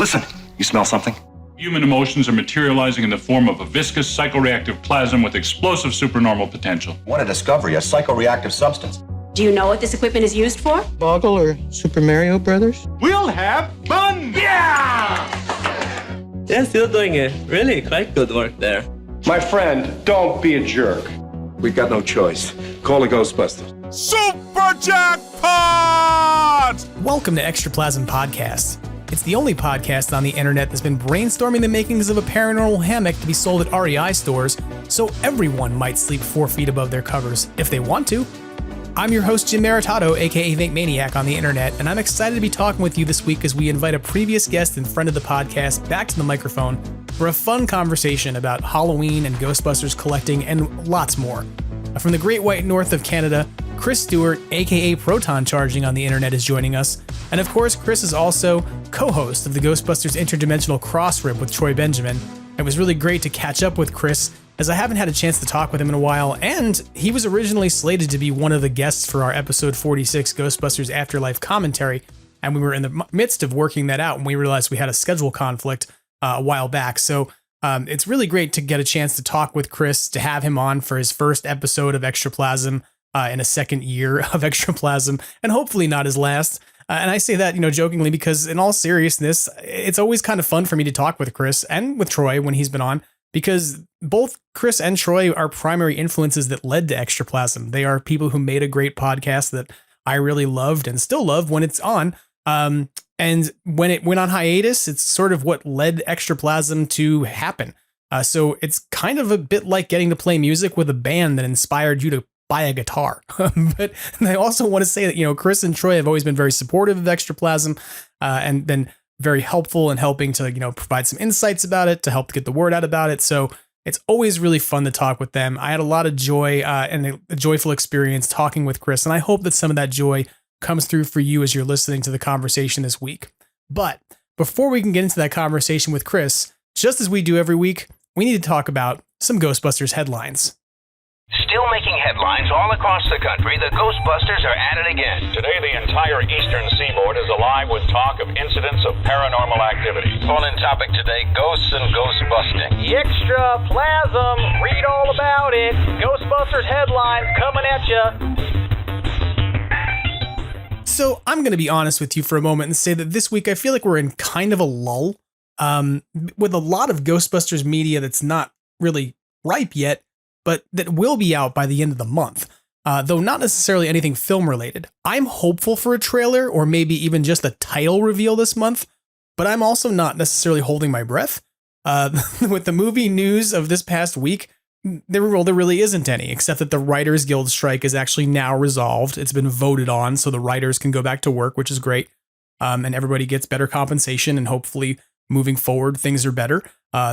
Listen, you smell something? Human emotions are materializing in the form of a viscous psychoreactive plasm with explosive supernormal potential. What a discovery, a psychoreactive substance. Do you know what this equipment is used for? Boggle or Super Mario Brothers? We'll have fun! They're still doing it. Really quite good work there. My friend, don't be a jerk. We've got no choice. Call the Ghostbusters. Super Jackpot! Welcome to Extraplasm Podcast. It's the only podcast on the internet that's been brainstorming the makings of a paranormal hammock to be sold at REI stores, so everyone might sleep 4 feet above their covers, if they want to. I'm your host, Jim Maritato, aka Think Maniac on the internet, and I'm excited to be talking with you this week as we invite a previous guest and friend of the podcast back to the microphone for a fun conversation about Halloween and Ghostbusters collecting and lots more. From the Great White North of Canada, Chris Stewart, aka Proton Charging on the internet, is joining us. And of course, Chris is also co-host of the Ghostbusters Interdimensional Cross Rip with Troy Benjamin. It was really great to catch up with Chris, as I haven't had a chance to talk with him in a while, and he was originally slated to be one of the guests for our episode 46 Ghostbusters Afterlife commentary, and we were in the midst of working that out when we realized we had a schedule conflict a while back. So it's really great to get a chance to talk with Chris, to have him on for his first episode of Extraplasm in a second year of Extraplasm, and hopefully not his last. And I say that, jokingly, because in all seriousness, it's always kind of fun for me to talk with Chris and with Troy when he's been on, because both Chris and Troy are primary influences that led to Extraplasm. They are people who made a great podcast that I really loved and still love when it's on. And when it went on hiatus, it's sort of what led Extraplasm to happen. So it's kind of a bit like getting to play music with a band that inspired you to buy a guitar. But I also want to say that, Chris and Troy have always been very supportive of Extraplasm and been very helpful in helping to, provide some insights about it, to help get the word out about it. So it's always really fun to talk with them. I had a lot of joy and a joyful experience talking with Chris, and I hope that some of that joy comes through for you as you're listening to the conversation this week. But before we can get into that conversation with Chris, just as we do every week, we need to talk about some Ghostbusters headlines. Still making headlines all across the country, the Ghostbusters are at it again. Today, the entire eastern seaboard is alive with talk of incidents of paranormal activity. Phone-in topic today, ghosts and ghost busting. Extraplasm, read all about it. Ghostbusters headlines coming at you. So I'm going to be honest with you for a moment and say that this week I feel like we're in kind of a lull with a lot of Ghostbusters media that's not really ripe yet, but that will be out by the end of the month, though not necessarily anything film related. I'm hopeful for a trailer or maybe even just a title reveal this month, but I'm also not necessarily holding my breath. With the movie news of this past week, there really isn't any, except that the Writers Guild strike is actually now resolved. It's been voted on, so the writers can go back to work, which is great, and everybody gets better compensation, and hopefully moving forward, things are better.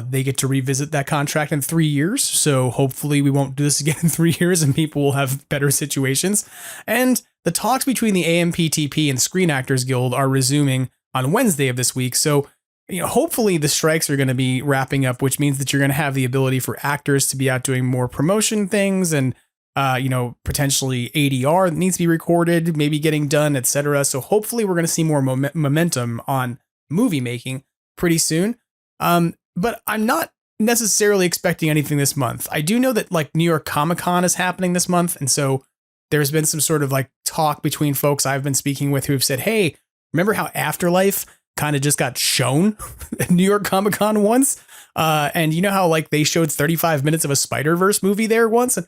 They get to revisit that contract in 3 years, so hopefully we won't do this again in 3 years and people will have better situations. And the talks between the AMPTP and Screen Actors Guild are resuming on Wednesday of this week, so hopefully the strikes are going to be wrapping up, which means that you're going to have the ability for actors to be out doing more promotion things and, potentially ADR that needs to be recorded, maybe getting done, etc. So hopefully we're going to see more momentum on movie making pretty soon. But I'm not necessarily expecting anything this month. I do know that New York Comic-Con is happening this month. And so there's been some sort of talk between folks I've been speaking with who've said, hey, remember how Afterlife kind of just got shown at New York Comic-Con once? And you know how they showed 35 minutes of a Spider-Verse movie there once? And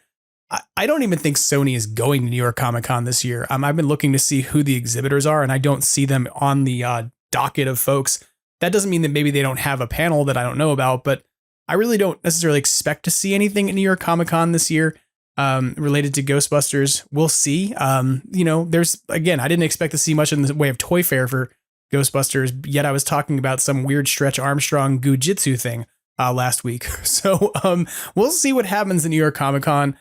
I don't even think Sony is going to New York Comic-Con this year. I've been looking to see who the exhibitors are, and I don't see them on the docket of folks. That doesn't mean that maybe they don't have a panel that I don't know about, but I really don't necessarily expect to see anything at New York Comic-Con this year related to Ghostbusters. We'll see. There's, again, I didn't expect to see much in the way of Toy Fair for Ghostbusters, yet I was talking about some weird Stretch Armstrong Gujitsu thing last week. So we'll see what happens at New York Comic-Con.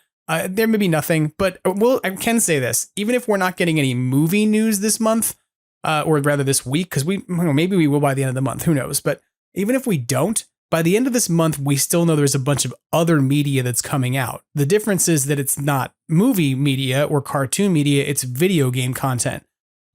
There may be nothing, but I can say this. Even if we're not getting any movie news this month, or rather this week, because maybe we will by the end of the month, who knows? But even if we don't, by the end of this month, we still know there's a bunch of other media that's coming out. The difference is that it's not movie media or cartoon media, it's video game content.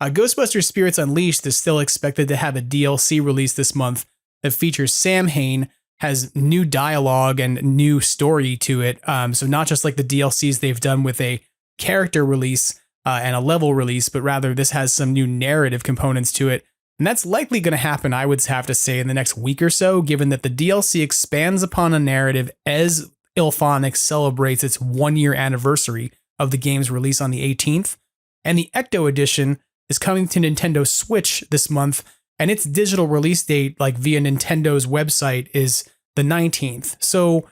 Ghostbusters Spirits Unleashed is still expected to have a DLC release this month that features Sam Hain, has new dialogue and new story to it. So not just like the DLCs they've done with a character release and a level release, but rather this has some new narrative components to it. And that's likely going to happen, I would have to say, in the next week or so, given that the DLC expands upon a narrative as IllFonic celebrates its 1-year anniversary of the game's release on the 18th. And the Ecto Edition is coming to Nintendo Switch this month, and its digital release date, like via Nintendo's website, is the 19th. So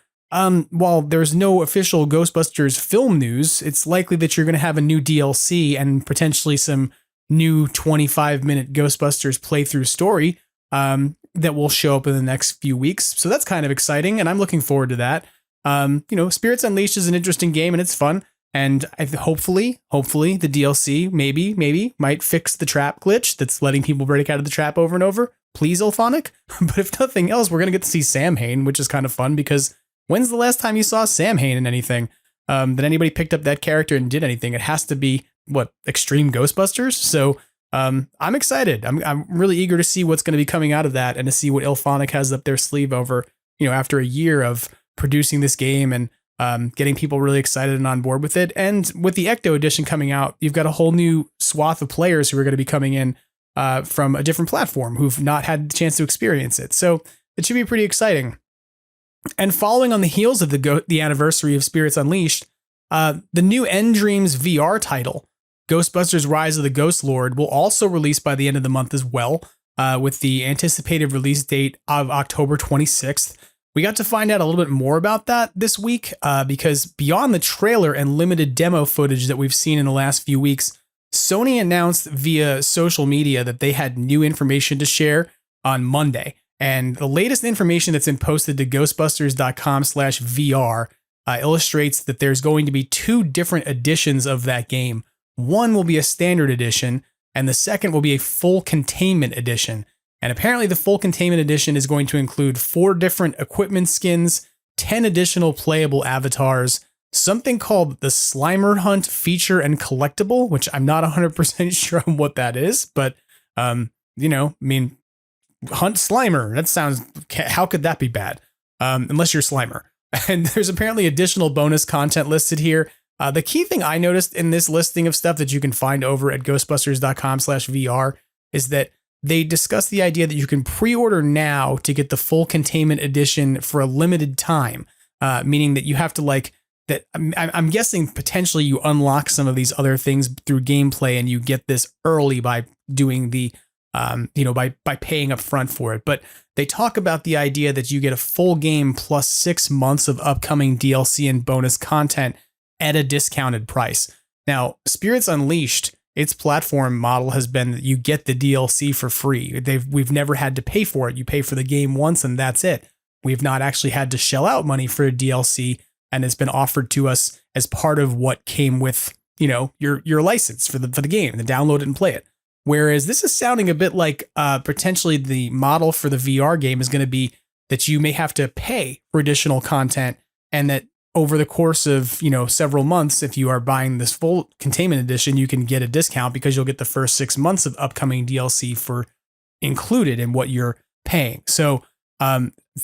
while there's no official Ghostbusters film news, it's likely that you're going to have a new DLC and potentially some new 25-minute Ghostbusters playthrough story that will show up in the next few weeks. So that's kind of exciting, and I'm looking forward to that. Spirits Unleashed is an interesting game, and it's fun. And hopefully the DLC maybe might fix the trap glitch that's letting people break out of the trap over and over. Please, IllFonic. But if nothing else, we're going to get to see Sam Hain, which is kind of fun, because when's the last time you saw Sam Hain in anything? That anybody picked up that character and did anything? It has to be, Extreme Ghostbusters? So I'm excited. I'm really eager to see what's going to be coming out of that and to see what IllFonic has up their sleeve over, after a year of producing this game and getting people really excited and on board with it. And with the Ecto Edition coming out, you've got a whole new swath of players who are going to be coming in from a different platform who've not had the chance to experience it. So it should be pretty exciting. And following on the heels of the anniversary of Spirits Unleashed, the new nDreams VR title, Ghostbusters Rise of the Ghost Lord, will also release by the end of the month as well, with the anticipated release date of October 26th. We got to find out a little bit more about that this week because beyond the trailer and limited demo footage that we've seen in the last few weeks, Sony announced via social media that they had new information to share on Monday. And the latest information that's been posted to ghostbusters.com/VR illustrates that there's going to be 2 different editions of that game. One will be a standard edition, and the second will be a full containment edition. And apparently the full containment edition is going to include 4 different equipment skins, 10 additional playable avatars, something called the Slimer Hunt feature and collectible, which I'm not 100% sure on what that is, but, Hunt Slimer, that sounds, how could that be bad? Unless you're Slimer. And there's apparently additional bonus content listed here. The key thing I noticed in this listing of stuff that you can find over at ghostbusters.com/VR is that they discuss the idea that you can pre-order now to get the full containment edition for a limited time, meaning that you have to I'm guessing potentially you unlock some of these other things through gameplay and you get this early by doing the, by paying up front for it. But they talk about the idea that you get a full game plus 6 months of upcoming DLC and bonus content at a discounted price. Now, Spirits Unleashed, its platform model has been that you get the DLC for free. We've never had to pay for it. You pay for the game once and that's it. We've not actually had to shell out money for a DLC, and it's been offered to us as part of what came with, your license for the game, to download it and play it. Whereas this is sounding a bit like potentially the model for the VR game is going to be that you may have to pay for additional content, and that over the course of, several months, if you are buying this full containment edition, you can get a discount because you'll get the first 6 months of upcoming DLC for included in what you're paying. So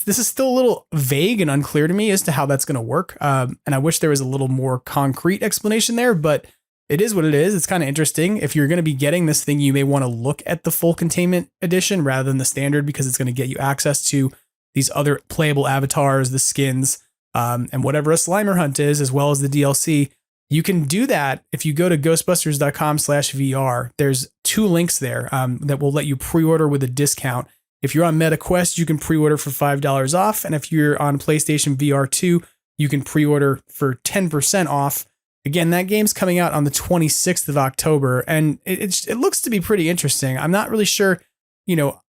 this is still a little vague and unclear to me as to how that's going to work. And I wish there was a little more concrete explanation there, but it is what it is. It's kind of interesting. If you're going to be getting this thing, you may want to look at the full containment edition rather than the standard, because it's going to get you access to these other playable avatars, the skins, and whatever a Slimer Hunt is, as well as the DLC. You can do that if you go to ghostbusters.com/VR. There's 2 links there that will let you pre-order with a discount. If you're on MetaQuest, you can pre-order for $5 off. And if you're on PlayStation VR 2, you can pre-order for 10% off. Again, that game's coming out on the 26th of October, and it looks to be pretty interesting. I'm not really sure,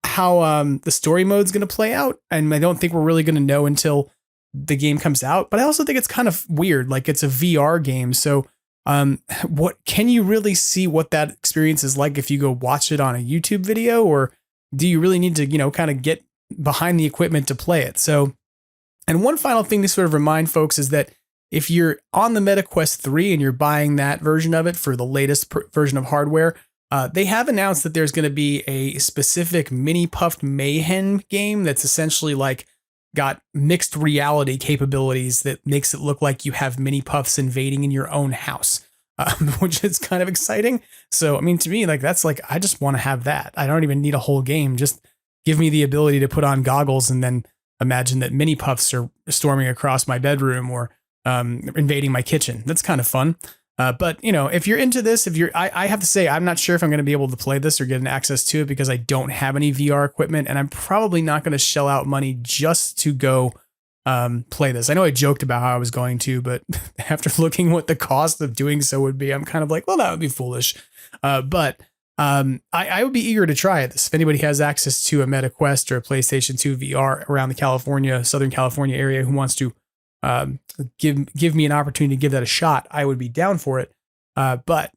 how the story mode's going to play out, and I don't think we're really going to know until the game comes out. But I also think it's kind of weird, like it's a VR game. So what can you really see what that experience is like if you go watch it on a YouTube video, or do you really need to, kind of get behind the equipment to play it? So, and one final thing to sort of remind folks is that if you're on the MetaQuest 3 and you're buying that version of it for the latest version of hardware, They have announced that there's going to be a specific mini puffed mayhem game that's essentially like got mixed reality capabilities that makes it look like you have mini puffs invading in your own house, which is kind of exciting. So, I mean, to me, like, that's like, I just want to have that. I don't even need a whole game. Just give me the ability to put on goggles and then imagine that mini puffs are storming across my bedroom or invading my kitchen. That's kind of fun. But, you know, if you're into this, I have to say, I'm not sure if I'm going to be able to play this or get an access to it because I don't have any VR equipment, and I'm probably not going to shell out money just to go play this. I know I joked about how I was going to, but after looking what the cost of doing so would be, I'm kind of like, well, that would be foolish. But I would be eager to try this. If anybody has access to a Meta Quest or a PlayStation 2 VR around the Southern California area who wants to give me an opportunity to give that a shot, I would be down for it. But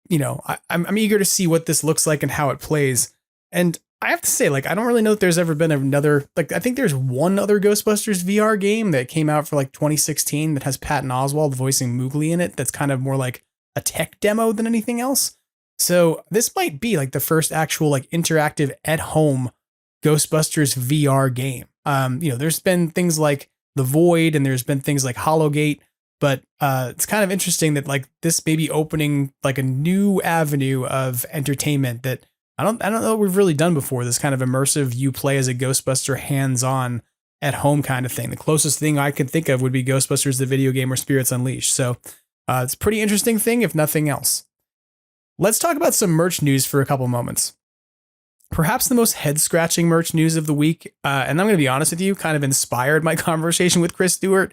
you know, I'm eager to see what this looks like and how it plays. And I have to say, like, I don't really know if there's ever been another, like, I think there's one other Ghostbusters VR game that came out for like 2016 that has Patton Oswalt voicing Mowgli in it. That's kind of more like a tech demo than anything else. So this might be like the first actual like interactive at home Ghostbusters VR game. You know, there's been things like The Void and there's been things like Hollowgate, but it's kind of interesting that like this may be opening like a new avenue of entertainment that I don't know we've really done before. This kind of immersive, you play as a Ghostbuster hands-on at home kind of thing. The closest thing I could think of would be Ghostbusters the video game or Spirits Unleashed. So it's a pretty interesting thing, if nothing else. Let's talk about some merch news for a couple moments. Perhaps the most head-scratching merch news of the week, and I'm going to be honest with you, kind of inspired my conversation with Chris Stewart,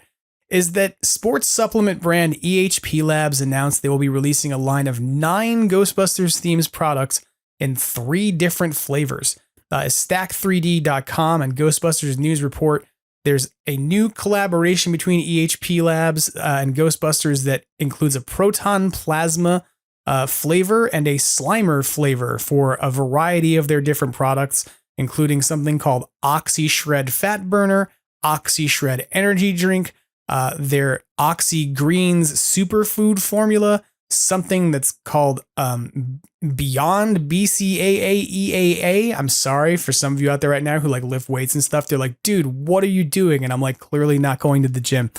is that sports supplement brand EHP Labs announced they will be releasing a line of 9 Ghostbusters-themed products in 3 different flavors. Stack3D.com and Ghostbusters News Report, there's a new collaboration between EHP Labs and Ghostbusters that includes a proton plasma flavor and a Slimer flavor for a variety of their different products, including something called Oxy Shred Fat Burner, Oxy Shred Energy Drink, their Oxy Greens Superfood Formula, something that's called Beyond BCAAEAA. I'm sorry for some of you out there right now who like lift weights and stuff. They're like, dude, what are you doing? And I'm like, clearly not going to the gym.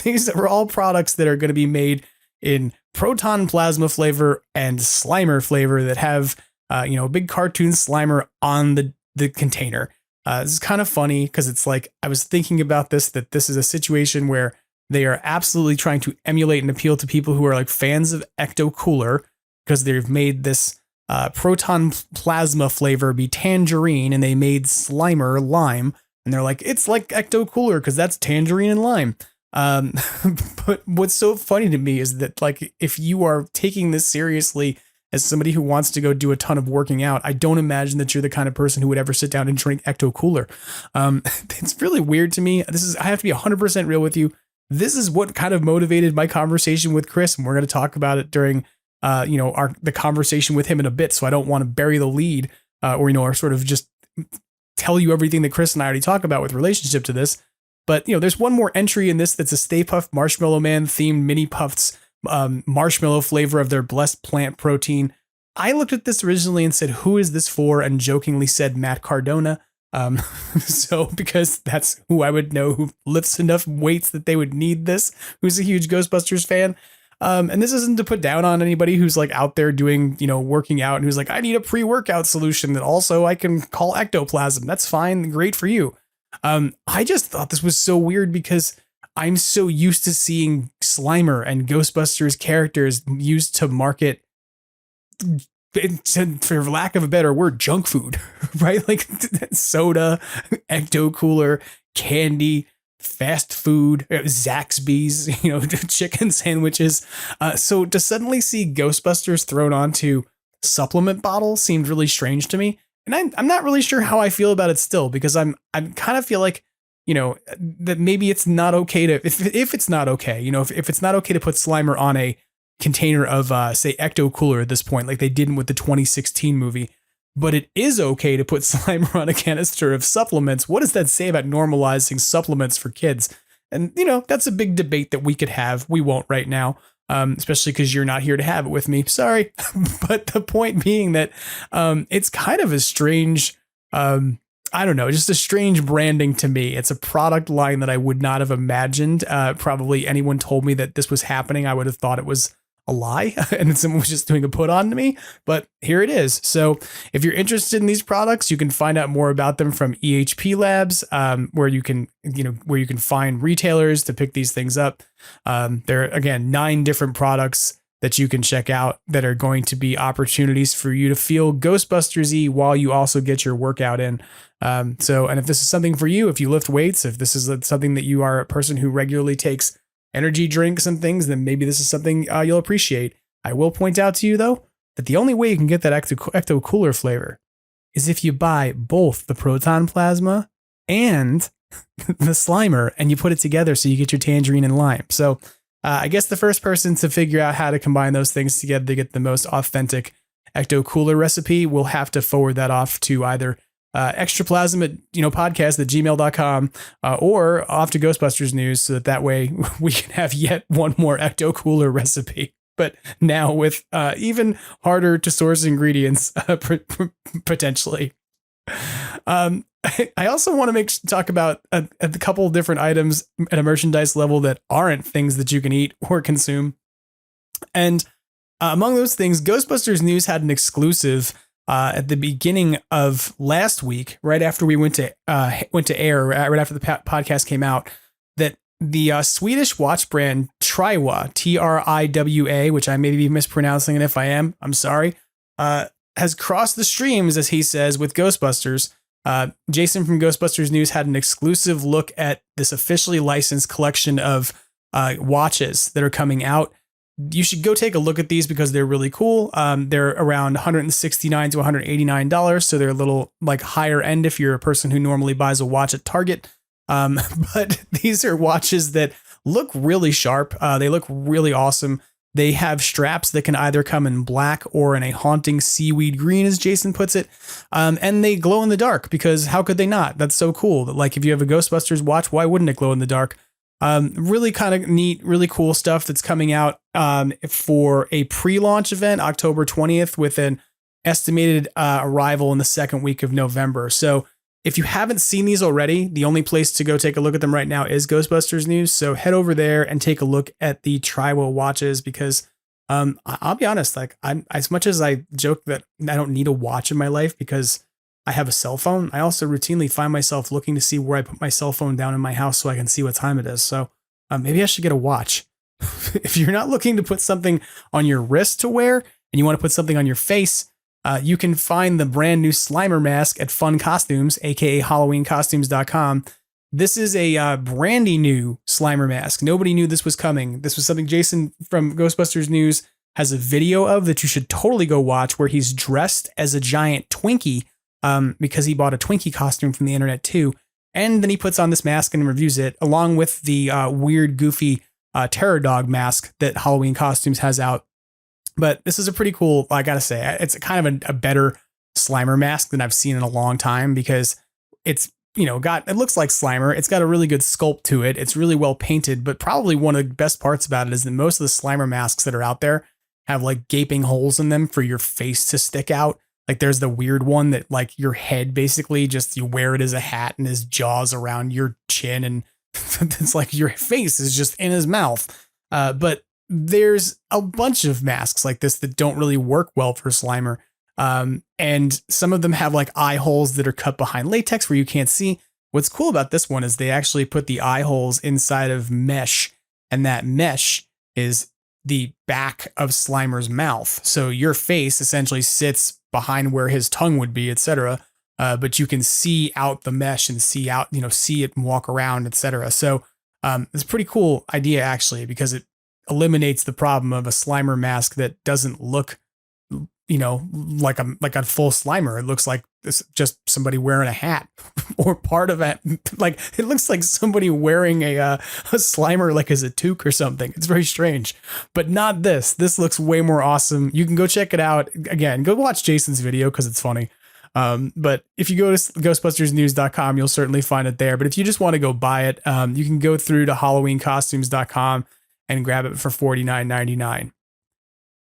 These are all products that are going to be made in proton plasma flavor and Slimer flavor that have, a big cartoon Slimer on the container. This is kind of funny because it's like, I was thinking about that this is a situation where they are absolutely trying to emulate and appeal to people who are like fans of Ecto Cooler because they've made this proton plasma flavor be tangerine and they made Slimer lime. And they're like, it's like Ecto Cooler because that's tangerine and lime. But what's so funny to me is that like, if you are taking this seriously as somebody who wants to go do a ton of working out, I don't imagine that you're the kind of person who would ever sit down and drink Ecto Cooler. It's really weird to me. I have to be 100% real with you. This is what kind of motivated my conversation with Chris, and we're going to talk about it during, the conversation with him in a bit. So I don't want to bury the lead, or sort of just tell you everything that Chris and I already talk about with relationship to this. But there's one more entry in this that's a Stay Puft Marshmallow Man themed mini puffs, marshmallow flavor of their blessed plant protein. I looked at this originally and said, "Who is this for?" and jokingly said Matt Cardona. So because that's who I would know who lifts enough weights that they would need this, who's a huge Ghostbusters fan. And this isn't to put down on anybody who's like out there doing, working out and who's like, I need a pre-workout solution that also I can call ectoplasm. That's fine. Great for you. I just thought this was so weird because I'm so used to seeing Slimer and Ghostbusters characters used to market, for lack of a better word, junk food, right? Like soda, Ecto Cooler, candy, fast food, Zaxby's, chicken sandwiches. So to suddenly see Ghostbusters thrown onto supplement bottles seemed really strange to me. And I'm not really sure how I feel about it still, because I'm kind of feel like, that maybe it's not okay to, if it's not okay, if it's not okay to put Slimer on a container of, say, Ecto Cooler at this point, like they didn't with the 2016 movie, but it is okay to put Slimer on a canister of supplements. What does that say about normalizing supplements for kids? And, that's a big debate that we could have. We won't right now. especially because you're not here to have it with me. Sorry. But the point being that it's kind of a strange, I don't know, just a strange branding to me. It's a product line that I would not have imagined. Probably anyone told me that this was happening, I would have thought it was a lie and then someone was just doing a put on to me, but here it is. So if you're interested in these products, you can find out more about them from EHP Labs, where you can find retailers to pick these things up. There are, again, 9 different products that you can check out that are going to be opportunities for you to feel Ghostbusters-y while you also get your workout in. And if this is something for you, if you lift weights, if this is something that you are a person who regularly takes energy drinks and things, then maybe this is something you'll appreciate. I will point out to you, though, that the only way you can get that Ecto Cooler flavor is if you buy both the Proton Plasma and the Slimer, and you put it together so you get your tangerine and lime. So I guess the first person to figure out how to combine those things together to get the most authentic Ecto Cooler recipe will have to forward that off to either Extraplasm at podcast@gmail.com or off to Ghostbusters News, so that way we can have yet one more Ecto Cooler recipe, but now with even harder to source ingredients potentially. I also want to talk about a couple different items at a merchandise level that aren't things that you can eat or consume, and among those things, Ghostbusters News had an exclusive at the beginning of last week, right after we went to air, right after the podcast came out, that the Swedish watch brand Triwa, Triwa, which I may be mispronouncing, and if I am, I'm sorry, has crossed the streams, as he says, with Ghostbusters. Jason from Ghostbusters News had an exclusive look at this officially licensed collection of watches that are coming out. You should go take a look at these because they're really cool. They're around $169 to $189, so they're a little like higher end if you're a person who normally buys a watch at Target. But these are watches that look really sharp. They look really awesome. They have straps that can either come in black or in a haunting seaweed green, as Jason puts it. And they glow in the dark because how could they not? That's so cool. Like if you have a Ghostbusters watch, why wouldn't it glow in the dark? Really kind of neat, really cool stuff that's coming out for a pre-launch event, October 20th, with an estimated arrival in the second week of November. So if you haven't seen these already, the only place to go take a look at them right now is Ghostbusters News. So head over there and take a look at the Triwa watches because I'll be honest, like I'm, as much as I joke that I don't need a watch in my life because I have a cell phone, I also routinely find myself looking to see where I put my cell phone down in my house so I can see what time it is. So maybe I should get a watch. If you're not looking to put something on your wrist to wear and you want to put something on your face, you can find the brand new Slimer mask at Fun Costumes, aka HalloweenCostumes.com. This is a brandy new Slimer mask. Nobody knew this was coming. This was something Jason from Ghostbusters News has a video of that you should totally go watch, where he's dressed as a giant Twinkie because he bought a Twinkie costume from the internet too. And then he puts on this mask and reviews it, along with the weird, goofy Terror Dog mask that Halloween Costumes has out. But this is a pretty cool, I gotta say, it's kind of a better Slimer mask than I've seen in a long time because it's, it looks like Slimer. It's got a really good sculpt to it. It's really well painted, but probably one of the best parts about it is that most of the Slimer masks that are out there have like gaping holes in them for your face to stick out. Like there's the weird one that like your head basically just you wear it as a hat and his jaws around your chin and it's like your face is just in his mouth. But there's a bunch of masks like this that don't really work well for Slimer. And some of them have like eye holes that are cut behind latex where you can't see. What's cool about this one is they actually put the eye holes inside of mesh, and that mesh is the back of Slimer's mouth. So your face essentially sits behind where his tongue would be, etc. But you can see out the mesh and see out, see it and walk around, etc. So it's a pretty cool idea actually, because it eliminates the problem of a Slimer mask that doesn't look, like a full Slimer. It looks like it's just somebody wearing a hat or part of it. Like it looks like somebody wearing a Slimer like as a toque or something. It's very strange, but not this. This looks way more awesome. You can go check it out. Again, go watch Jason's video because it's funny. But if you go to ghostbustersnews.com, you'll certainly find it there. But if you just want to go buy it, you can go through to HalloweenCostumes.com and grab it for $49.99.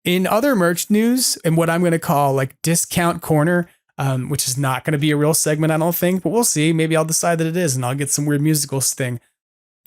In other merch news, and what I'm going to call like discount corner, which is not going to be a real segment, I don't think, but we'll see. Maybe I'll decide that it is, and I'll get some weird musical sting.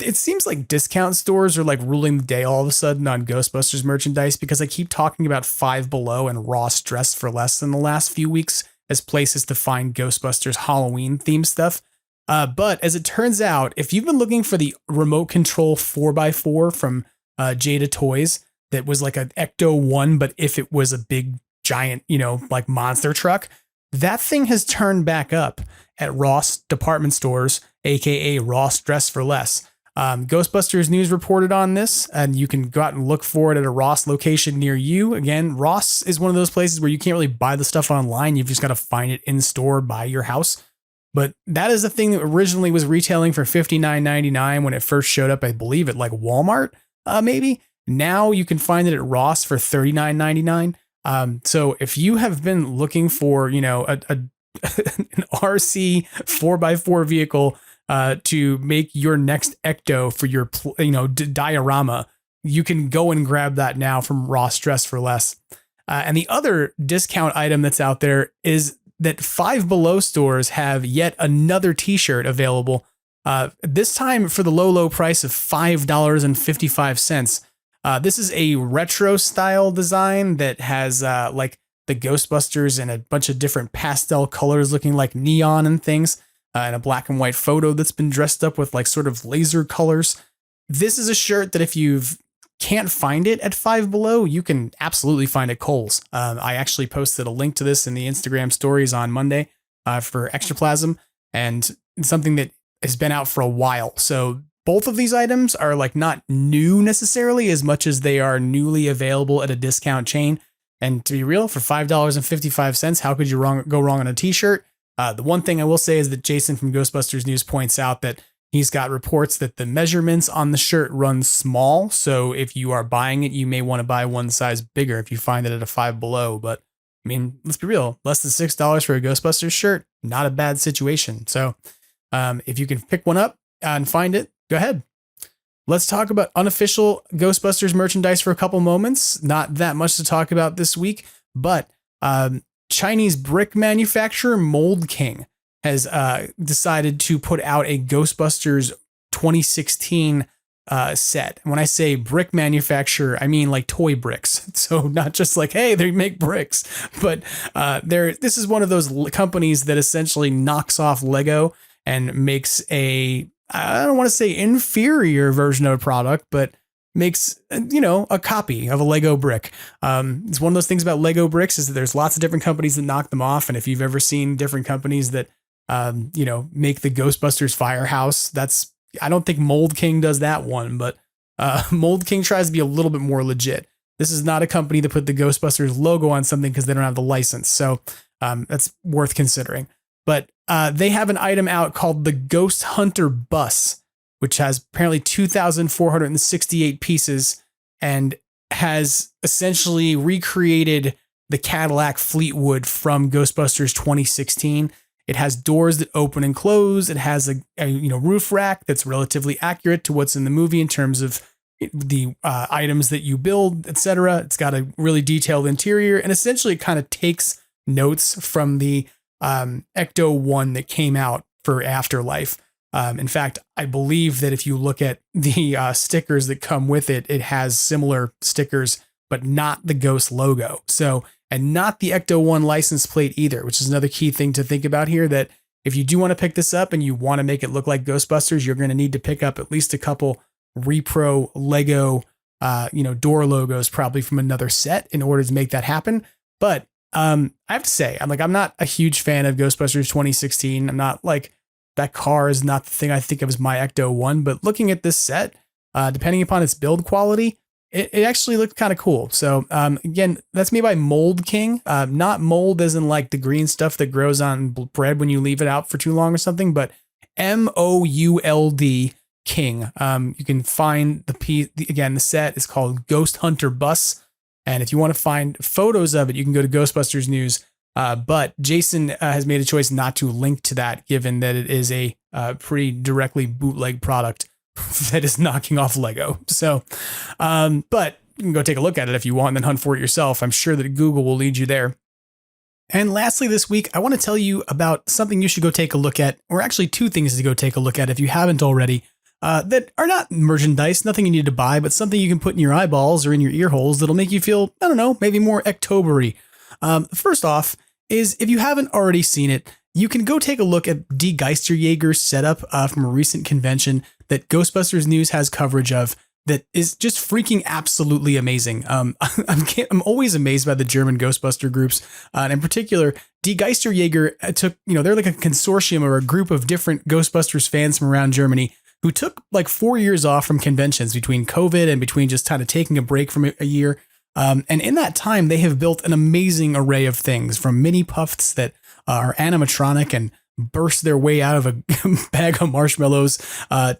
It seems like discount stores are like ruling the day all of a sudden on Ghostbusters merchandise, because I keep talking about Five Below and Ross Dress for Less in the last few weeks as places to find Ghostbusters Halloween themed stuff. But as it turns out, if you've been looking for the remote control 4x4 from Jada Toys, that was like an Ecto-1, but if it was a big giant, like monster truck, that thing has turned back up at Ross department stores, aka Ross Dress for Less. Ghostbusters News reported on this, and you can go out and look for it at a Ross location near you. Again, Ross is one of those places where you can't really buy the stuff online. You've just got to find it in store by your house. But that is a thing that originally was retailing for $59.99 when it first showed up, I believe, at like Walmart, maybe. Now you can find it at Ross for $39.99. So if you have been looking for, an RC 4x4 vehicle to make your next Ecto for your, diorama, you can go and grab that now from Ross Dress for Less. And the other discount item that's out there is that Five Below stores have yet another t-shirt available, this time for the low price of $5.55. This is a retro style design that has like the Ghostbusters and a bunch of different pastel colors looking like neon and things, and a black and white photo that's been dressed up with like sort of laser colors. This is a shirt that if you can't find it at Five Below, you can absolutely find at Kohl's. I actually posted a link to this in the Instagram stories on Monday for Extraplasm, and it's something that has been out for a while. So both of these items are like not new necessarily as much as they are newly available at a discount chain. And to be real, for $5.55, how could you go wrong on a t-shirt? The one thing I will say is that Jason from Ghostbusters News points out that he's got reports that the measurements on the shirt run small. So if you are buying it, you may want to buy one size bigger if you find it at a Five Below. But I mean, let's be real, less than $6 for a Ghostbusters shirt, not a bad situation. So if you can pick one up and find it, go ahead. Let's talk about unofficial Ghostbusters merchandise for a couple moments. Not that much to talk about this week, but Chinese brick manufacturer Mold King has decided to put out a Ghostbusters 2016 set. And when I say brick manufacturer, I mean like toy bricks. So not just like, hey, they make bricks, but this is one of those companies that essentially knocks off Lego and makes I don't want to say inferior version of a product, but makes, a copy of a Lego brick. It's one of those things about Lego bricks is that there's lots of different companies that knock them off. And if you've ever seen different companies that, make the Ghostbusters firehouse, I don't think Mold King does that one, but Mold King tries to be a little bit more legit. This is not a company that put the Ghostbusters logo on something because they don't have the license. So that's worth considering. But they have an item out called the Ghost Hunter Bus, which has apparently 2,468 pieces and has essentially recreated the Cadillac Fleetwood from Ghostbusters 2016. It has doors that open and close. It has a roof rack that's relatively accurate to what's in the movie in terms of the items that you build, etc. It's got a really detailed interior, and essentially it kind of takes notes from the Ecto-1 that came out for Afterlife. In fact, I believe that if you look at the stickers that come with it, it has similar stickers, but not the Ghost logo. So, and not the Ecto-1 license plate either, which is another key thing to think about here, that if you do want to pick this up and you want to make it look like Ghostbusters, you're going to need to pick up at least a couple repro Lego, door logos probably from another set in order to make that happen. But I have to say, I'm not a huge fan of Ghostbusters 2016. I'm not like, that car is not the thing I think of as my Ecto-1, but looking at this set, depending upon its build quality, it actually looked kind of cool. So again, that's made by Mold King, not mold as in like the green stuff that grows on bread when you leave it out for too long or something, but Mould King. You can find the set is called Ghost Hunter Bus. And if you want to find photos of it, you can go to Ghostbusters News. But Jason has made a choice not to link to that, given that it is a pretty directly bootleg product that is knocking off Lego. So, but you can go take a look at it if you want and then hunt for it yourself. I'm sure that Google will lead you there. And lastly, this week, I want to tell you about something you should go take a look at, or actually two things to go take a look at if you haven't already, that are not merchandise, nothing you need to buy, but something you can put in your eyeballs or in your ear holes that'll make you feel, I don't know, maybe more October-y. First off is if you haven't already seen it, you can go take a look at Die Geisterjäger's setup from a recent convention that Ghostbusters News has coverage of. That is just freaking absolutely amazing. I'm always amazed by the German Ghostbuster groups, and in particular, Die Geisterjäger took, they're like a consortium or a group of different Ghostbusters fans from around Germany who took like 4 years off from conventions between COVID and between just kind of taking a break from a year. And in that time, they have built an amazing array of things, from mini puffs that are animatronic and burst their way out of a bag of marshmallows,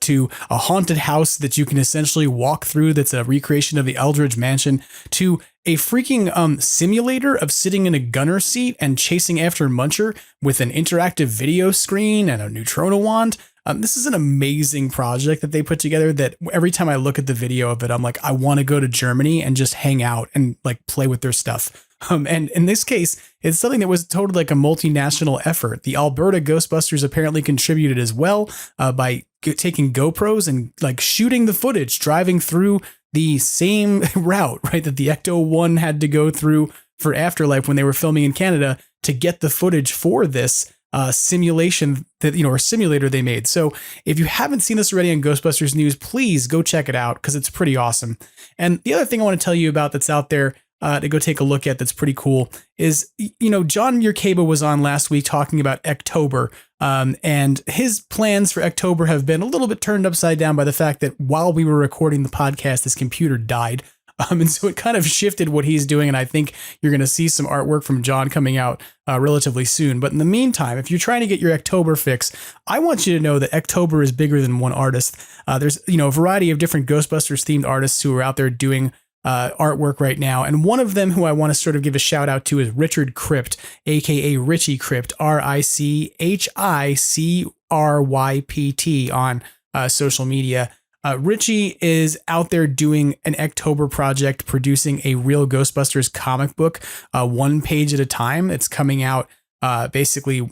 to a haunted house that you can essentially walk through that's a recreation of the Eldridge Mansion, to a freaking simulator of sitting in a gunner seat and chasing after Muncher with an interactive video screen and a neutrona wand. This is an amazing project that they put together that every time I look at the video of it, I'm like, I want to go to Germany and just hang out and like play with their stuff. And in this case, it's something that was totally like a multinational effort. The Alberta Ghostbusters apparently contributed as well, by taking GoPros and like shooting the footage, driving through the same route, right, that the Ecto-1 had to go through for Afterlife when they were filming in Canada to get the footage for this simulation that, or simulator they made. So if you haven't seen this already on Ghostbusters News, please go check it out because it's pretty awesome. And the other thing I want to tell you about that's out there to go take a look at that's pretty cool is, John Yerkeba was on last week talking about October, and his plans for October have been a little bit turned upside down by the fact that while we were recording the podcast, his computer died. And so it kind of shifted what he's doing. And I think you're going to see some artwork from John coming out relatively soon. But in the meantime, if you're trying to get your October fix, I want you to know that October is bigger than one artist. There's, a variety of different Ghostbusters themed artists who are out there doing artwork right now. And one of them who I want to sort of give a shout out to is Richard Crypt, aka Richie Crypt, RICHICRYPT on social media. Richie is out there doing an October project, producing a real Ghostbusters comic book, one page at a time. It's coming out basically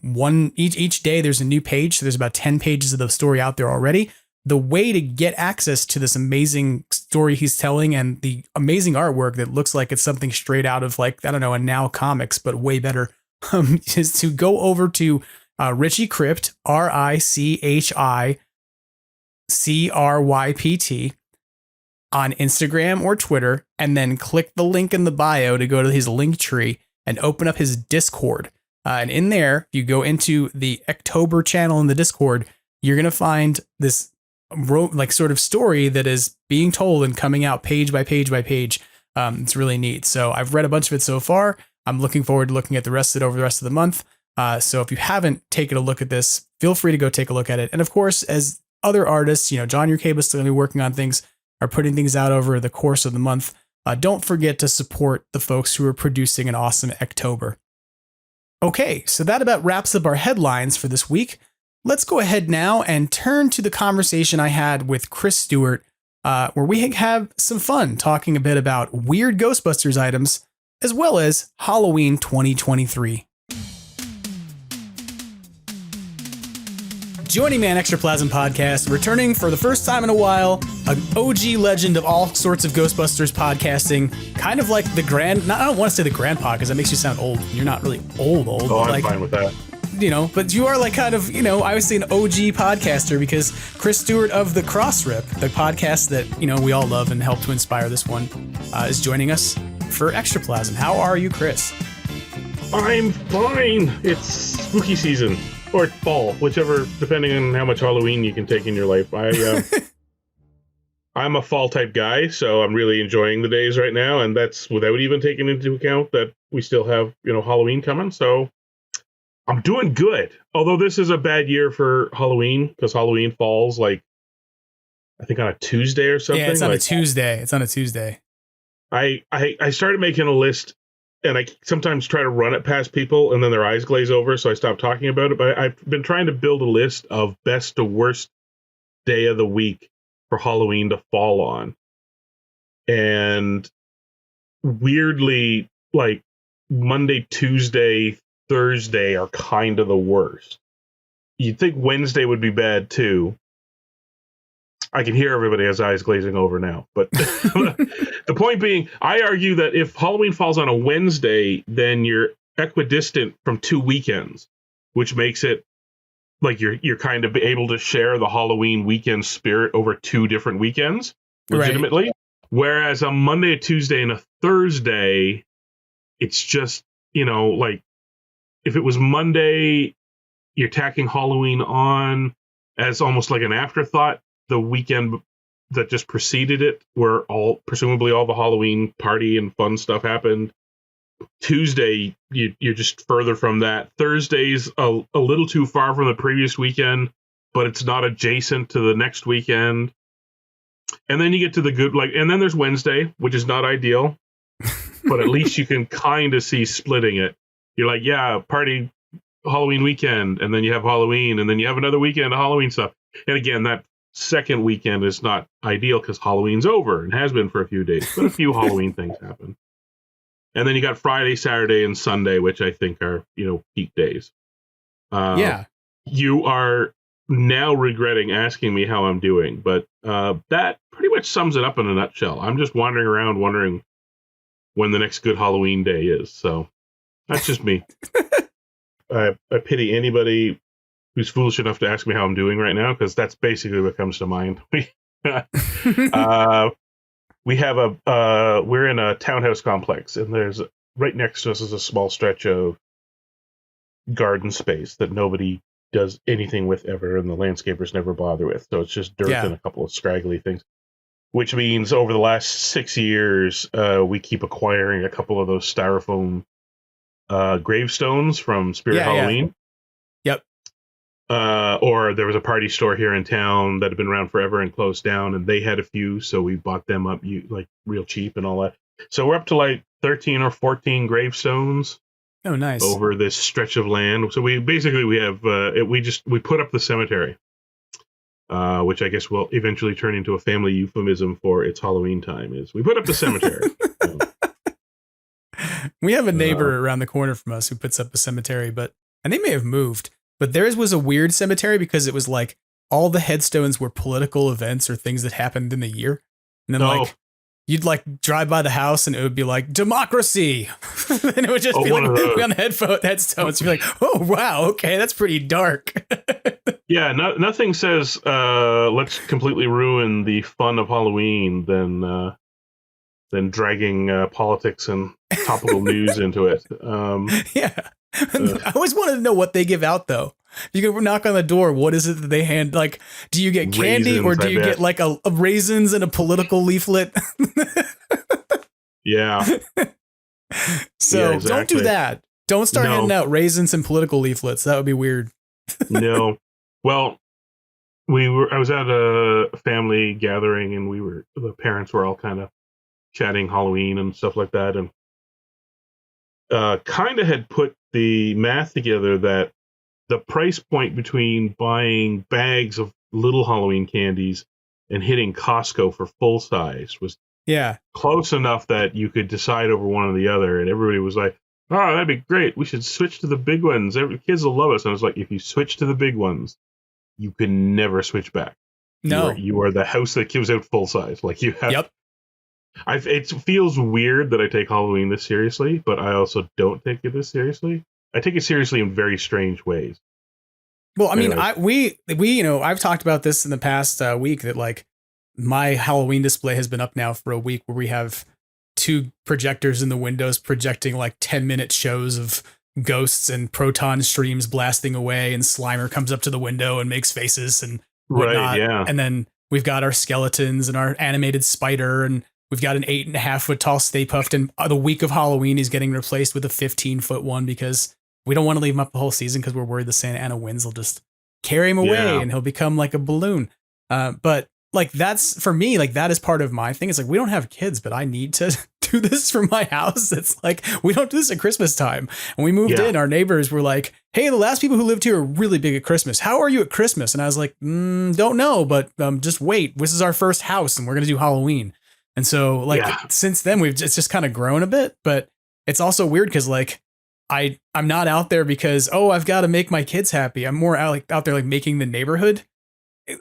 each day. There's a new page. So there's about 10 pages of the story out there already. The way to get access to this amazing story he's telling and the amazing artwork that looks like it's something straight out of like, I don't know, a Now Comics, but way better, is to go over to Richie Crypt, RICHICRYPT on Instagram or Twitter, and then click the link in the bio to go to his link tree and open up his Discord. And in there, if you go into the October channel in the Discord, you're going to find this like sort of story that is being told and coming out page by page by page. It's really neat. So I've read a bunch of it so far. I'm looking forward to looking at the rest of it over the rest of the month. So if you haven't taken a look at this, feel free to go take a look at it. And of course, as other artists, John Yerkeba is still going to be working on things, are putting things out over the course of the month. Don't forget to support the folks who are producing an awesome October. Okay, so that about wraps up our headlines for this week. Let's go ahead now and turn to the conversation I had with Chris Stewart, where we have some fun talking a bit about weird Ghostbusters items, as well as Halloween 2023. Joining me on Extraplasm podcast, returning for the first time in a while, an OG legend of all sorts of Ghostbusters podcasting, kind of like the I don't want to say the grandpa because that makes you sound old. You're not really old. Oh, I'm fine with that. But you are like kind of, I would say an OG podcaster because Chris Stewart of The Crossrip, the podcast that, we all love and helped to inspire this one, is joining us for Extraplasm. How are you, Chris? I'm fine. It's spooky season. Or fall, whichever, depending on how much Halloween you can take in your life. I'm a fall type guy, so I'm really enjoying the days right now, and that's without even taking into account that we still have, Halloween coming, so I'm doing good. Although this is a bad year for Halloween, because Halloween falls, I think on a Tuesday or something. Yeah, it's on a Tuesday. It's on a Tuesday. I started making a list, and I sometimes try to run it past people and then their eyes glaze over, so I stopped talking about it. But I've been trying to build a list of best to worst day of the week for Halloween to fall on. And weirdly, like Monday, Tuesday, Thursday are kind of the worst. You'd think Wednesday would be bad too. I can hear everybody has eyes glazing over now. But the point being, I argue that if Halloween falls on a Wednesday, then you're equidistant from 2 weekends, which makes it like you're kind of able to share the Halloween weekend spirit over 2 different weekends, legitimately. Right. Whereas a Monday, a Tuesday, and a Thursday, it's just, like if it was Monday, you're tacking Halloween on as almost like an afterthought. The weekend that just preceded it, where presumably all the Halloween party and fun stuff happened. Tuesday, you're just further from that. Thursday's a little too far from the previous weekend, but it's not adjacent to the next weekend. And then you get to the good, and then there's Wednesday, which is not ideal, but at least you can kind of see splitting it. You're like, yeah, party Halloween weekend, and then you have Halloween, and then you have another weekend of Halloween stuff. And again, that second weekend is not ideal because Halloween's over and has been for a few days, but a few Halloween things happen. And then you got Friday, Saturday, and Sunday, which I think are, peak days. You are now regretting asking me how I'm doing, but that pretty much sums it up in a nutshell. I'm just wandering around wondering when the next good Halloween day is. So that's just me. I pity anybody who's foolish enough to ask me how I'm doing right now, because that's basically what comes to mind. We're in a townhouse complex, and there's right next to us is a small stretch of garden space that nobody does anything with ever, and the landscapers never bother with. So it's just dirt and a couple of scraggly things, which means over the last 6 years, we keep acquiring a couple of those styrofoam gravestones from Spirit Halloween. Yep. Or there was a party store here in town that had been around forever and closed down, and they had a few, so we bought them up real cheap and all that. So we're up to 13 or 14 gravestones. Oh, nice. Over this stretch of land. So we have we put up the cemetery, which I guess will eventually turn into a family euphemism for it's Halloween time. Is we put up the cemetery. We have a neighbor around the corner from us who puts up a cemetery, and they may have moved. But theirs was a weird cemetery because it was like all the headstones were political events or things that happened in the year. And then you'd drive by the house and it would be like democracy. And it would just be on the headstones. You'd be like, oh, wow. Okay. That's pretty dark. Yeah. Nothing says let's completely ruin the fun of Halloween than dragging politics and topical news into it. Yeah. I always wanted to know what they give out, though. You go knock on the door. What is it that they hand? Do you get candy, raisins, or do you get a raisins and a political leaflet? Yeah. So exactly. Don't do that. Don't start handing out raisins and political leaflets. That would be weird. No. Well, I was at a family gathering, and the parents were all kind of chatting Halloween and stuff like that, and kind of had put the math together that the price point between buying bags of little Halloween candies and hitting Costco for full size was close enough that you could decide over one or the other. And everybody was like, oh, that'd be great. We should switch to the big ones. Kids will love us. And I was like, if you switch to the big ones, you can never switch back. No. You are the house that gives out full size. You have. Yep. It feels weird that I take Halloween this seriously, but I also don't take it this seriously. I take it seriously in very strange ways. Well, I mean, I've talked about this in the past week that my Halloween display has been up now for a week, where we have 2 projectors in the windows projecting 10-minute shows of ghosts and proton streams blasting away, and Slimer comes up to the window and makes faces and whatnot. Right, yeah. And then we've got our skeletons and our animated spider, and we've got an 8.5 foot tall Stay Puft, and the week of Halloween he's getting replaced with a 15-foot one because we don't want to leave him up the whole season because we're worried the Santa Ana winds will just carry him away and he'll become like a balloon. But like that's for me, like that is part of my thing. It's like we don't have kids, but I need to do this for my house. It's like we don't do this at Christmas time. And we moved in, our neighbors were like, hey, the last people who lived here are really big at Christmas. How are you at Christmas? And I was like, don't know, but just wait. This is our first house and we're gonna do Halloween. And so like since then it's just kind of grown a bit, but it's also weird because like I'm not out there because I've got to make my kids happy. I'm more out there like making the neighborhood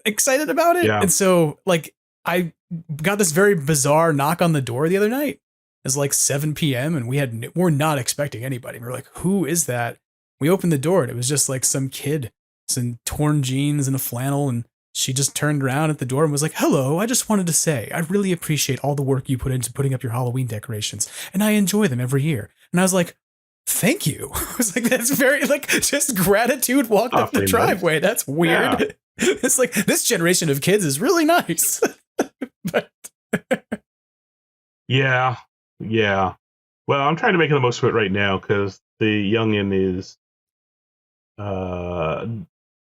excited about it. And so like I got this very bizarre knock on the door the other night. It was like 7 p.m. and we're not expecting anybody. We're like, who is that? We opened the door and it was just like some kid in torn jeans and a flannel, and she just turned around at the door and was like, hello, I just wanted to say I really appreciate all the work you put into putting up your Halloween decorations and I enjoy them every year. And I was like, thank you. I was like, that's very like just gratitude walked up the driveway. That's weird. It's like this generation of kids is really nice. But yeah. Well, I'm trying to make the most of it right now because the youngin is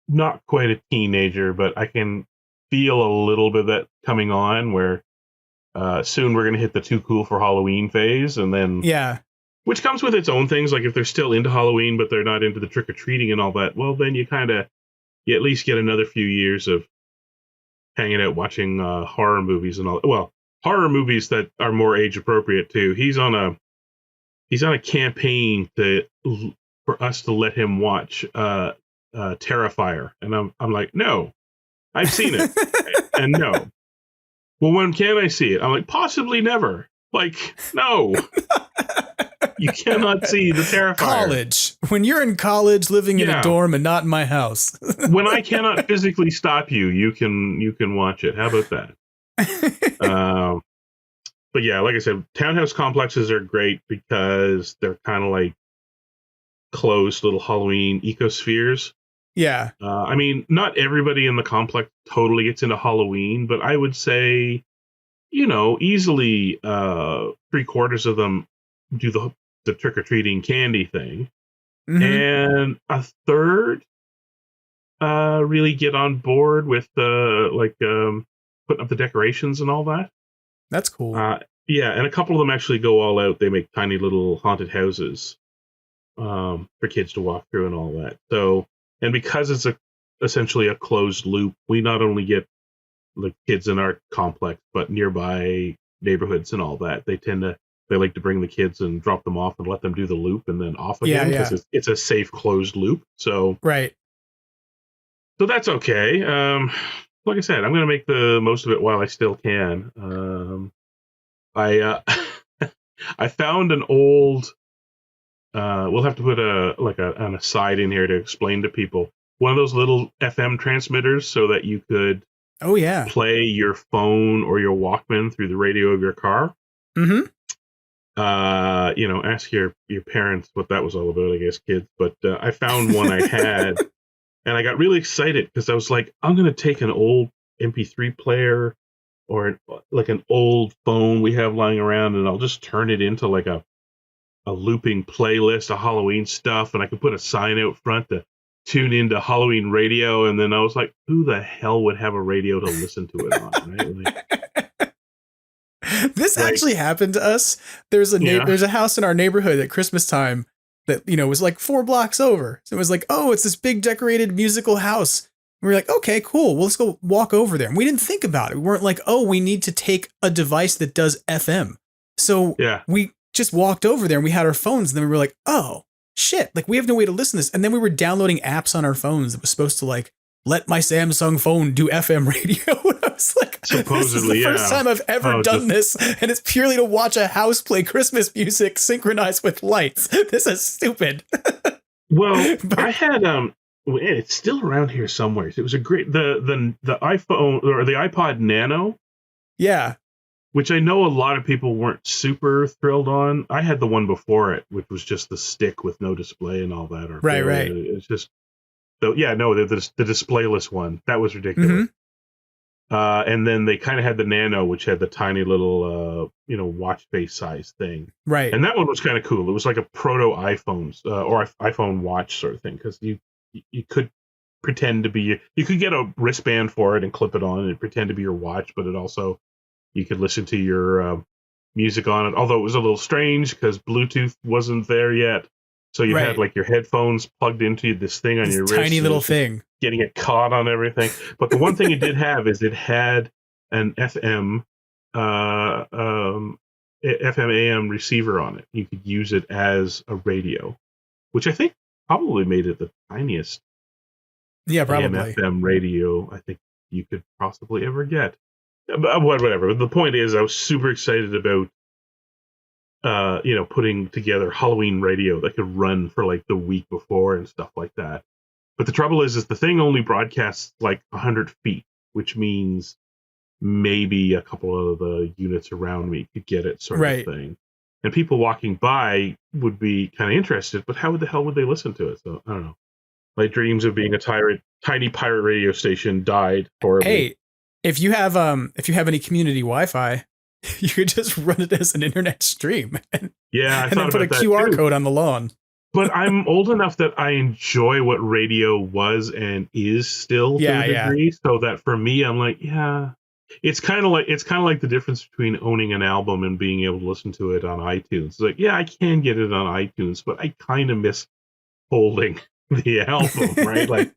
not quite a teenager, but I can feel a little bit of that coming on where soon we're going to hit the too cool for Halloween phase. And then, which comes with its own things. Like if they're still into Halloween, but they're not into the trick or treating and all that, well, then you at least get another few years of hanging out watching horror movies and all. Well, horror movies that are more age appropriate too. He's on a campaign for us to let him watch Terrifier, and I'm like, no, I've seen it, and no. Well, when can I see it? I'm like, possibly never. Like, no. You cannot see the Terrifier. College. When you're in college, living in a dorm and not in my house. When I cannot physically stop you, you can watch it. How about that? But yeah, like I said, townhouse complexes are great because they're kind of like closed little Halloween ecospheres. Yeah. I mean, not everybody in the complex totally gets into Halloween, but I would say, easily 3/4 of them do the trick-or-treating candy thing. Mm-hmm. And a third really get on board with putting up the decorations and all that. That's cool. Yeah, and a couple of them actually go all out. They make tiny little haunted houses for kids to walk through and all that. So, and because it's essentially a closed loop, we not only get the kids in our complex, but nearby neighborhoods and all that. They like to bring the kids and drop them off and let them do the loop and then off again because it's a safe closed loop. So so that's okay. Like I said, I'm going to make the most of it while I still can. I found an old. We'll have to put an aside in here to explain to people. One of those little FM transmitters so that you could play your phone or your Walkman through the radio of your car. Mm-hmm. Ask your parents what that was all about, I guess, kids. But I found one I had, and I got really excited because I was like, I'm going to take an old MP3 player or like an old phone we have lying around, and I'll just turn it into like a looping playlist of Halloween stuff, and I could put a sign out front to tune into Halloween radio. And then I was like, who the hell would have a radio to listen to it on, right? This actually happened to us. There's a house in our neighborhood at Christmas time that, was like 4 blocks over. So it was like, oh, it's this big decorated musical house. We were like, okay, cool. Well, let's go walk over there. And we didn't think about it. We weren't like, oh, we need to take a device that does FM. So we just walked over there and we had our phones. And then we were like, oh, shit. Like, we have no way to listen to this. And then we were downloading apps on our phones that was supposed to like, let my Samsung phone do FM radio. And I was like, supposedly, this is the first time I've ever done this. And it's purely to watch a house play Christmas music synchronized with lights. This is stupid. Well, I had, it's still around here somewhere. It was a great, the iPhone or the iPod Nano. Yeah. Which I know a lot of people weren't super thrilled on. I had the one before it, which was just the stick with no display and all that. Right. It's just, the displayless one. That was ridiculous. Mm-hmm. And then they kind of had the Nano, which had the tiny little, watch face size thing. Right. And that one was kind of cool. It was like a proto iPhones or iPhone watch sort of thing because you could pretend to be. You could get a wristband for it and clip it on and pretend to be your watch, but it also you could listen to your music on it. Although it was a little strange because Bluetooth wasn't there yet, so you had like your headphones plugged into this thing on your wrist, tiny little thing, getting it caught on everything. But the one thing it did have is it had an FM AM receiver on it. You could use it as a radio, which I think probably made it the tiniest probably AM/FM radio I think you could possibly ever get. But whatever. The point is, I was super excited about putting together Halloween radio that could run for like the week before and stuff like that. But the trouble is the thing only broadcasts like 100 feet, which means maybe a couple of the units around me could get it, sort of thing. And people walking by would be kind of interested, but how the hell would they listen to it? So I don't know. My dreams of being a tiny pirate radio station died horribly. Hey, if you have any community Wi-Fi, you could just run it as an internet stream. And then put a QR code on the lawn. But I'm old enough that I enjoy what radio was and is still to a degree. So that for me, I'm like, it's kind of like the difference between owning an album and being able to listen to it on iTunes. It's like, I can get it on iTunes, but I kind of miss holding the album, right? Like,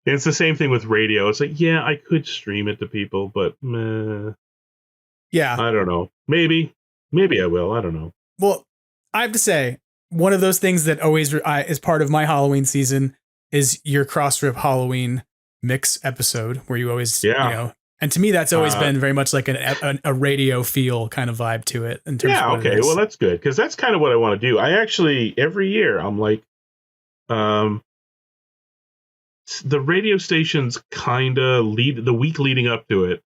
it's the same thing with radio. It's like, I could stream it to people, but meh. I don't know. Maybe I will. I don't know. Well, I have to say, one of those things that always is part of my Halloween season is your Crossrip Halloween mix episode, where you always, and to me, that's always been very much like a radio feel kind of vibe to it. In terms of okay. Well, that's good, because that's kind of what I want to do. I actually, every year, I'm like, the radio stations kind of the week leading up to it,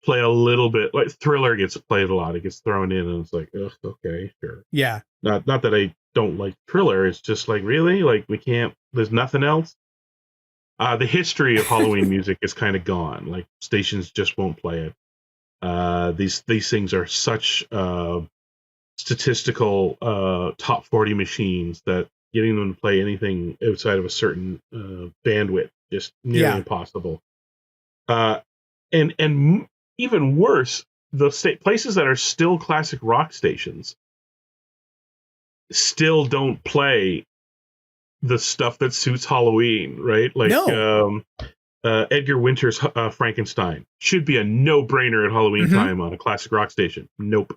play a little bit, like Thriller gets played a lot. It gets thrown in, and it's like, ugh, okay, sure. Yeah. Not that I don't like Thriller. It's just like, really? Like, we can't, there's nothing else? The history of Halloween music is kind of gone. Like, stations just won't play it. These things are such statistical top 40 machines that getting them to play anything outside of a certain bandwidth just nearly impossible. And even worse, the places that are still classic rock stations still don't play the stuff that suits Halloween, right? Like Edgar Winter's Frankenstein should be a no-brainer at Halloween time on a classic rock station. Nope.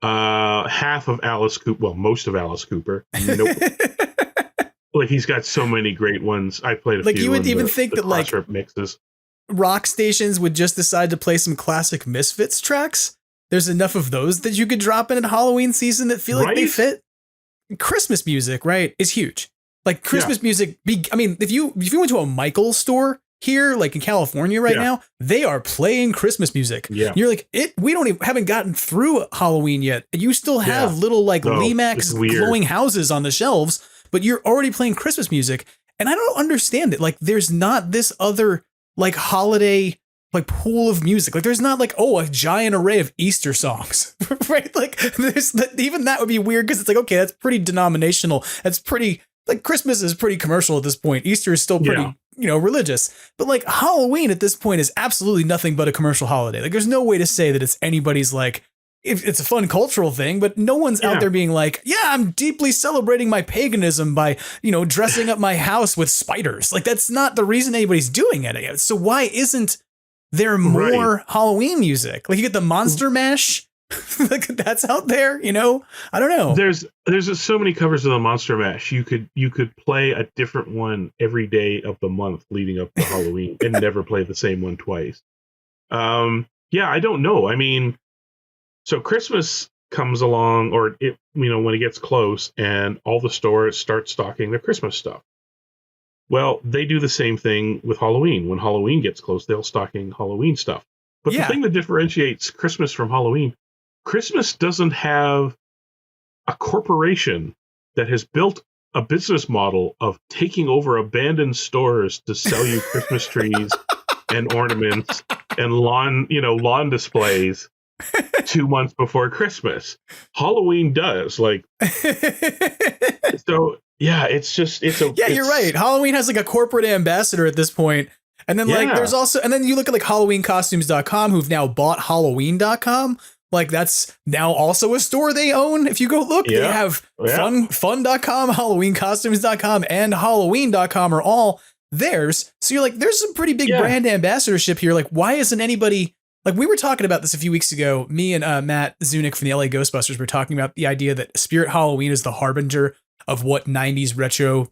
Half of Alice Cooper, well, most of Alice Cooper. Nope. Like, he's got so many great ones. I played a few. Like, you would even think that like mixes. Rock stations would just decide to play some classic Misfits tracks. There's enough of those that you could drop in at Halloween season that feel like they fit. Christmas music, right, is huge. Like, Christmas music. I mean, if you went to a Michaels store here, like in California right now, they are playing Christmas music. Yeah. You're like, we haven't gotten through Halloween yet. You still have little like Limax glowing houses on the shelves, but you're already playing Christmas music. And I don't understand it. Like, there's not this other like holiday like pool of music. Like, there's not like, a giant array of Easter songs, right? Like, even that would be weird, because it's like, okay, that's pretty denominational. That's pretty, like, Christmas is pretty commercial at this point. Easter is still pretty, religious. But like, Halloween at this point is absolutely nothing but a commercial holiday. Like, there's no way to say that it's anybody's like, it's a fun cultural thing, but no one's out there being like, I'm deeply celebrating my paganism by, dressing up my house with spiders. Like, that's not the reason anybody's doing it. So why isn't there more Halloween music? Like, you get the Monster Mash, like, that's out there, I don't know. There's so many covers of the Monster Mash. You could play a different one every day of the month leading up to Halloween and never play the same one twice. I don't know. I mean, so Christmas comes along, or when it gets close, and all the stores start stocking their Christmas stuff. Well, they do the same thing with Halloween. When Halloween gets close, they'll stocking Halloween stuff. But the thing that differentiates Christmas from Halloween, Christmas doesn't have a corporation that has built a business model of taking over abandoned stores to sell you Christmas trees and ornaments and lawn displays 2 months before Christmas. Halloween does. Like, so Yeah, it's you're right. Halloween has like a corporate ambassador at this point. And then like there's also, and then you look at like HalloweenCostumes.com, who've now bought Halloween.com. Like that's now also a store they own. If you go look, they have fun.com, HalloweenCostumes.com, and Halloween.com are all theirs. So you're like, there's some pretty big brand ambassadorship here. Like, why isn't anybody, like we were talking about this a few weeks ago, me and Matt Zunick from the LA Ghostbusters were talking about the idea that Spirit Halloween is the harbinger of what 90s retro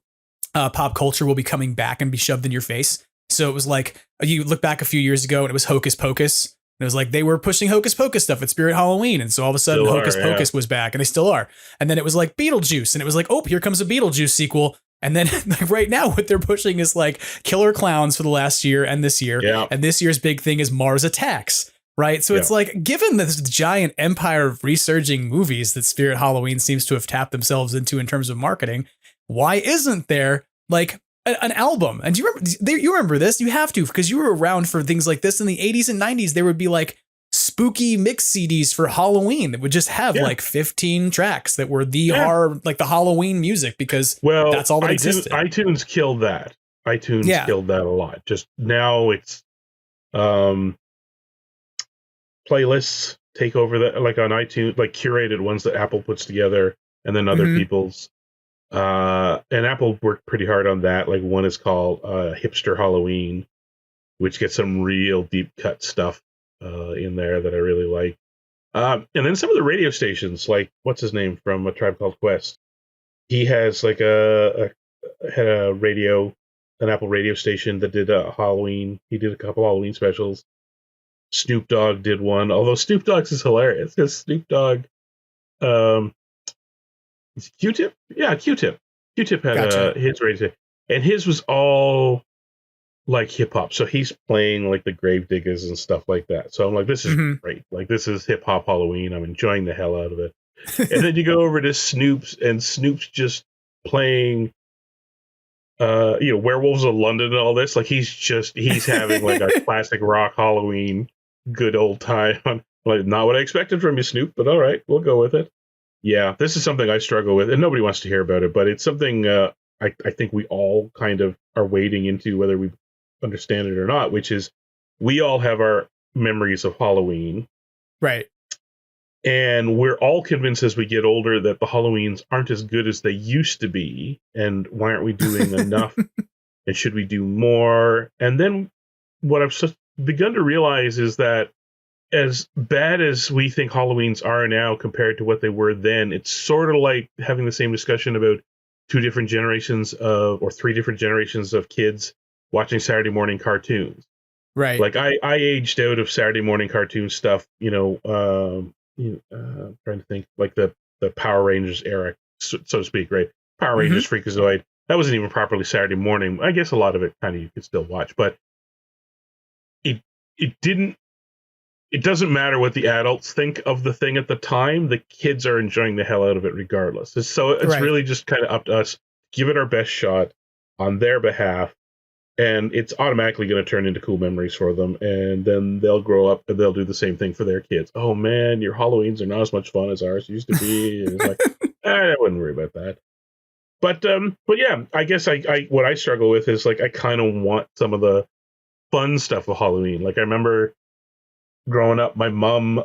pop culture will be coming back and be shoved in your face. So it was like, you look back a few years ago and it was Hocus Pocus. And it was like, they were pushing Hocus Pocus stuff at Spirit Halloween. And so all of a sudden Hocus Pocus was back, and they still are. And then it was like Beetlejuice, and it was like, oh, here comes a Beetlejuice sequel. And then like right now what they're pushing is like Killer Clowns for the last year and this year. Yeah. And this year's big thing is Mars Attacks. Right. So it's like, given this giant empire of resurging movies that Spirit Halloween seems to have tapped themselves into in terms of marketing, why isn't there like an album? And do you remember this? You have to, because you were around for things like this in the 80s and 90s. There would be like spooky mix CDs for Halloween that would just have like 15 tracks that were the horror, like the Halloween music, because that's all that existed. iTunes killed that. iTunes killed that a lot. Just now it's playlists take over that, like on iTunes, like curated ones that Apple puts together, and then other people's. And Apple worked pretty hard on that. Like one is called Hipster Halloween, which gets some real deep cut stuff in there that I really like. And then some of the radio stations, like what's his name from A Tribe Called Quest, he has like had an Apple radio station that did a Halloween. He did a couple Halloween specials. Snoop Dogg did one, although Snoop Dogg's is hilarious because Snoop Dogg, Q-Tip? Yeah, Q-Tip. Q-Tip had his radio, and his was all like hip hop. So he's playing like the Gravediggers and stuff like that. So I'm like, this is great. Like this is hip hop Halloween. I'm enjoying the hell out of it. And then you go over to Snoop's, and Snoop's just playing Werewolves of London and all this. Like he's having like a classic rock Halloween good old time. Like, not what I expected from you, Snoop, but all right, we'll go with it. Yeah, this is something I struggle with, and nobody wants to hear about it, but it's something I think we all kind of are wading into, whether we understand it or not, which is we all have our memories of Halloween. Right. And we're all convinced as we get older that the Halloweens aren't as good as they used to be, and why aren't we doing enough, and should we do more? And then what I've begun to realize is that as bad as we think Halloweens are now compared to what they were then, it's sort of like having the same discussion about three different generations of kids watching Saturday morning cartoons. Right. Like I aged out of Saturday morning cartoon stuff, trying to think, like the Power Rangers era, so to speak, right? Power Rangers, Freakazoid. That wasn't even properly Saturday morning. I guess a lot of it kind of you could still watch, but it doesn't matter what the adults think of the thing at the time. The kids are enjoying the hell out of it regardless. So it's really just kind of up to us, give it our best shot on their behalf, and it's automatically going to turn into cool memories for them. And then they'll grow up and they'll do the same thing for their kids. Oh man, your Halloweens are not as much fun as ours used to be. And it's like, I wouldn't worry about that. But yeah, I guess I what I struggle with is like, I kind of want some of the fun stuff of Halloween. Like I remember growing up, my mom,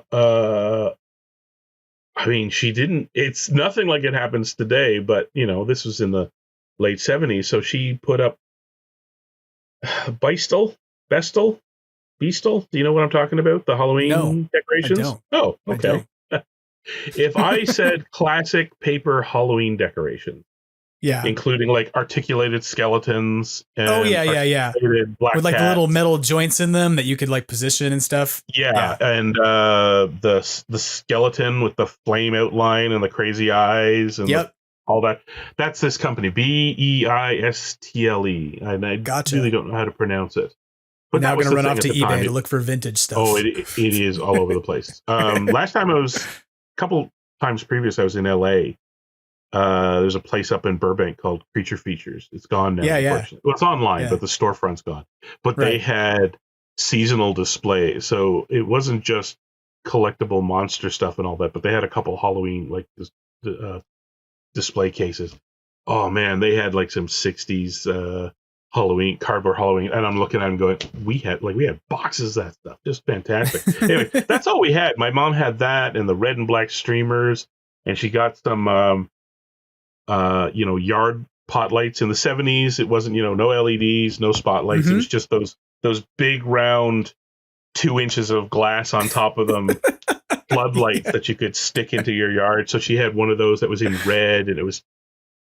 it's nothing like it happens today, but this was in the late 70s. So she put up Bestel. Do you know what I'm talking about? The Halloween decorations? I don't. Oh, okay. If I said classic paper Halloween decorations, including like articulated skeletons and black with like cats. the little metal joints in them that you could like position and stuff. And the skeleton with the flame outline and the crazy eyes and all that. That's this company, Beistle, and I really don't know how to pronounce it. But now we're going to run off to eBay to look for vintage stuff. Oh, it is all over the place. Last time a couple times previous, I was in LA. There's a place up in Burbank called Creature Features. It's gone now. Well, it's online, but the storefront's gone. But they had seasonal displays, so it wasn't just collectible monster stuff and all that. But they had a couple Halloween like display cases. oh man, they had like some 60s Halloween, cardboard Halloween, and I'm looking at them going, we had boxes of that stuff, just fantastic. Anyway, that's all we had. My mom had that and the red and black streamers, and she got some yard pot lights in the 70s. It wasn't, no LEDs, no spotlights. It was just those big round 2 inches of glass on top of them floodlights that you could stick into your yard. So she had one of those that was in red,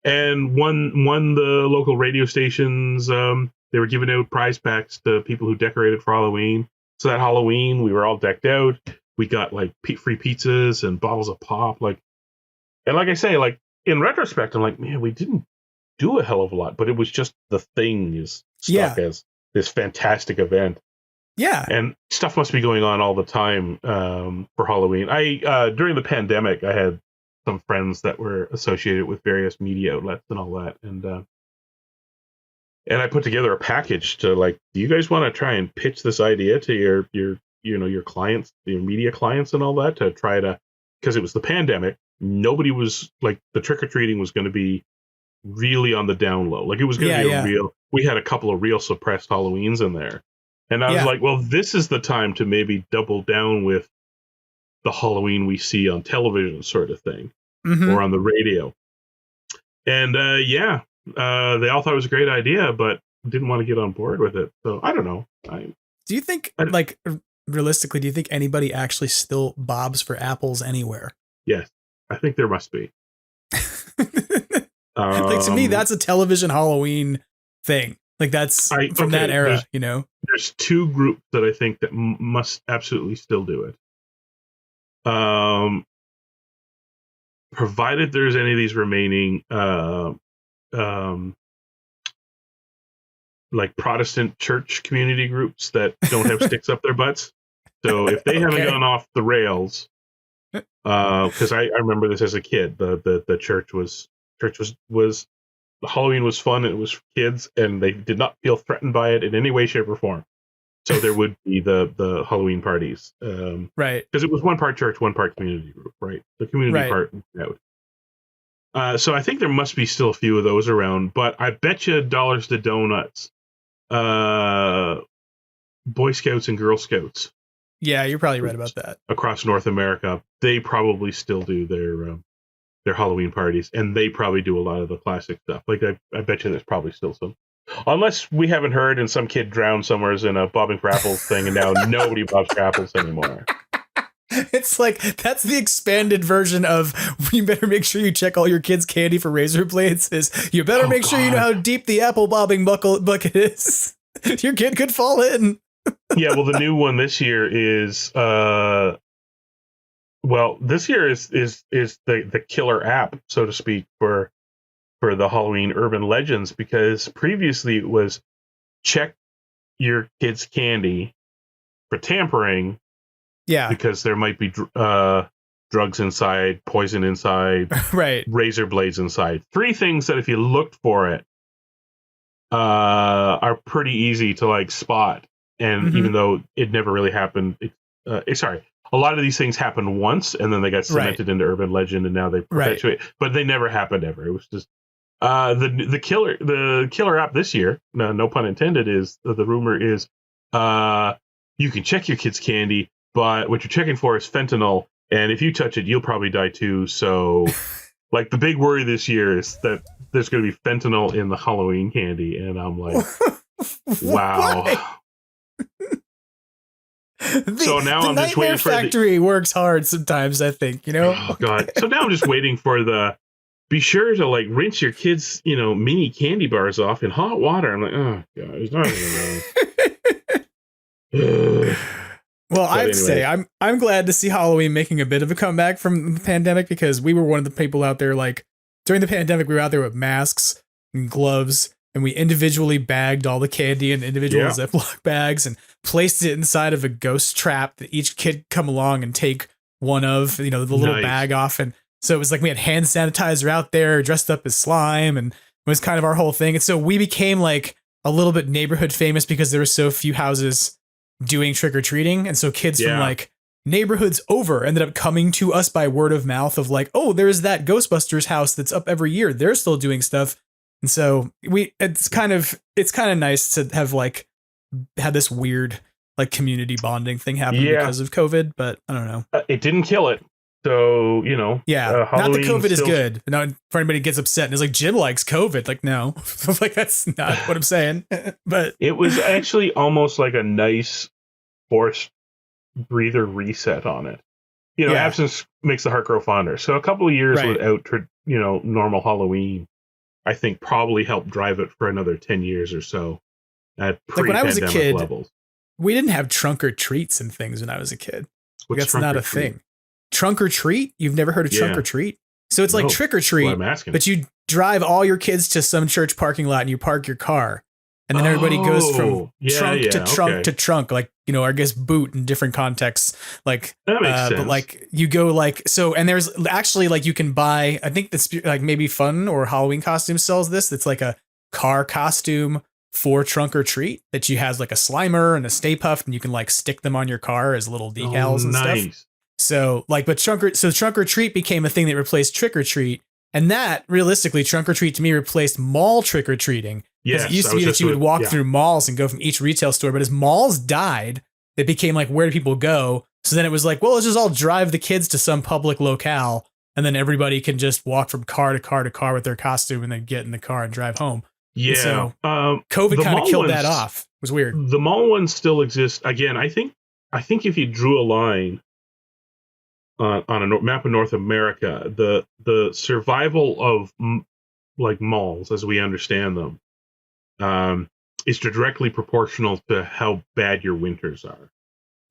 and won the local radio stations. They were giving out prize packs to people who decorated for Halloween. So that Halloween, we were all decked out. We got like free pizzas and bottles of pop. And like I say, like in retrospect, I'm like, man, we didn't do a hell of a lot, but it was just the thing is stuck as this fantastic event. Yeah. And stuff must be going on all the time for Halloween. During the pandemic, I had some friends that were associated with various media outlets and all that. And I put together a package to like, do you guys want to try and pitch this idea to your clients, your media clients and all that, to try to, because it was the pandemic. Nobody was like, the trick-or-treating was going to be really on the down low. Like it was going to be a real, we had a couple of real suppressed Halloweens in there. And I was like, well, this is the time to maybe double down with the Halloween we see on television sort of thing, or on the radio. And they all thought it was a great idea, but didn't want to get on board with it. So I don't know. Do you think, realistically, do you think anybody actually still bobs for apples anywhere? Yes, I think there must be. To me, that's a television Halloween thing. Like that's from that era, There's 2 groups that I think that must absolutely still do it. Provided there's any of these remaining like Protestant church community groups that don't have sticks up their butts. So if they haven't gone off the rails, because I remember this as a kid, the church was Halloween was fun, and it was for kids, and they did not feel threatened by it in any way, shape, or form. So there would be the Halloween parties, right? Because it was one part church, one part community group, right? The community part out. So I think there must be still a few of those around, but I bet you dollars to donuts, Boy Scouts and Girl Scouts. Yeah, you're probably right about that. Across North America, they probably still do their Halloween parties, and they probably do a lot of the classic stuff. Like I bet you there's probably still some. Unless we haven't heard and some kid drowned somewhere in a bobbing for apples thing, and now nobody bobs for apples anymore. It's like, that's the expanded version of, you better make sure you check all your kids' candy for razor blades. You better make sure you know how deep the apple bobbing bucket is. Your kid could fall in. Yeah, well, the new one this year is, this year is the killer app, so to speak, for the Halloween urban legends, because previously it was check your kids' candy for tampering. Yeah. Because there might be drugs inside, poison inside, right? Razor blades inside. 3 things that if you looked for it are pretty easy to like spot. And even though it never really happened, a lot of these things happened once, and then they got cemented into urban legend, and now they perpetuate. But they never happened ever. It was just the killer app this year. No pun intended. Is the rumor is you can check your kids' candy, but what you're checking for is fentanyl, and if you touch it, you'll probably die too. So, like, the big worry this year is that there's going to be fentanyl in the Halloween candy, and I'm like, wow. So now I'm just waiting for Factory works hard sometimes, I think, Oh God! So now I'm just waiting for be sure to like rinse your kids, mini candy bars off in hot water. I'm like, oh God, it's not even. Well, I'd say I'm glad to see Halloween making a bit of a comeback from the pandemic, because we were one of the people out there, like, during the pandemic, we were out there with masks and gloves, and we individually bagged all the candy in individual Ziploc bags and placed it inside of a ghost trap that each kid could come along and take one of, the little bag off. And so it was like we had hand sanitizer out there dressed up as slime, and it was kind of our whole thing. And so we became like a little bit neighborhood famous because there were so few houses doing trick or treating. And so kids from like neighborhoods over ended up coming to us by word of mouth of like, oh, there's that Ghostbusters house that's up every year. They're still doing stuff. And so it's kind of nice to have like had this weird like community bonding thing happen because of COVID, but I don't know. It didn't kill it. So, you know, not that COVID is good. Not for anybody who gets upset and is like, Jim likes COVID. Like, no, like that's not what I'm saying. But it was actually almost like a nice forced breather reset on it. You know, absence makes the heart grow fonder. So a couple of years without, you know, normal Halloween, I think probably helped drive it for another 10 years or so at like when I was a kid, levels. We didn't have trunk or treats and things when I was a kid. What's that's not a thing. Trunk or treat? You've never heard of trunk or treat? So it's like trick or treat, but you drive all your kids to some church parking lot and you park your car. And then everybody goes from trunk to trunk to trunk, like, you know, I guess boot in different contexts. Like, that makes sense. But like you go like, so, and there's actually like you can buy, I think that's like maybe Fun or Halloween Costume sells this. It's like a car costume for trunk or treat that you has like a Slimer and a Stay Puft and you can like stick them on your car as little decals and stuff. So like, but trunk or treat became a thing that replaced trick or treat. And that realistically, trunk or treat to me replaced mall trick or treating. Because it used to be that you would walk through malls and go from each retail store. But as malls died, it became like, where do people go? So then it was like, well, let's just all drive the kids to some public locale. And then everybody can just walk from car to car to car with their costume and then get in the car and drive home. Yeah. And so COVID kind of killed that off. It was weird. The mall ones still exist. Again, I think if you drew a line on a map of North America, the survival of like malls as we understand them is directly proportional to how bad your winters are.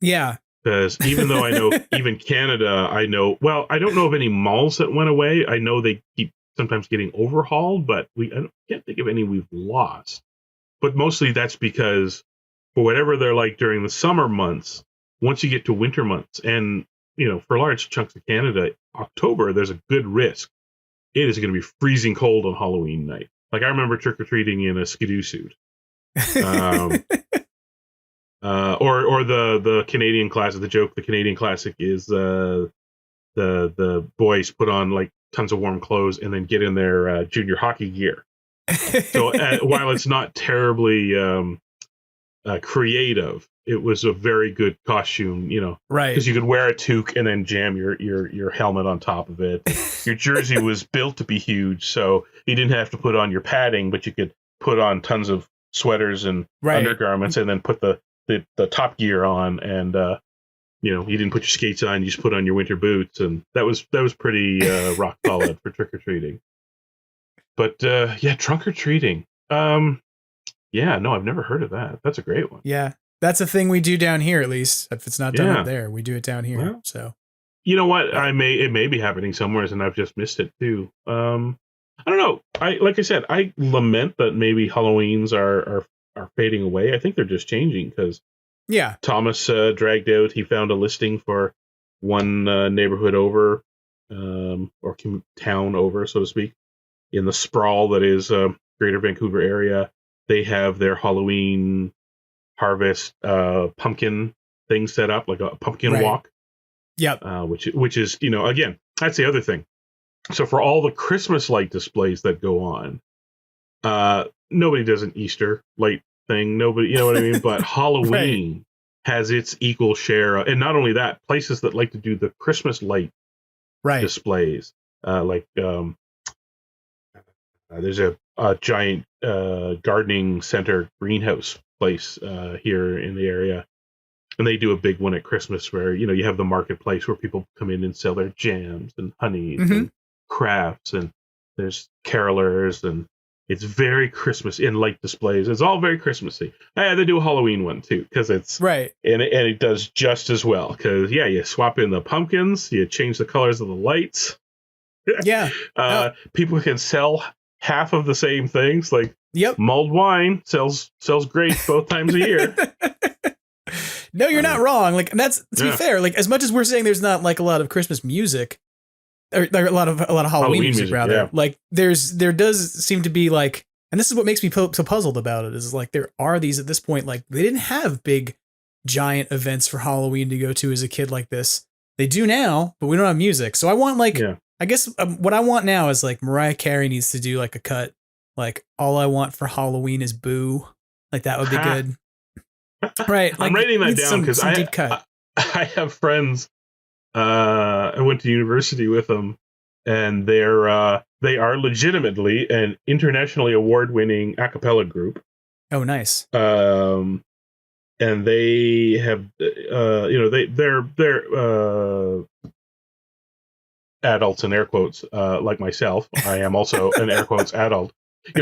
Yeah. Because even though I know even Canada, I don't know of any malls that went away. I know they keep sometimes getting overhauled, but I can't think of any we've lost. But mostly that's because for whatever they're like during the summer months, once you get to winter months, and you know, for large chunks of Canada, October, there's a good risk it is going to be freezing cold on Halloween night. Like I remember trick-or-treating in a skidoo suit. Or the Canadian classic. The joke, the Canadian classic is the boys put on like tons of warm clothes and then get in their junior hockey gear. So while it's not terribly creative, it was a very good costume, you know, right? Because you could wear a toque and then jam your helmet on top of it. Your jersey was built to be huge, so you didn't have to put on your padding, but you could put on tons of sweaters and undergarments, and then put the top gear on, and you know, you didn't put your skates on, you just put on your winter boots, and that was pretty rock solid for trick or treating. But yeah, trunk or treating. Yeah, no, I've never heard of that. That's a great one. Yeah, that's a thing we do down here, at least. If it's not done up there, we do it down here. Well, so, you know what? It may be happening somewhere, and I've just missed it too. I don't know. Like I said, I lament that maybe Halloweens are fading away. I think they're just changing because Thomas dragged out. He found a listing for one neighborhood over, or town over, so to speak, in the sprawl that is Greater Vancouver area. They have their Halloween harvest pumpkin thing set up, like a pumpkin walk. Yep. Which is, you know, again, that's the other thing. So for all the Christmas light displays that go on, nobody does an Easter light thing. Nobody, you know what I mean? But Halloween has its equal share. And not only that, places that like to do the Christmas light displays, there's a giant gardening center greenhouse place here in the area, and they do a big one at Christmas where, you know, you have the marketplace where people come in and sell their jams and honeys and crafts, and there's carolers, and it's very Christmas in light displays. It's all very Christmassy. They do a Halloween one too because it's and it does just as well because you swap in the pumpkins, you change the colors of the lights. People can sell half of the same things, like mulled wine sells great both times a year. No, you're not wrong. Like, that's, to be fair, like, as much as we're saying there's not like a lot of Christmas music, or a lot of Halloween music rather, like there does seem to be like, and this is what makes me so puzzled about it, is like there are these at this point, like they didn't have big giant events for Halloween to go to as a kid like this. They do now, but we don't have music. So I want like, I guess what I want now is like Mariah Carey needs to do like a cut. Like all I want for Halloween is Boo. Like that would be good. Right. Like, I'm writing that down because I have friends. I went to university with them, and they are legitimately an internationally award-winning a cappella group. Oh, nice. And they have, they're adults in air quotes, like myself. I am also an air quotes adult.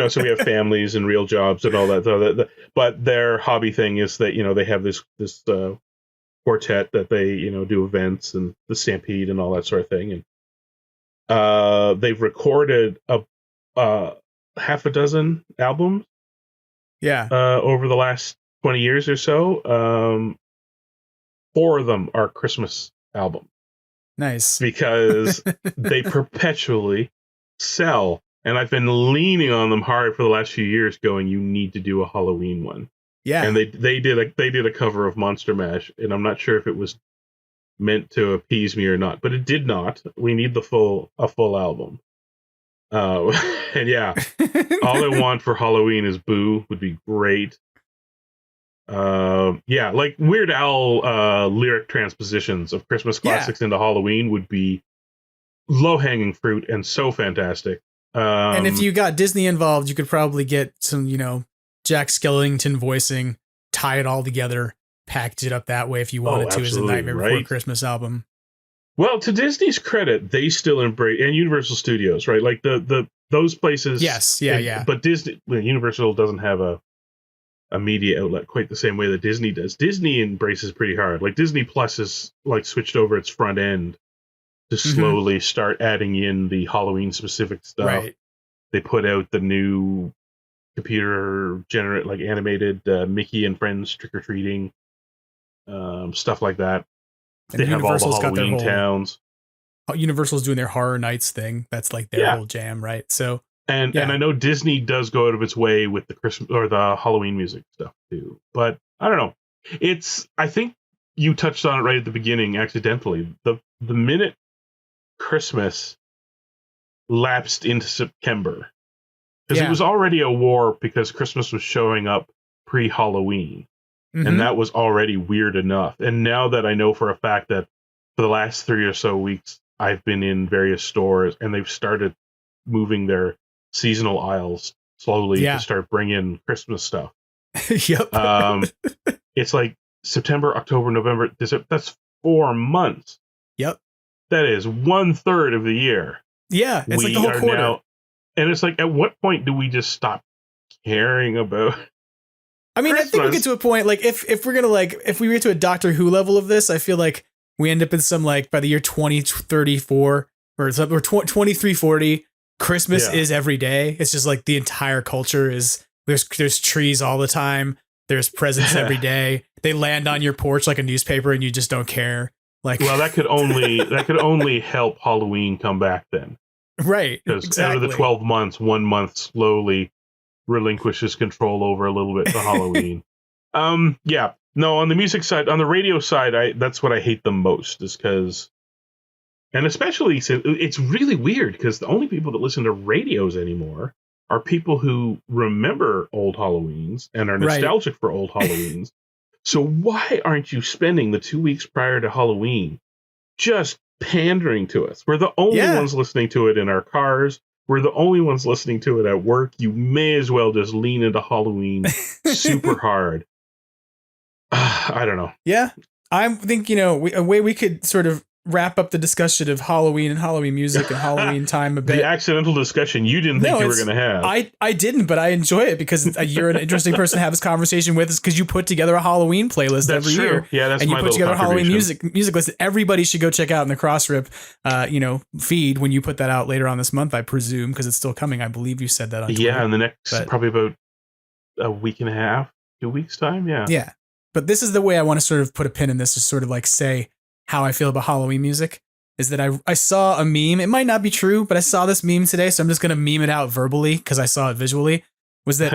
So we have families and real jobs and all that. But their hobby thing is that they have this quartet that they do events and the Stampede and all that sort of thing. And they've recorded a half a dozen albums. Yeah. Over the last 20 years or so. 4 of them are Christmas albums. Nice. Because they perpetually sell. And I've been leaning on them hard for the last few years going, you need to do a Halloween one. Yeah. And they did a cover of Monster Mash, and I'm not sure if it was meant to appease me or not, but it did not. We need a full album. And yeah, all I want for Halloween is Boo would be great. Yeah, like Weird Al lyric transpositions of Christmas classics into Halloween would be low-hanging fruit and so fantastic. And if you got Disney involved, you could probably get some, Jack Skellington voicing, tie it all together, package it up that way if you wanted to as a Nightmare Before Christmas album. Well, to Disney's credit, they still embrace, and Universal Studios, right? Like those places. Yes, yeah. But Universal doesn't have a media outlet quite the same way that Disney does. Disney embraces pretty hard. Like Disney Plus has like switched over its front end to slowly start adding in the Halloween specific stuff. Right. They put out the new computer generate like animated Mickey and Friends trick or treating, stuff like that. And they have all the Halloween towns. Universal's doing their Horror Nights thing. That's like their whole jam, right? So and I know Disney does go out of its way with the Christmas or the Halloween music stuff too. But I don't know. I think you touched on it right at the beginning accidentally. The minute Christmas lapsed into September, because it was already a war because Christmas was showing up pre-Halloween, and that was already weird enough. And now that I know for a fact that for the last 3 or so weeks I've been in various stores and they've started moving their seasonal aisles slowly to start bringing Christmas stuff. Yep. It's like September, October, November, December. That's 4 months. Yep. That is 1/3 of the year. Yeah, it's like the whole quarter. Now, and it's like, at what point do we just stop caring about? I mean, Christmas? I think we get to a point, like, if we're gonna if we get to a Doctor Who level of this, I feel like we end up in some, like, by the year 2034 or 2340, Christmas is every day. It's just like the entire culture is there's trees all the time. There's presents every day. They land on your porch like a newspaper, and you just don't care. Like, well, that could only help Halloween come back then, right? Because out of the 12 months, 1 month slowly relinquishes control over a little bit to Halloween. Yeah, no, on the music side, on the radio side, that's what I hate the most, is because, and especially it's really weird because the only people that listen to radios anymore are people who remember old Halloweens and are nostalgic for old Halloweens. So why aren't you spending the 2 weeks prior to Halloween just pandering to us? We're the only ones listening to it in our cars. We're the only ones listening to it at work. You may as well just lean into Halloween super hard. I don't know. Yeah. I think, a way we could sort of wrap up the discussion of Halloween and Halloween music and Halloween time a bit. The accidental discussion you didn't think you were going to have. I didn't, but I enjoy it because you're an interesting person to have this conversation with, because you put together a Halloween playlist every year. Yeah, that's and my you put together a Halloween music list that everybody should go check out in the Crossrip, feed when you put that out later on this month, I presume, because it's still coming. I believe you said that on Twitter. Yeah, in the next probably about a week and a half, 2 weeks time. Yeah. Yeah. But this is the way I want to sort of put a pin in this, to sort of like say how I feel about Halloween music, is that I saw a meme. It might not be true, but I saw this meme today, so I'm just going to meme it out verbally because I saw it visually. Was that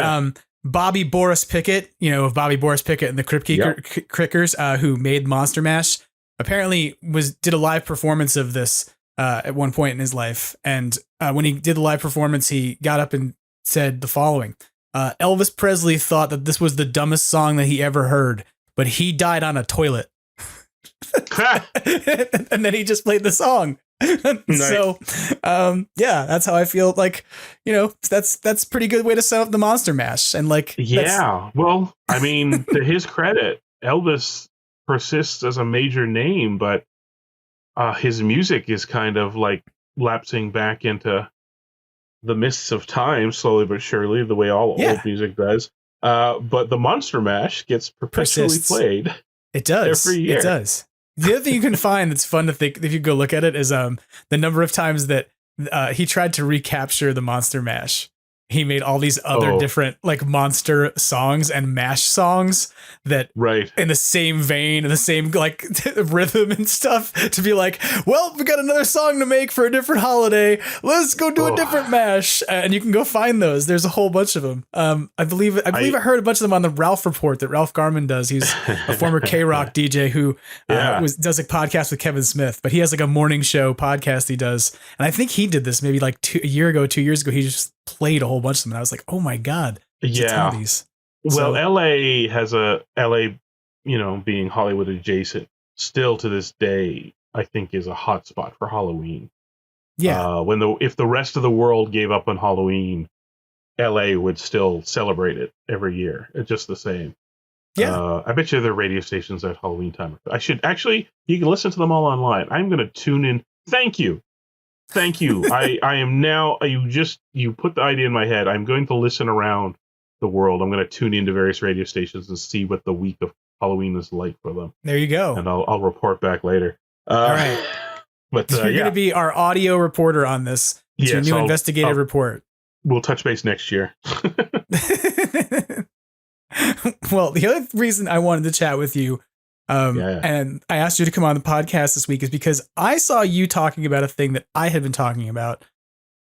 Bobby Boris Pickett, of Bobby Boris Pickett and the Crypt Kickers, who made Monster Mash, apparently did a live performance of this at one point in his life. And when he did the live performance, he got up and said the following. Elvis Presley thought that this was the dumbest song that he ever heard, but he died on a toilet. And then he just played the song. Nice. So, that's how I feel. Like, that's pretty good way to set up the Monster Mash. And like, well, I mean, to his credit, Elvis persists as a major name, but his music is kind of like lapsing back into the mists of time, slowly but surely, the way all old music does. But the Monster Mash gets perpetually played. It does. Every year. It does. The other thing you can find that's fun to think, if you go look at it, is the number of times that he tried to recapture the Monster Mash. He made all these other different like monster songs and mash songs that in the same vein and the same like rhythm and stuff, to be like, well, we got another song to make for a different holiday. Let's go do a different mash. And you can go find those. There's a whole bunch of them. I believe I heard a bunch of them on the Ralph Report that Ralph Garman does. He's a former K-Rock DJ who does a podcast with Kevin Smith, but he has like a morning show podcast he does. And I think he did this maybe like 2 years ago. He just played a whole bunch of them, and I was like, oh my god, a ton of these. Well, LA has being Hollywood adjacent, still to this day, I think is a hot spot for Halloween. If the rest of the world gave up on Halloween, LA would still celebrate it every year. It's just the same. I bet you there are radio stations at Halloween time. You can listen to them all online. I'm going to tune in. Thank you. I am now, you put the idea in my head. I'm going to listen around the world. I'm going to tune into various radio stations and see what the week of Halloween is like for them. There you go. And I'll report back later. All right. But you're going to be our audio reporter on this. It's your new investigative report. We'll touch base next year. Well, the other reason I wanted to chat with you and I asked you to come on the podcast this week is because I saw you talking about a thing that I had been talking about.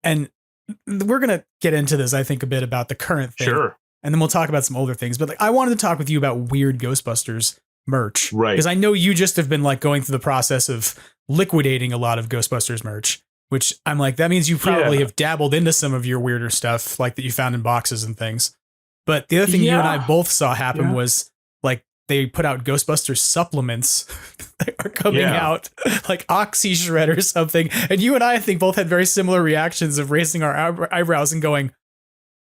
And we're going to get into this, I think, a bit about the current thing. Sure. And then we'll talk about some older things. But like, I wanted to talk with you about weird Ghostbusters merch. Right. Because I know you just have been like going through the process of liquidating a lot of Ghostbusters merch, which I'm like, that means you probably have dabbled into some of your weirder stuff, like that you found in boxes and things. But the other thing you and I both saw happen was like, they put out Ghostbusters supplements that are coming out, like Oxy Shred or something. And you and I think both had very similar reactions of raising our eyebrows and going,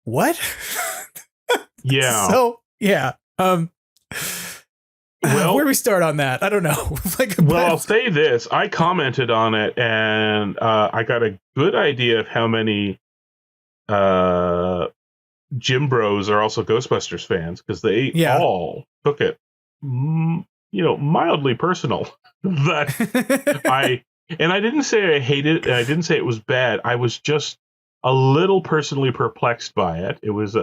what? Yeah. So, yeah. Well, where do we start on that? I don't know. I'll say this. I commented on it and I got a good idea of how many Gym Bros are also Ghostbusters fans, because they all took it, mildly personal. That I didn't say I hated it, and I didn't say it was bad. I was just a little personally perplexed by it. It was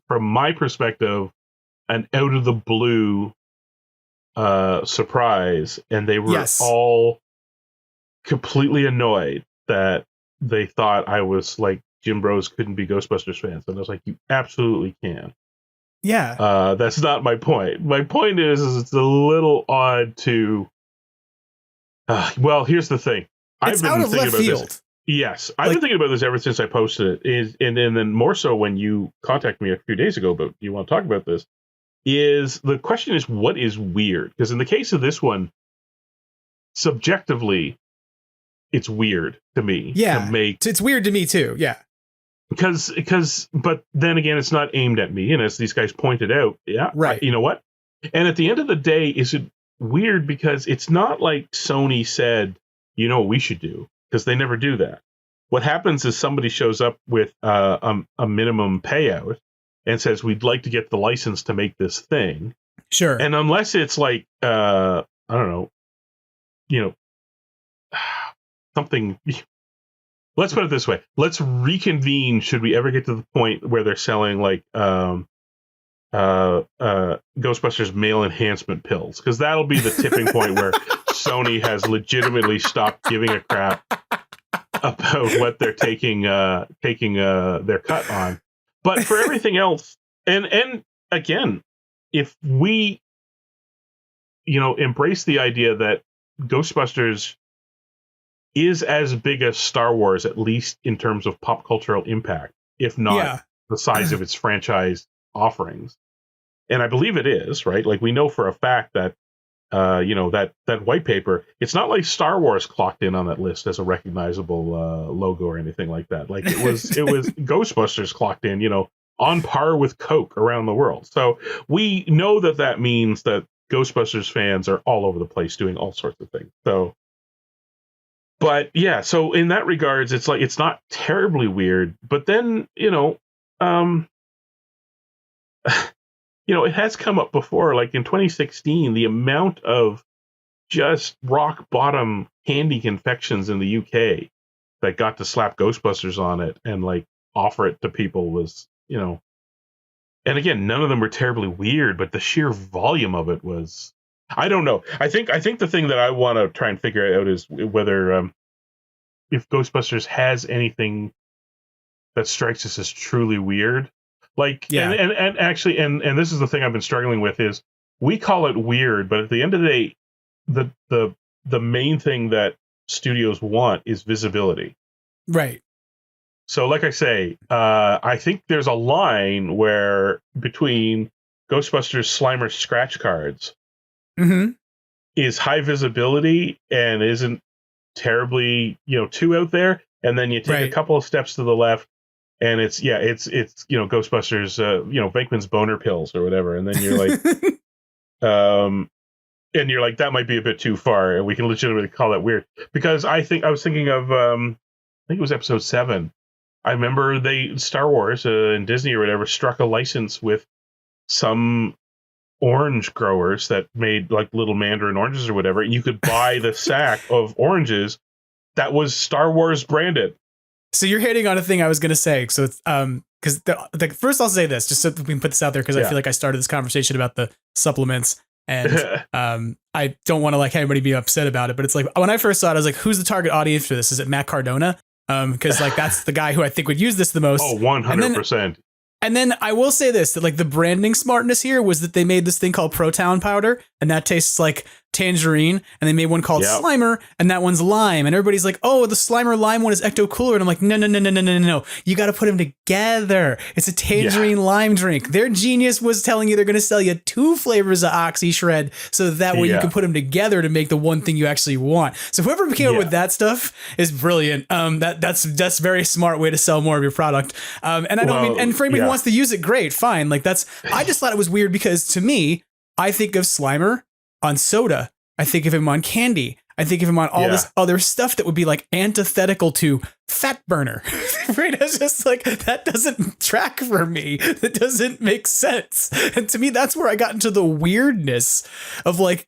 from my perspective an out of the blue surprise, and they were all completely annoyed that they thought I was like, Gym Bros couldn't be Ghostbusters fans. And I was like, you absolutely can. Yeah. That's not my point. My point is it's a little odd to... well, here's the thing. It's out of left field. This. Yes. I've been thinking about this ever since I posted it. And then more so when you contacted me a few days ago, but you want to talk about this, is the question is, what is weird? Because in the case of this one, subjectively, it's weird to me. Yeah. It's weird to me too. Yeah. But then again, it's not aimed at me. And as these guys pointed out, right. You know what? And at the end of the day, is it weird because it's not like Sony said, you know what we should do? Because they never do that. What happens is somebody shows up with a minimum payout and says, we'd like to get the license to make this thing. Sure. And unless it's like, I don't know, something... Let's put it this way. Let's reconvene should we ever get to the point where they're selling like Ghostbusters male enhancement pills, because that'll be the tipping point where Sony has legitimately stopped giving a crap about what they're taking their cut on. But for everything else, And again, if we, embrace the idea that Ghostbusters is as big as Star Wars, at least in terms of pop cultural impact, if not the size of its franchise offerings. And I believe it is, right? Like, we know for a fact that, that white paper, it's not like Star Wars clocked in on that list as a recognizable logo or anything like that. Like, it was Ghostbusters clocked in, on par with Coke around the world. So we know that means that Ghostbusters fans are all over the place doing all sorts of things. So, but yeah, so in that regards, it's like, it's not terribly weird, but then, it has come up before, like in 2016, the amount of just rock bottom candy confections in the UK that got to slap Ghostbusters on it and like offer it to people was, and again, none of them were terribly weird, but the sheer volume of it was, I don't know. I think the thing that I want to try and figure out is whether if Ghostbusters has anything that strikes us as truly weird. Like, and actually, and this is the thing I've been struggling with is we call it weird, but at the end of the day, the main thing that studios want is visibility. Right. So like I say, I think there's a line where between Ghostbusters Slimer scratch cards is high visibility and isn't terribly, too out there. And then you take a couple of steps to the left and it's Ghostbusters, Venkman's boner pills or whatever. And then you're like, and you're like, that might be a bit too far. And we can legitimately call that weird because I was thinking of, I think it was episode 7. I remember Star Wars and Disney or whatever struck a license with some orange growers that made like little mandarin oranges or whatever. And you could buy the sack of oranges that was Star Wars branded. So you're hitting on a thing I was going to say. So it's, because first I'll say this, just so we can put this out there, because I feel like I started this conversation about the supplements. And I don't want to like anybody be upset about it, but it's like when I first saw it, I was like, who's the target audience for this? Is it Matt Cardona? Because like that's the guy who I think would use this the most. Oh, 100%. And then I will say this, that like the branding smartness here was that they made this thing called Proton powder, and that tastes like tangerine, and they made one called Slimer, and that one's lime, and everybody's like, oh, the Slimer lime one is ecto cooler, and I'm like, no, you got to put them together. It's a tangerine lime drink. Their genius was telling you they're going to sell you 2 flavors of Oxy Shred, so that way you can put them together to make the one thing you actually want. So whoever came up with that stuff is brilliant. That's very smart way to sell more of your product. And I don't mean, and for anybody who wants to use it, great, fine. Like I just thought it was weird because to me, I think of Slimer on soda. I think of him on candy. I think of him on all this other stuff that would be like antithetical to fat burner. Right? It's just like, that doesn't track for me. That doesn't make sense. And to me, that's where I got into the weirdness of like,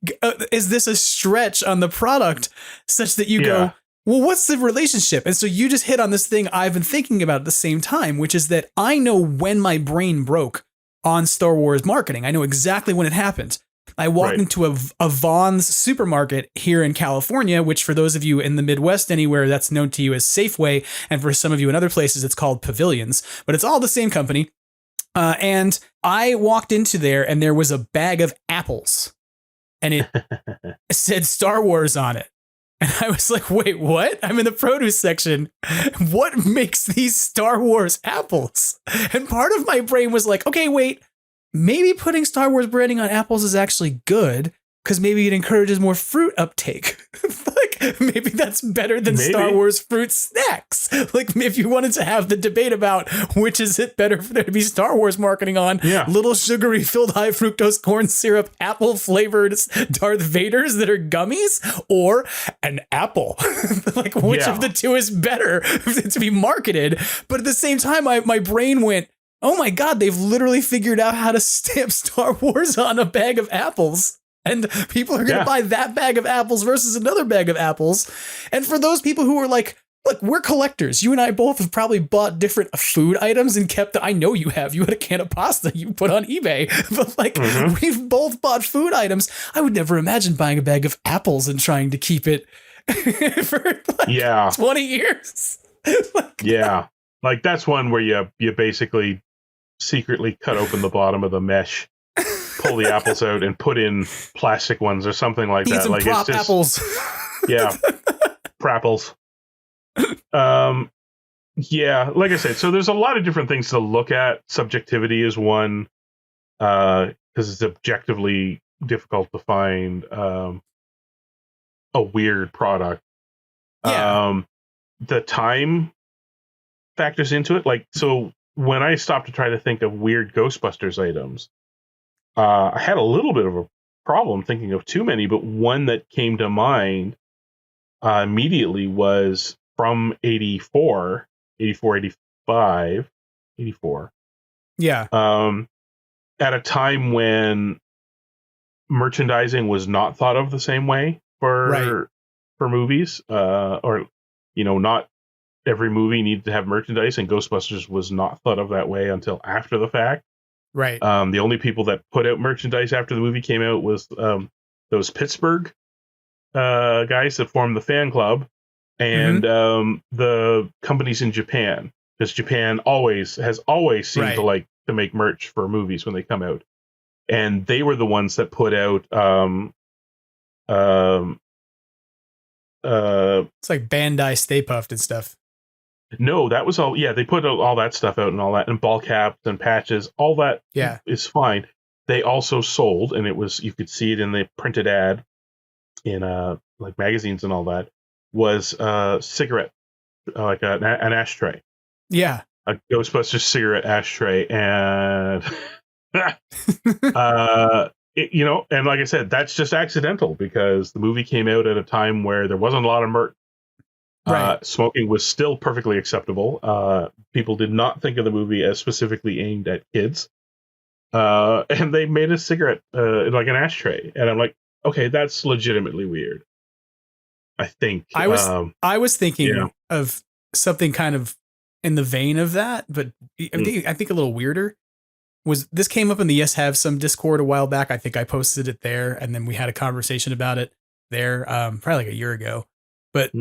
is this a stretch on the product such that you go, well, what's the relationship? And so you just hit on this thing I've been thinking about at the same time, which is that I know when my brain broke on Star Wars marketing. I know exactly when it happened. I walked into a Vons supermarket here in California, which for those of you in the Midwest anywhere, that's known to you as Safeway. And for some of you in other places, it's called Pavilions, but it's all the same company. And I walked into there and there was a bag of apples and it said Star Wars on it. And I was like, wait, what? I'm in the produce section. What makes these Star Wars apples? And part of my brain was like, okay, wait, maybe putting Star Wars branding on apples is actually good because maybe it encourages more fruit uptake. Like maybe that's better than Star Wars fruit snacks. Like if you wanted to have the debate about which is it better for there to be Star Wars marketing on, little sugary filled high fructose corn syrup, apple flavored Darth Vaders that are gummies, or an apple. Like which of the two is better to be marketed? But at the same time, my brain went, oh my God, they've literally figured out how to stamp Star Wars on a bag of apples. And people are going to buy that bag of apples versus another bag of apples. And for those people who are like, look, we're collectors. You and I both have probably bought different food items and kept I know you have. You had a can of pasta you put on eBay. But like, we've both bought food items. I would never imagine buying a bag of apples and trying to keep it for like 20 years. Like that's one where you basically secretly cut open the bottom of the mesh, pull the apples out, and put in plastic ones or something like Need that. some Like prop it's just, apples. yeah, prapples. Yeah, like I said, so there's a lot of different things to look at. Subjectivity is one, because it's objectively difficult to find a weird product. Yeah. The time factors into it. Like, so when I stopped to try to think of weird Ghostbusters items, I had a little bit of a problem thinking of too many, but one that came to mind immediately was from 84, 85, 84. Yeah. At a time when merchandising was not thought of the same way for movies, or, you know, not every movie needed to have merchandise, and Ghostbusters was not thought of that way until after the fact. Right. The only people that put out merchandise after the movie came out was those Pittsburgh guys that formed the fan club, and the companies in Japan, because Japan has always seemed to like to make merch for movies when they come out, and they were the ones that put out it's like Bandai Stay Puffed and stuff. No, that was all. Yeah, they put all that stuff out and all that, and ball caps and patches. All that is fine. They also sold, and it was, you could see it in the printed ad in like magazines and all that, was cigarette, like an ashtray. Yeah. A Ghostbusters cigarette ashtray, and you know, and like I said, that's just accidental because the movie came out at a time where there wasn't a lot of merch. Smoking was still perfectly acceptable. People did not think of the movie as specifically aimed at kids, and they made a cigarette like an ashtray, and I'm like, okay, that's legitimately weird. I think I was thinking of something kind of in the vein of that, but I think a little weirder. This came up in the Yes Have Some Discord a while back. I think I posted it there, and then we had a conversation about it there, probably like a year ago. But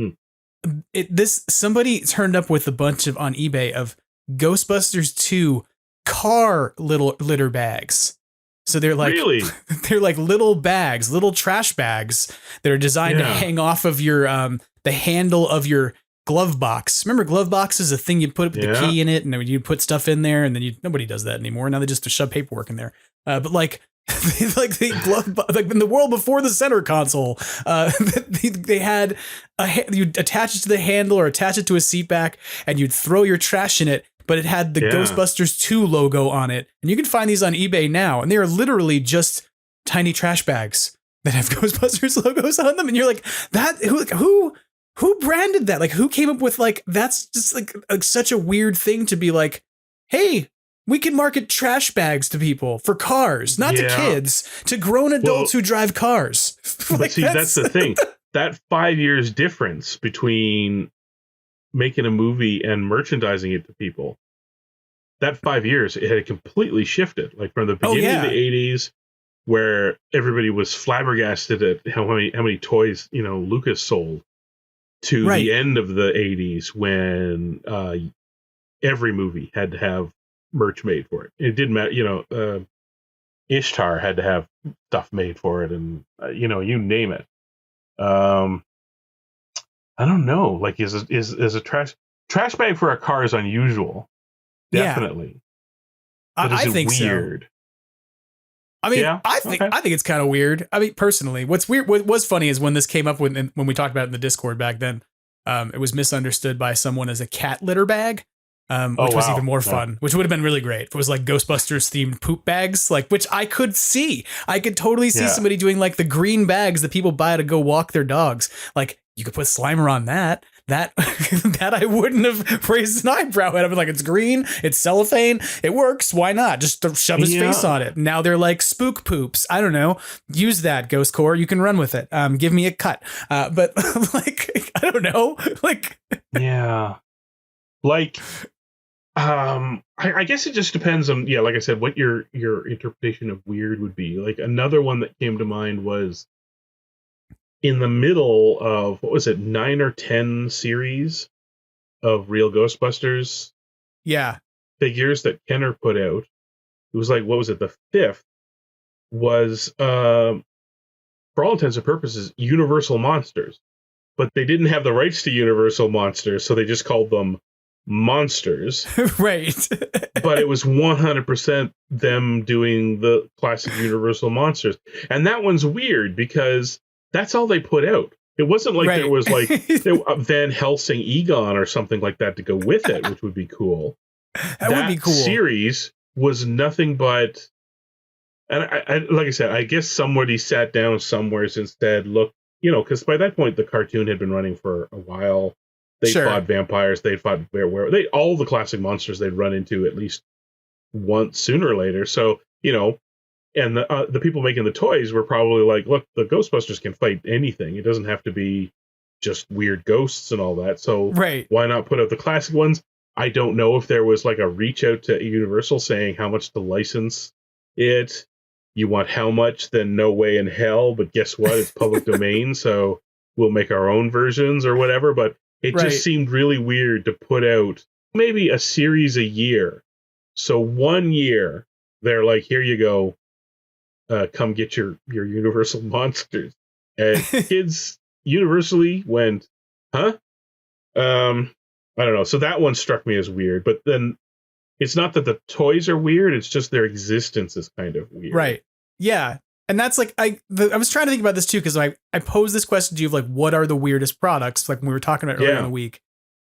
somebody turned up with a bunch of on eBay of Ghostbusters 2 car little litter bags. So they're like they're like little bags, little trash bags that are designed to hang off of your the handle of your glove box. Remember, glove box is a thing you'd put the key in it, and then you'd put stuff in there, and then nobody does that anymore. Now they just shove paperwork in there. But like the glove, like in the world before the center console, they had you'd attach it to the handle or attach it to a seat back, and you'd throw your trash in it. But it had the Ghostbusters 2 logo on it, and you can find these on eBay now, and they are literally just tiny trash bags that have Ghostbusters logos on them, and you're like, who branded that? Like, who came up with like, that's just like such a weird thing to be like, hey, we can market trash bags to people for cars, not to kids, to grown adults who drive cars. Like, see, that's the thing. That 5 years difference between making a movie and merchandising it to people, that 5 years, it had completely shifted. Like from the beginning of the 80s, where everybody was flabbergasted at how many toys, you know, Lucas sold, to the end of the 80s when every movie had to have merch made for it. It didn't matter, you know, Ishtar had to have stuff made for it, and you know, you name it. I don't know, like is a trash bag for a car is unusual, definitely. I think weird. So. I mean, I think it's kind of weird. I mean, personally, what's weird, what was funny is when this came up when we talked about it in the Discord back then, it was misunderstood by someone as a cat litter bag, which was even more fun, which would have been really great if it was like Ghostbusters themed poop bags, like, which I could totally see somebody doing like the green bags that people buy to go walk their dogs. Like, you could put Slimer on that I wouldn't have raised an eyebrow at. I'd be like, it's green, it's cellophane, it works. Why not? Just shove his face on it. Now they're like spook poops. I don't know. Use that, Ghost Core. You can run with it. Give me a cut. But like, I don't know. Like, like, I guess it just depends on, like I said, what your interpretation of weird would be. Like, another one that came to mind was in the middle of, what was it, 9 or 10 series of Real Ghostbusters? Yeah. figures that Kenner put out, it was like, what was it, the fifth, was, for all intents and purposes, Universal Monsters. But they didn't have the rights to Universal Monsters, so they just called them Monsters. Right. But it was 100% them doing the classic Universal Monsters. And that one's weird because that's all they put out. It wasn't like there was like Van Helsing Egon or something like that to go with it, which would be cool. That would be cool. Series was nothing but, and I like I said, I guess somebody sat down somewhere instead, looked, you know, because by that point the cartoon had been running for a while. They fought vampires, they fought werewolves, all the classic monsters they'd run into at least once sooner or later. So, you know, and the people making the toys were probably like, look, the Ghostbusters can fight anything. It doesn't have to be just weird ghosts and all that. So why not put out the classic ones? I don't know if there was like a reach out to Universal saying how much to license it. You want how much? Then no way in hell. But guess what? It's public domain, so we'll make our own versions or whatever. But it just seemed really weird to put out maybe a series a year. So 1 year, they're like, here you go. Come get your Universal Monsters. And kids universally went, huh? I don't know. So that one struck me as weird. But then it's not that the toys are weird. It's just their existence is kind of weird. Right. Yeah. And that's like, I was trying to think about this too, because I posed this question to you of like, what are the weirdest products? Like when we were talking about earlier in the week.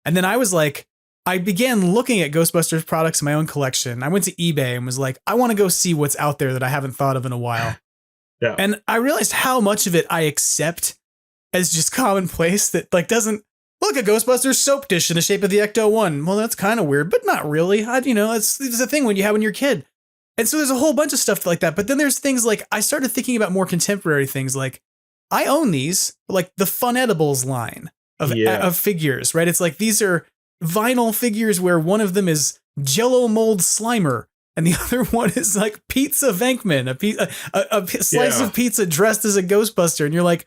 And then I was like, I began looking at Ghostbusters products in my own collection. I went to eBay and was like, I want to go see what's out there that I haven't thought of in a while. Yeah. And I realized how much of it I accept as just commonplace that like doesn't look a Ghostbusters soap dish in the shape of the Ecto-1. Well, that's kind of weird, but not really. It's a thing when you have when you're a kid. And so there's a whole bunch of stuff like that. But then there's things like I started thinking about more contemporary things like I own these, like the Fun Edibles line of figures, right? It's like these are vinyl figures where one of them is Jell-O mold Slimer and the other one is like Pizza Venkman, a slice of pizza dressed as a Ghostbuster. And you're like,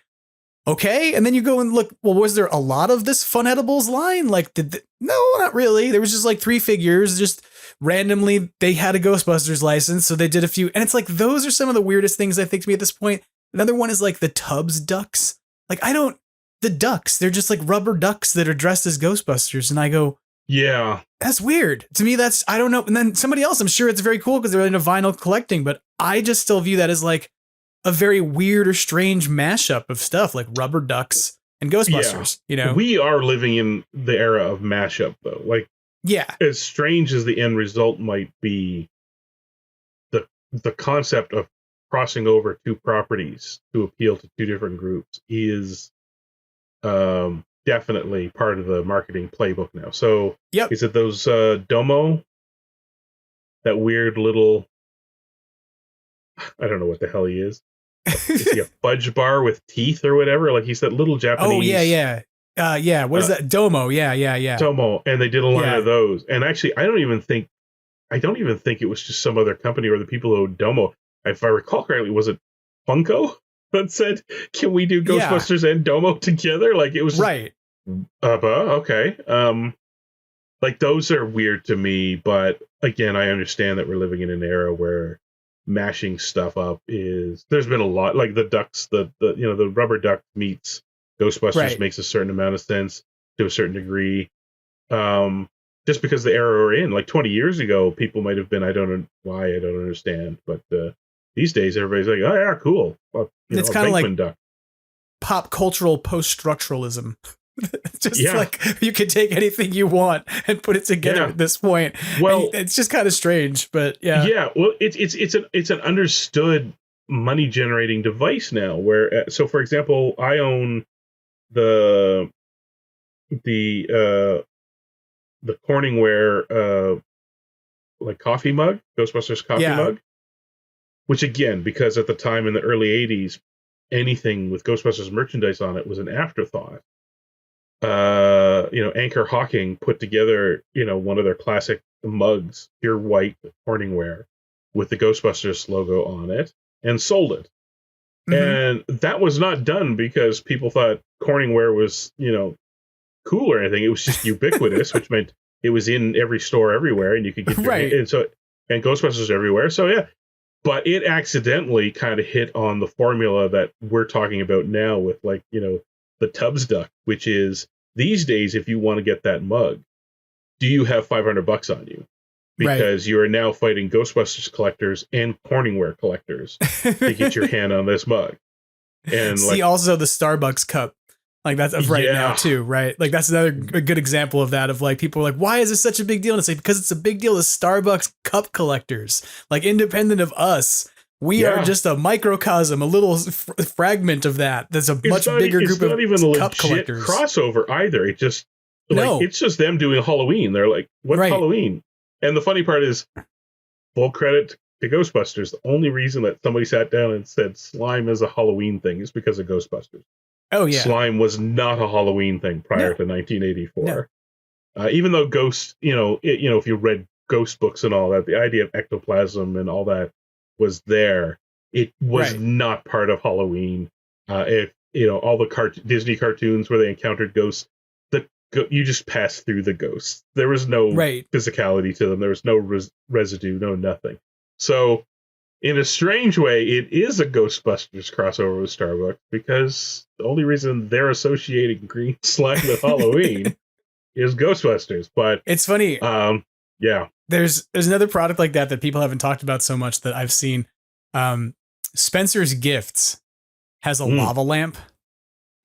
okay. And then you go and look, well, was there a lot of this Fun Edibles line? Like, no, not really. There was just like 3 figures, just randomly they had a Ghostbusters license. So they did a few. And it's like, those are some of the weirdest things I think to me at this point. Another one is like the Tubbs ducks. Like, the ducks, they're just like rubber ducks that are dressed as Ghostbusters. And I go, yeah, that's weird. To me, I don't know. And then somebody else, I'm sure it's very cool because they're into vinyl collecting, but I just still view that as like a very weird or strange mashup of stuff like rubber ducks and Ghostbusters, you know? We are living in the era of mashup though. Like, as strange as the end result might be, the concept of crossing over 2 properties to appeal to 2 different groups is definitely part of the marketing playbook now. So is it those Domo? That weird little, I don't know what the hell he is. Is he a fudge bar with teeth or whatever? Like he's that little Japanese. Oh yeah. What is that? Domo. Yeah. Domo. And they did a line of those. And actually, I don't even think it was just some other company or the people who owned Domo. If I recall correctly, was it Funko that said, "Can we do Ghostbusters and Domo together?" Like it was right. Okay. Like those are weird to me, but again, I understand that we're living in an era where mashing stuff up there's been a lot, like the ducks, the rubber duck meets Ghostbusters makes a certain amount of sense to a certain degree. Just because the era we're in, like 20 years ago, people might have been, I don't know why, I don't understand, but these days everybody's like, oh yeah, cool. Well, it's kind of like duck. Pop cultural post-structuralism. Just like you can take anything you want and put it together at this point. Well, and it's just kind of strange, but well, it's an understood money generating device now. Where so, for example, I own the Corningware like coffee mug, Ghostbusters coffee mug, which again, because at the time in the early 80s, anything with Ghostbusters merchandise on it was an afterthought. Anchor Hawking put together, one of their classic mugs, pure white Corningware, with the Ghostbusters logo on it, and sold it. Mm-hmm. And that was not done because people thought Corningware was, cool or anything. It was just ubiquitous, which meant it was in every store everywhere, and you could get your Right. and Ghostbusters everywhere. So yeah, but it accidentally kind of hit on the formula that we're talking about now with, like, the Tubbs duck, which is these days, if you want to get that mug, do you have $500 on you? Because you are now fighting Ghostbusters collectors and Corningware collectors to get your hand on this mug. And see, also the Starbucks cup, like that's of right now too, right? Like that's a good example of that. Of like people are like, why is this such a big deal? And it's like because it's a big deal to Starbucks cup collectors, like independent of us. We are just a microcosm, a little fragment of that. That's a much bigger group of even a cup legit collectors. Crossover either. It just it's just them doing Halloween. They're like, what's Halloween? And the funny part is, full credit to Ghostbusters. The only reason that somebody sat down and said slime is a Halloween thing is because of Ghostbusters. Oh yeah, slime was not a Halloween thing prior to 1984. No. Even though ghosts, if you read ghost books and all that, the idea of ectoplasm and all that was there. It was not part of Halloween. If all the Disney cartoons where they encountered ghosts, you just passed through the ghosts. There was no physicality to them. There was no residue, no nothing. So, in a strange way, it is a Ghostbusters crossover with Starbucks because the only reason they're associating green slime with Halloween is Ghostbusters. But it's funny. Yeah. There's another product like that people haven't talked about so much that I've seen. Spencer's Gifts has a lava lamp,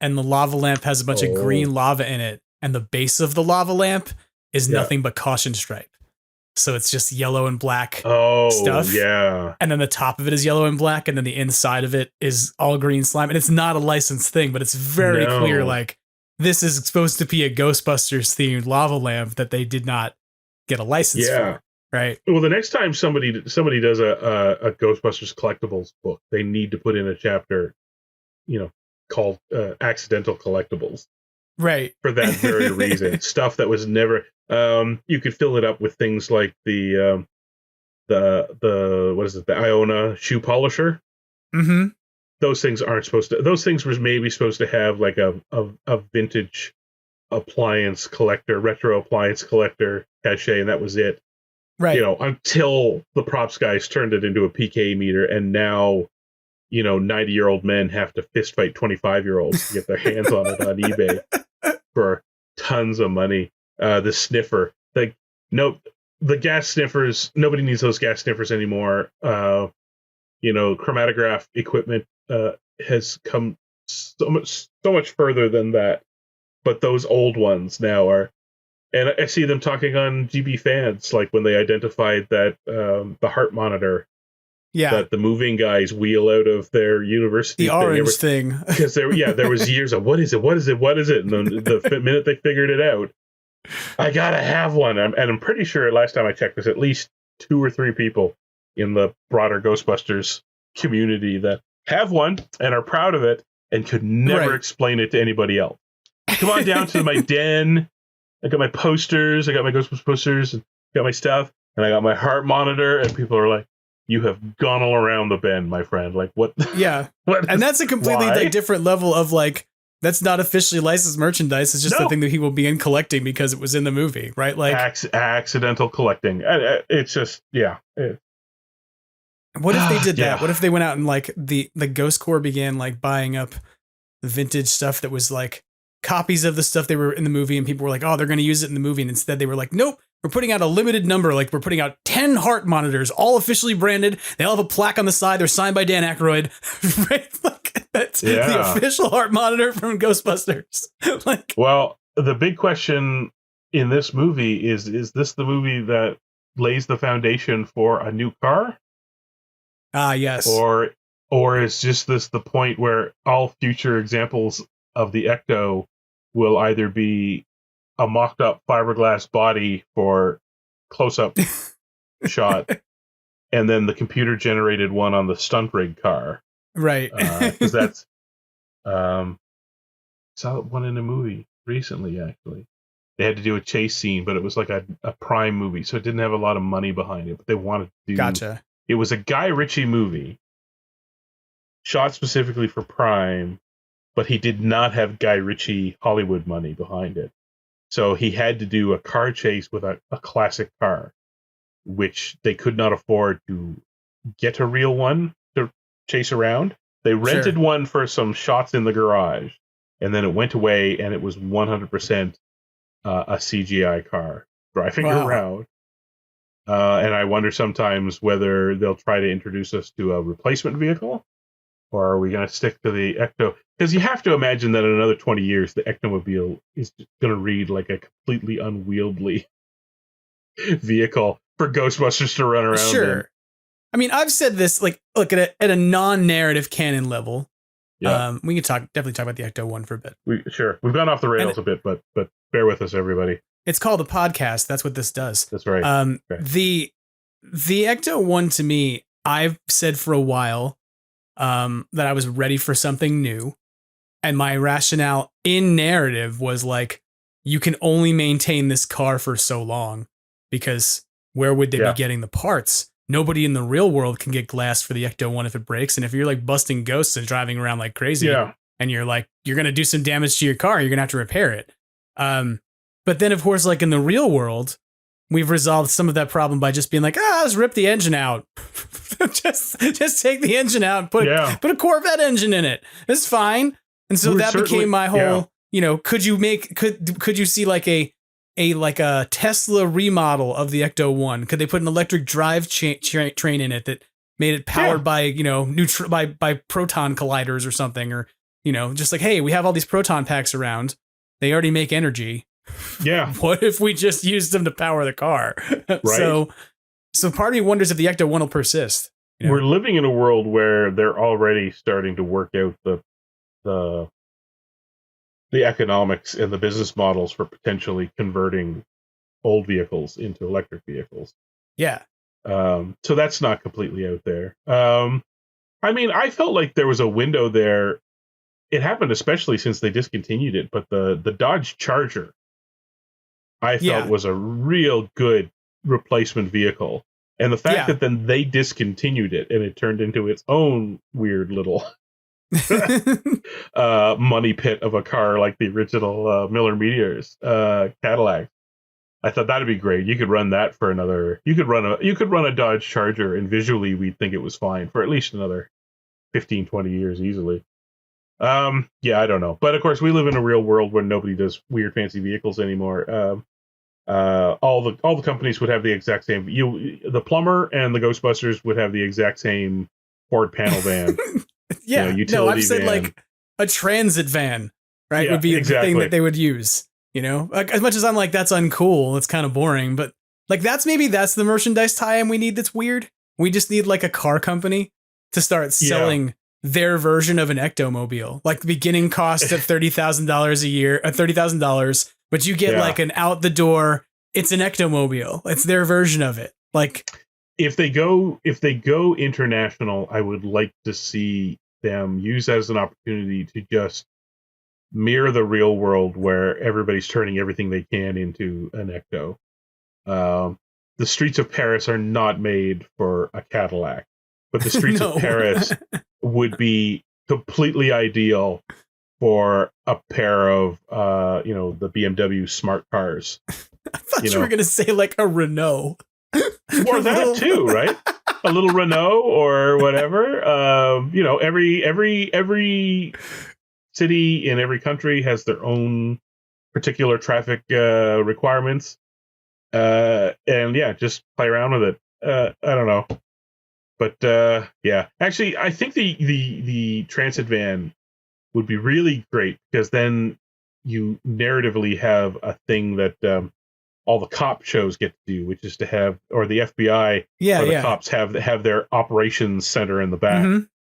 and the lava lamp has a bunch of green lava in it, and the base of the lava lamp is nothing but caution stripe. So it's just yellow and black stuff. Yeah. And then the top of it is yellow and black, and then the inside of it is all green slime. And it's not a licensed thing, but it's very clear, like, this is supposed to be a Ghostbusters themed lava lamp that they did not get a license for. Right. Well, the next time somebody does a Ghostbusters collectibles book, they need to put in a chapter, called accidental collectibles. Right. For that very reason. Stuff that was never you could fill it up with things like the what is it, the Iona shoe polisher. Mm-hmm. Those things were maybe supposed to have like a vintage appliance collector, retro appliance collector cachet, and that was it. Right. Until the props guys turned it into a PK meter, and now 90-year-old men have to fist fight 25-year-olds to get their hands on it on eBay for tons of money. The sniffer, the gas sniffers, nobody needs those gas sniffers anymore. Chromatograph equipment has come so much further than that. But those old ones now are, and I see them talking on GB Fans, like when they identified that the heart monitor that the moving guys wheel out of their university. The orange thing. Because there was years of, what is it? And then the minute they figured it out, I gotta have one. And I'm pretty sure last time I checked, there's at least 2 or 3 people in the broader Ghostbusters community that have one and are proud of it and could never explain it to anybody else. Come on down to my den. I got my posters. I got my Ghostbusters posters. And got my stuff. And I got my heart monitor. And people are like, you have gone all around the bend, my friend. Like, what? Yeah. And that's a completely different level of, like, that's not officially licensed merchandise. It's just the thing that people began collecting because it was in the movie, right? Like accidental collecting. It's just, What if they did that? What if they went out and, like, the Ghost Corps began, like, buying up vintage stuff that was, like, copies of the stuff they were in the movie, and people were like, oh, they're going to use it in the movie. And instead they were like, nope, we're putting out a limited number. Like, we're putting out 10 heart monitors, all officially branded. They all have a plaque on the side. They're signed by Dan Aykroyd. Right? Like, that's the official heart monitor from Ghostbusters. Like, well, the big question in this movie is this the movie that lays the foundation for a new car? Yes. Or is just this the point where all future examples of the Ecto will either be a mocked up fiberglass body for close-up shot, and then the computer generated one on the stunt rig car. Right. Because that's saw one in a movie recently, actually. They had to do a chase scene, but it was like a Prime movie, so it didn't have a lot of money behind it, but they wanted to do... Gotcha. It was a Guy Ritchie movie shot specifically for Prime, but he did not have Guy Ritchie Hollywood money behind it. So he had to do a car chase with a classic car, which they could not afford to get a real one to chase around. They rented one for some shots in the garage, and then it went away, and it was 100% a CGI car driving around. And I wonder sometimes whether they'll try to introduce us to a replacement vehicle, or are we going to stick to the Ecto? Because you have to imagine that in another 20 years, the Ectomobile is going to read like a completely unwieldy vehicle for Ghostbusters to run around in. I mean, I've said this, like, look, at a non-narrative canon level. Yeah. We can definitely talk about the Ecto one for a bit. We've gone off the rails a bit, but bear with us, everybody. It's called a podcast. That's what this does. That's right. The Ecto one, to me, I've said for a while that I was ready for something new, and my rationale in narrative was like, you can only maintain this car for so long, because where would they be getting the parts? Nobody in the real world can get glass for the Ecto one if it breaks, and if you're like busting ghosts and driving around like crazy, and you're gonna do some damage to your car, you're gonna have to repair it. But then, of course, like in the real world, we've resolved some of that problem by just being like, let's rip the engine out. just take the engine out and put a Corvette engine in it. It's fine. And so that became my whole, could you see like a Tesla remodel of the Ecto one? Could they put an electric drive train in it that made it powered by, by proton colliders or something? Or, just like, hey, we have all these proton packs around. They already make energy. Yeah. What if we just used them to power the car? Right. So part of me wonders if the Ecto one will persist. We're living in a world where they're already starting to work out the economics and the business models for potentially converting old vehicles into electric vehicles. Yeah. So that's not completely out there. I mean, I felt like there was a window there. It happened especially since they discontinued it, but the Dodge Charger, I felt was a real good replacement vehicle. And the fact that then they discontinued it and it turned into its own weird little money pit of a car like the original Miller Meteors Cadillac. I thought that'd be great. You could run that for another. You could run a Dodge Charger, and visually we'd think it was fine for at least another 15, 20 years easily. I don't know, but of course we live in a real world where nobody does weird fancy vehicles anymore. All the companies would have the exact same. The plumber and the Ghostbusters would have the exact same Ford panel van. I've said van. Like a transit van, right? Yeah, would be the thing that they would use. Like, as much as I'm like, that's uncool, it's kind of boring, but like that's the merchandise tie-in we need. That's weird. We just need like a car company to start selling their version of an Ectomobile, like the beginning cost of $30,000 a year, $30,000, but you get like an out the door. It's an Ectomobile. It's their version of it. Like, if they go international, I would like to see them use that as an opportunity to just mirror the real world where everybody's turning everything they can into an Ecto. The streets of Paris are not made for a Cadillac, but the streets of Paris would be completely ideal for a pair of the BMW smart cars. I thought you were going to say like a Renault. Or that too, right? A little Renault or whatever. Every city in every country has their own particular traffic requirements. Just play around with it. I don't know. But actually, I think the transit van would be really great, because then you narratively have a thing that all the cop shows get to do, which is to have, or the FBI or the cops have their operations center in the back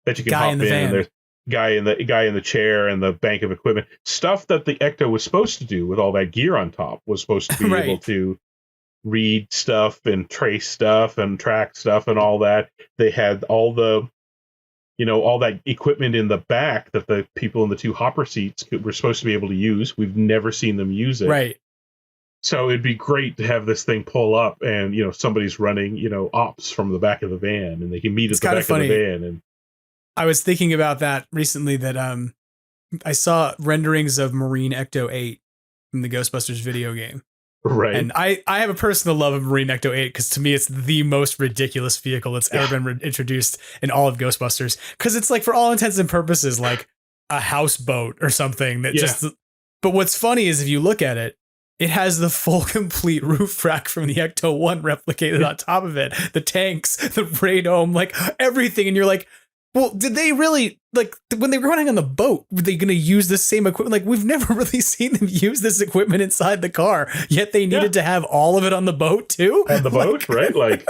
that you can hop in. And there's guy in the chair and the bank of equipment, stuff that the Ecto was supposed to do with all that gear on top, was supposed to be able to read stuff and trace stuff and track stuff and all that. They had all the, all that equipment in the back that the people in the two hopper seats were supposed to be able to use. We've never seen them use it. Right. So it'd be great to have this thing pull up and, somebody's running, ops from the back of the van, and they can meet at the back of the van. And I was thinking about that recently, that I saw renderings of Marine Ecto 8 from the Ghostbusters video game. Right. And I have a personal love of Marine Ecto 8 because to me it's the most ridiculous vehicle that's ever been introduced in all of Ghostbusters. Because it's like, for all intents and purposes, like a houseboat or something that just. But what's funny is if you look at it, it has the full complete roof rack from the Ecto 1 replicated on top of it. The tanks, the radome, like everything. And you're like, well, did they really, like, when they were running on the boat, were they going to use the same equipment? Like, we've never really seen them use this equipment inside the car, yet they needed to have all of it on the boat too. On the boat, right? Like,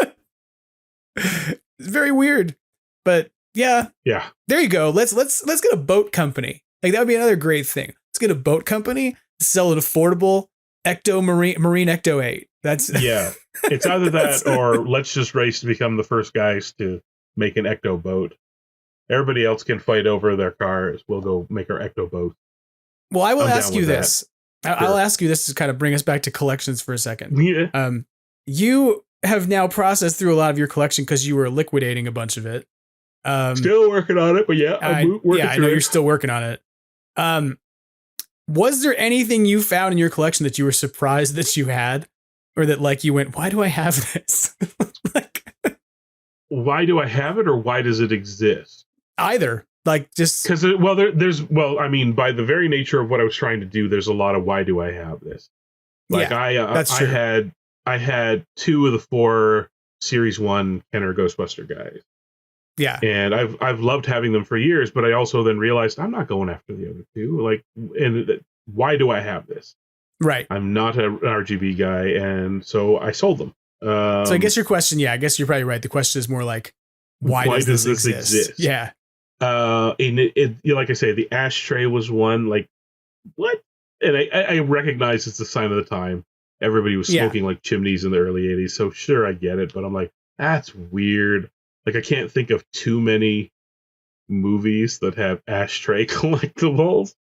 it's very weird, but yeah, there you go. Let's get a boat company. Like, that would be another great thing. Let's get a boat company, sell an affordable Marine Ecto 8. That's it's either that or let's just race to become the first guys to make an Ecto boat. Everybody else can fight over their cars. We'll go make our Ecto boat. Well, I will ask you this. I'll ask you this to kind of bring us back to collections for a second. Yeah. You have now processed through a lot of your collection because you were liquidating a bunch of it. Still working on it, but I know you're still working on it. Was there anything you found in your collection that you were surprised that you had, or that like you went, why do I have this? Why do I have it, or why does it exist? Either, like, just because I mean, by the very nature of what I was trying to do, there's a lot of why do I have this? Like, that's true. I had 2 of the 4 Series 1 Kenner Ghostbuster guys. Yeah. And I've loved having them for years, but I also then realized I'm not going after the other 2. Like, and why do I have this? Right. I'm not an RGB guy, and so I sold them. So I guess your question, I guess you're probably right. The question is more like, why does this exist? Yeah. And like I say, the ashtray was one. Like, what? And I recognize it's a sign of the time. Everybody was smoking like chimneys in the early 80s, so sure, I get it. But I'm like, that's weird. Like, I can't think of too many movies that have ashtray collectibles.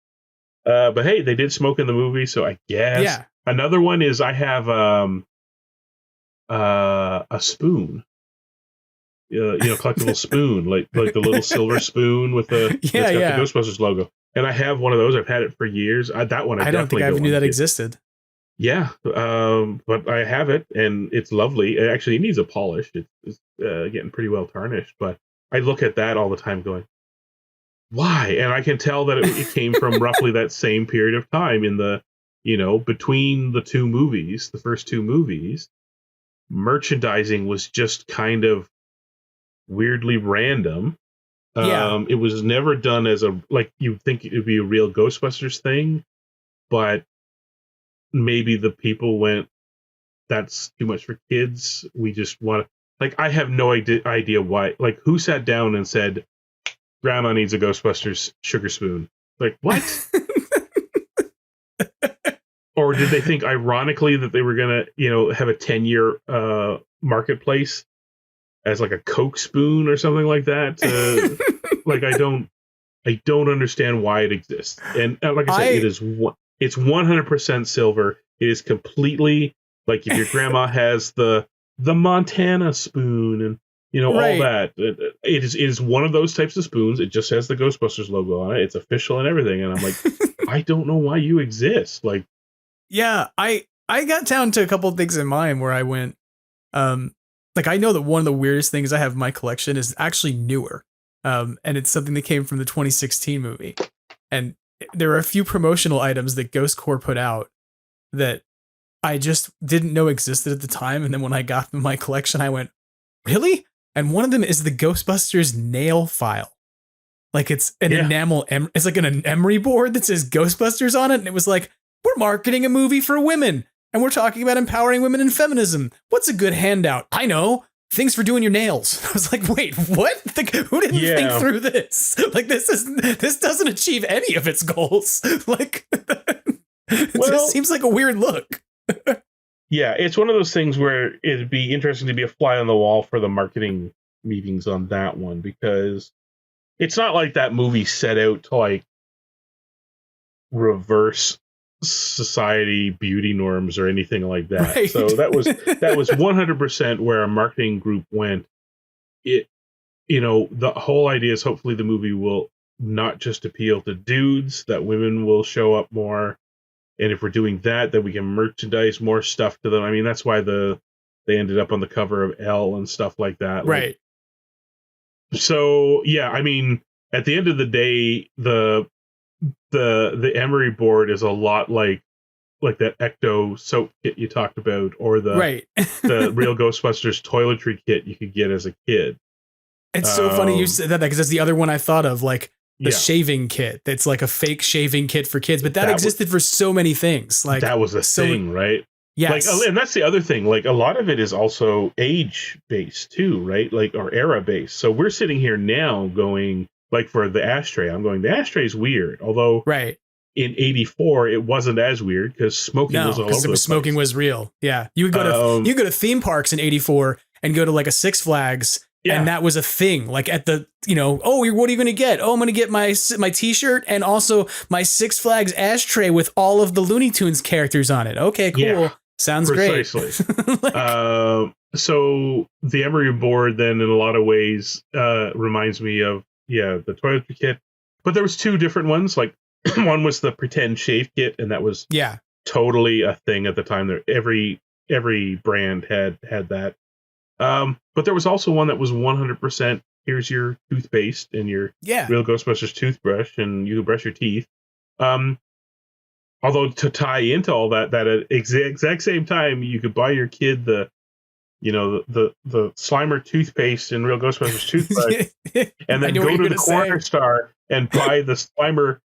But hey, they did smoke in the movie, so I guess. Yeah. Another one is I have a spoon. Collectible spoon, like the little silver spoon with the the Ghostbusters logo. And I have one of those. I've had it for years. That one I don't think I even knew that existed. Yeah, but I have it, and it's lovely. It needs a polish. It's getting pretty well tarnished, but I look at that all the time going, why? And I can tell that it came from roughly that same period of time in the, between the 2 movies, the first 2 movies, merchandising was just kind of weirdly random. It was never done as you'd think it would be a real Ghostbusters thing, but maybe the people went, that's too much for kids. We just want to, I have no idea why. Like, who sat down and said, Grandma needs a Ghostbusters sugar spoon? Like, what? Or did they think, ironically, that they were going to, have a 10-year marketplace as like a Coke spoon or something like that? I don't understand why it exists. And like I said, it's 100% silver. It is completely like if your grandma has the Montana spoon and all that. It is one of those types of spoons. It just has the Ghostbusters logo on it. It's official and everything. And I'm like, I don't know why you exist. Like, yeah, I got down to a couple of things in mind where I went, I know that one of the weirdest things I have in my collection is actually newer. And it's something that came from the 2016 movie. And there are a few promotional items that Ghost Corps put out that I just didn't know existed at the time. And then when I got them in my collection, I went, really? And one of them is the Ghostbusters nail file. Like, it's an enamel, it's like an emery board that says Ghostbusters on it. And it was like, we're marketing a movie for women and we're talking about empowering women and feminism. What's a good handout? I know. Things for doing your nails. I was like, wait, what? Who didn't think through this? Like, this doesn't achieve any of its goals. Like, it just seems like a weird look. Yeah, it's one of those things where it'd be interesting to be a fly on the wall for the marketing meetings on that one, because it's not like that movie set out to reverse society beauty norms or anything like that. Right. So that was 100% where a marketing group went. The whole idea is hopefully the movie will not just appeal to dudes, that women will show up more. And if we're doing that, then we can merchandise more stuff to them. I mean, that's why they ended up on the cover of Elle and stuff like that. Right. So yeah, I mean, at the end of the day, the emery board is a lot like that Ecto soap kit you talked about, or the the Real Ghostbusters toiletry kit you could get as a kid. It's so funny you said that, because that's the other one I thought of, like the shaving kit. That's like a fake shaving kit for kids, but that existed for so many things. Like that was a thing, right? Yes. Like, and that's the other thing. Like, a lot of it is also age based too, right? Like, or era based. So we're sitting here now going, like, for the ashtray, I'm going, the ashtray is weird. Although, in '84, it wasn't as weird because smoking was all over the smoking place. was real. Yeah, you would go to theme parks in '84 and go to like a Six Flags. Yeah. And that was a thing, like at the, oh, what are you going to get? Oh, I'm going to get my T-shirt and also my Six Flags ashtray with all of the Looney Tunes characters on it. Okay, cool. Yeah, sounds precisely. Great. So the emery board then in a lot of ways reminds me of, the toiletry kit. But there was two different ones. Like one was the pretend shave kit, and that was totally a thing at the time. There every brand had that. But there was also one that was 100%. Here's your toothpaste and your Real Ghostbusters toothbrush, and you can brush your teeth. Although to tie into all that at exact same time, you could buy your kid the Slimer toothpaste and Real Ghostbusters toothbrush, and then go to the corner store and buy the Slimer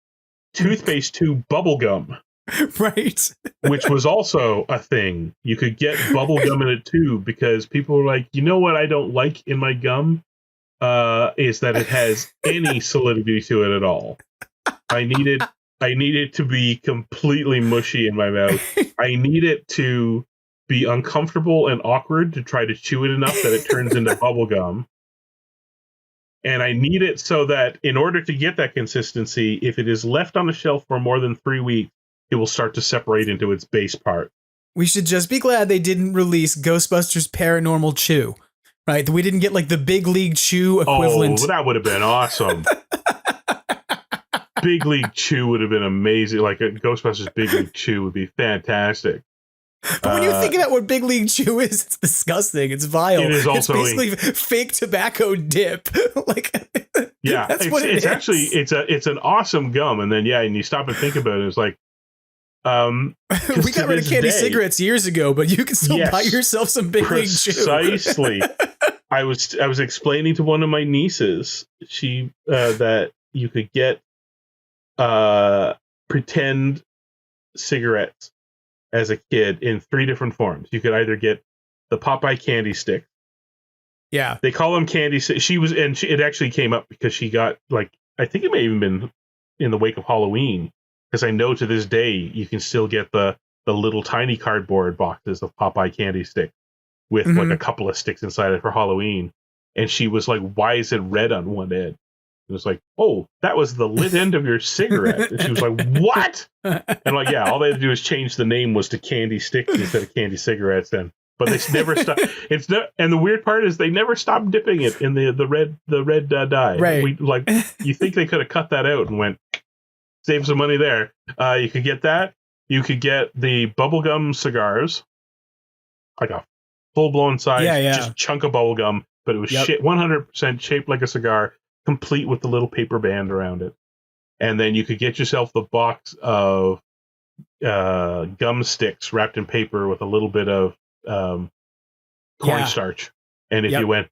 toothpaste tube bubble gum. Right. Which was also a thing. You could get bubble gum in a tube because people were like, you know what I don't like in my gum? Is that it has any solidity to it at all. I need it to be completely mushy in my mouth. I need it to be uncomfortable and awkward to try to chew it enough that it turns into bubble gum. And I need it so that in order to get that consistency, if it is left on the shelf for more than 3 weeks, it will start to separate into its base part. We should just be glad they didn't release Ghostbusters Paranormal Chew, right? That we didn't get like the Big League Chew equivalent. Oh, that would have been awesome. Big League Chew would have been amazing. Like a Ghostbusters Big League Chew would be fantastic. But when you think about what Big League Chew is, it's disgusting. It's vile. It is also it's basically fake tobacco dip. Like, that's what it is. Actually, it's an awesome gum. And then and you stop and think about it. It's like, we got rid of candy cigarettes years ago, but you can still buy yourself some Big League Chew. Precisely. I was explaining to one of my nieces, that you could get pretend cigarettes as a kid in 3 different forms. You could either get the Popeye candy stick. Yeah. They call them candy sticks. It actually came up because she got, like, I think it may have even been in the wake of Halloween. Because I know to this day you can still get the little tiny cardboard boxes of Popeye candy stick with like a couple of sticks inside it for Halloween. And she was like, "Why is it red on one end?" It was like, "Oh, that was the lit end of your cigarette." And she was like, "What?" And I'm like, "Yeah, all they had to do is change the name was to candy sticks instead of candy cigarettes." Then, but they never stopped. It's not, and the weird part is they never stopped dipping it in the red dye. Right. You think they could have cut that out and went. Save some money there. You could get that. You could get the bubblegum cigars, like a full-blown size, just chunk of bubblegum, but it was 100% shaped like a cigar, complete with the little paper band around it. And then you could get yourself the box of gum sticks wrapped in paper with a little bit of cornstarch. And if you went,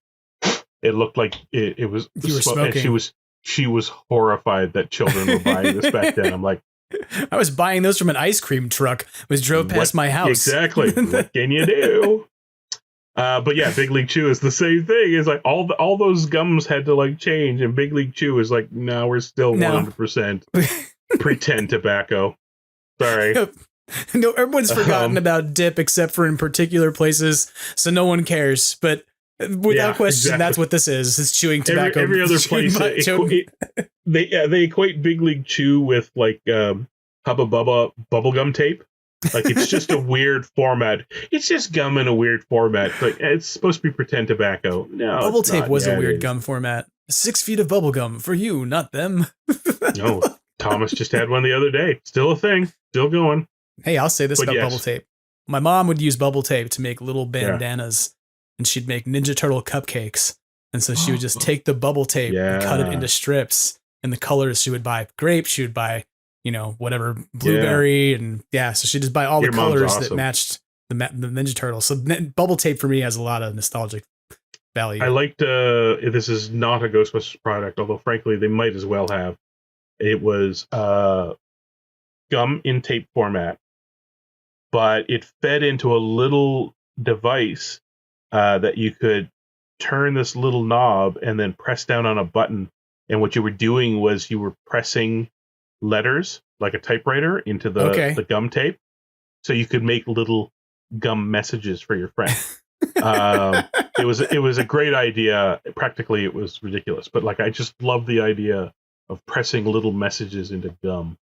it looked like it was. You were smoking. And she was horrified that children were buying this back then. I'm like, I was buying those from an ice cream truck. Drove past my house. Exactly. What can you do? But yeah, Big League Chew is the same thing. It's like all those gums had to like change, and Big League Chew is like, no, we're still 100% pretend tobacco. Sorry. No, everyone's forgotten about dip except for in particular places, so no one cares. But without question, that's what this is. It's chewing tobacco. Every other place, they equate Big League Chew with like Hubba Bubba bubblegum tape. Like it's just a weird format. It's just gum in a weird format. Like it's supposed to be pretend tobacco. No, bubble tape was a weird gum format. 6 feet of bubble gum for you, not them. No, Thomas just had one the other day. Still a thing. Still going. Hey, I'll say this But about yes. bubble tape. My mom would use bubble tape to make little bandanas, and she'd make Ninja Turtle cupcakes. And so she would just take the bubble tape and cut it into strips, and the colors she would buy grape, she would buy, whatever, blueberry, and so she'd just buy all Your the mom's colors awesome. that matched the Ninja Turtle. So bubble tape for me has a lot of nostalgic value. I liked, this is not a Ghostbusters product, although frankly they might as well have. It was gum in tape format, but it fed into a little device that you could turn this little knob and then press down on a button. And what you were doing was you were pressing letters like a typewriter into the gum tape. So you could make little gum messages for your friend. It was a great idea. Practically, it was ridiculous. But like, I just love the idea of pressing little messages into gum.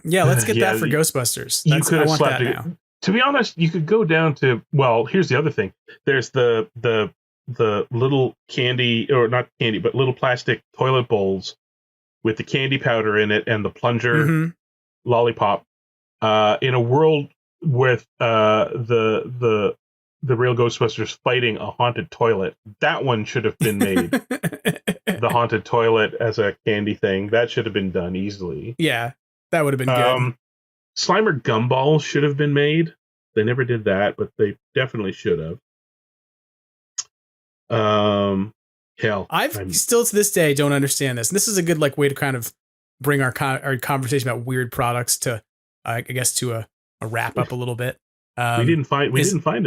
Yeah, let's get that for Ghostbusters. You could have I want slapped that it. now. To be honest, you could go down to, well, here's the other thing. There's the little candy, or not candy, but little plastic toilet bowls with the candy powder in it and the plunger lollipop. In a world with the real Ghostbusters fighting a haunted toilet, that one should have been made. The haunted toilet as a candy thing, that should have been done easily. Yeah, that would have been good. Slimer gumballs should have been made. They never did that, but they definitely should have. I've still to this day don't understand this. And this is a good way to kind of bring our conversation about weird products to, I guess, to a wrap up a little bit. We didn't find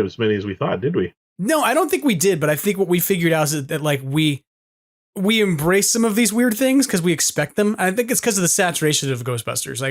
as many as we thought, did we? No, I don't think we did. But I think what we figured out is that we embrace some of these weird things because we expect them. I think it's because of the saturation of Ghostbusters.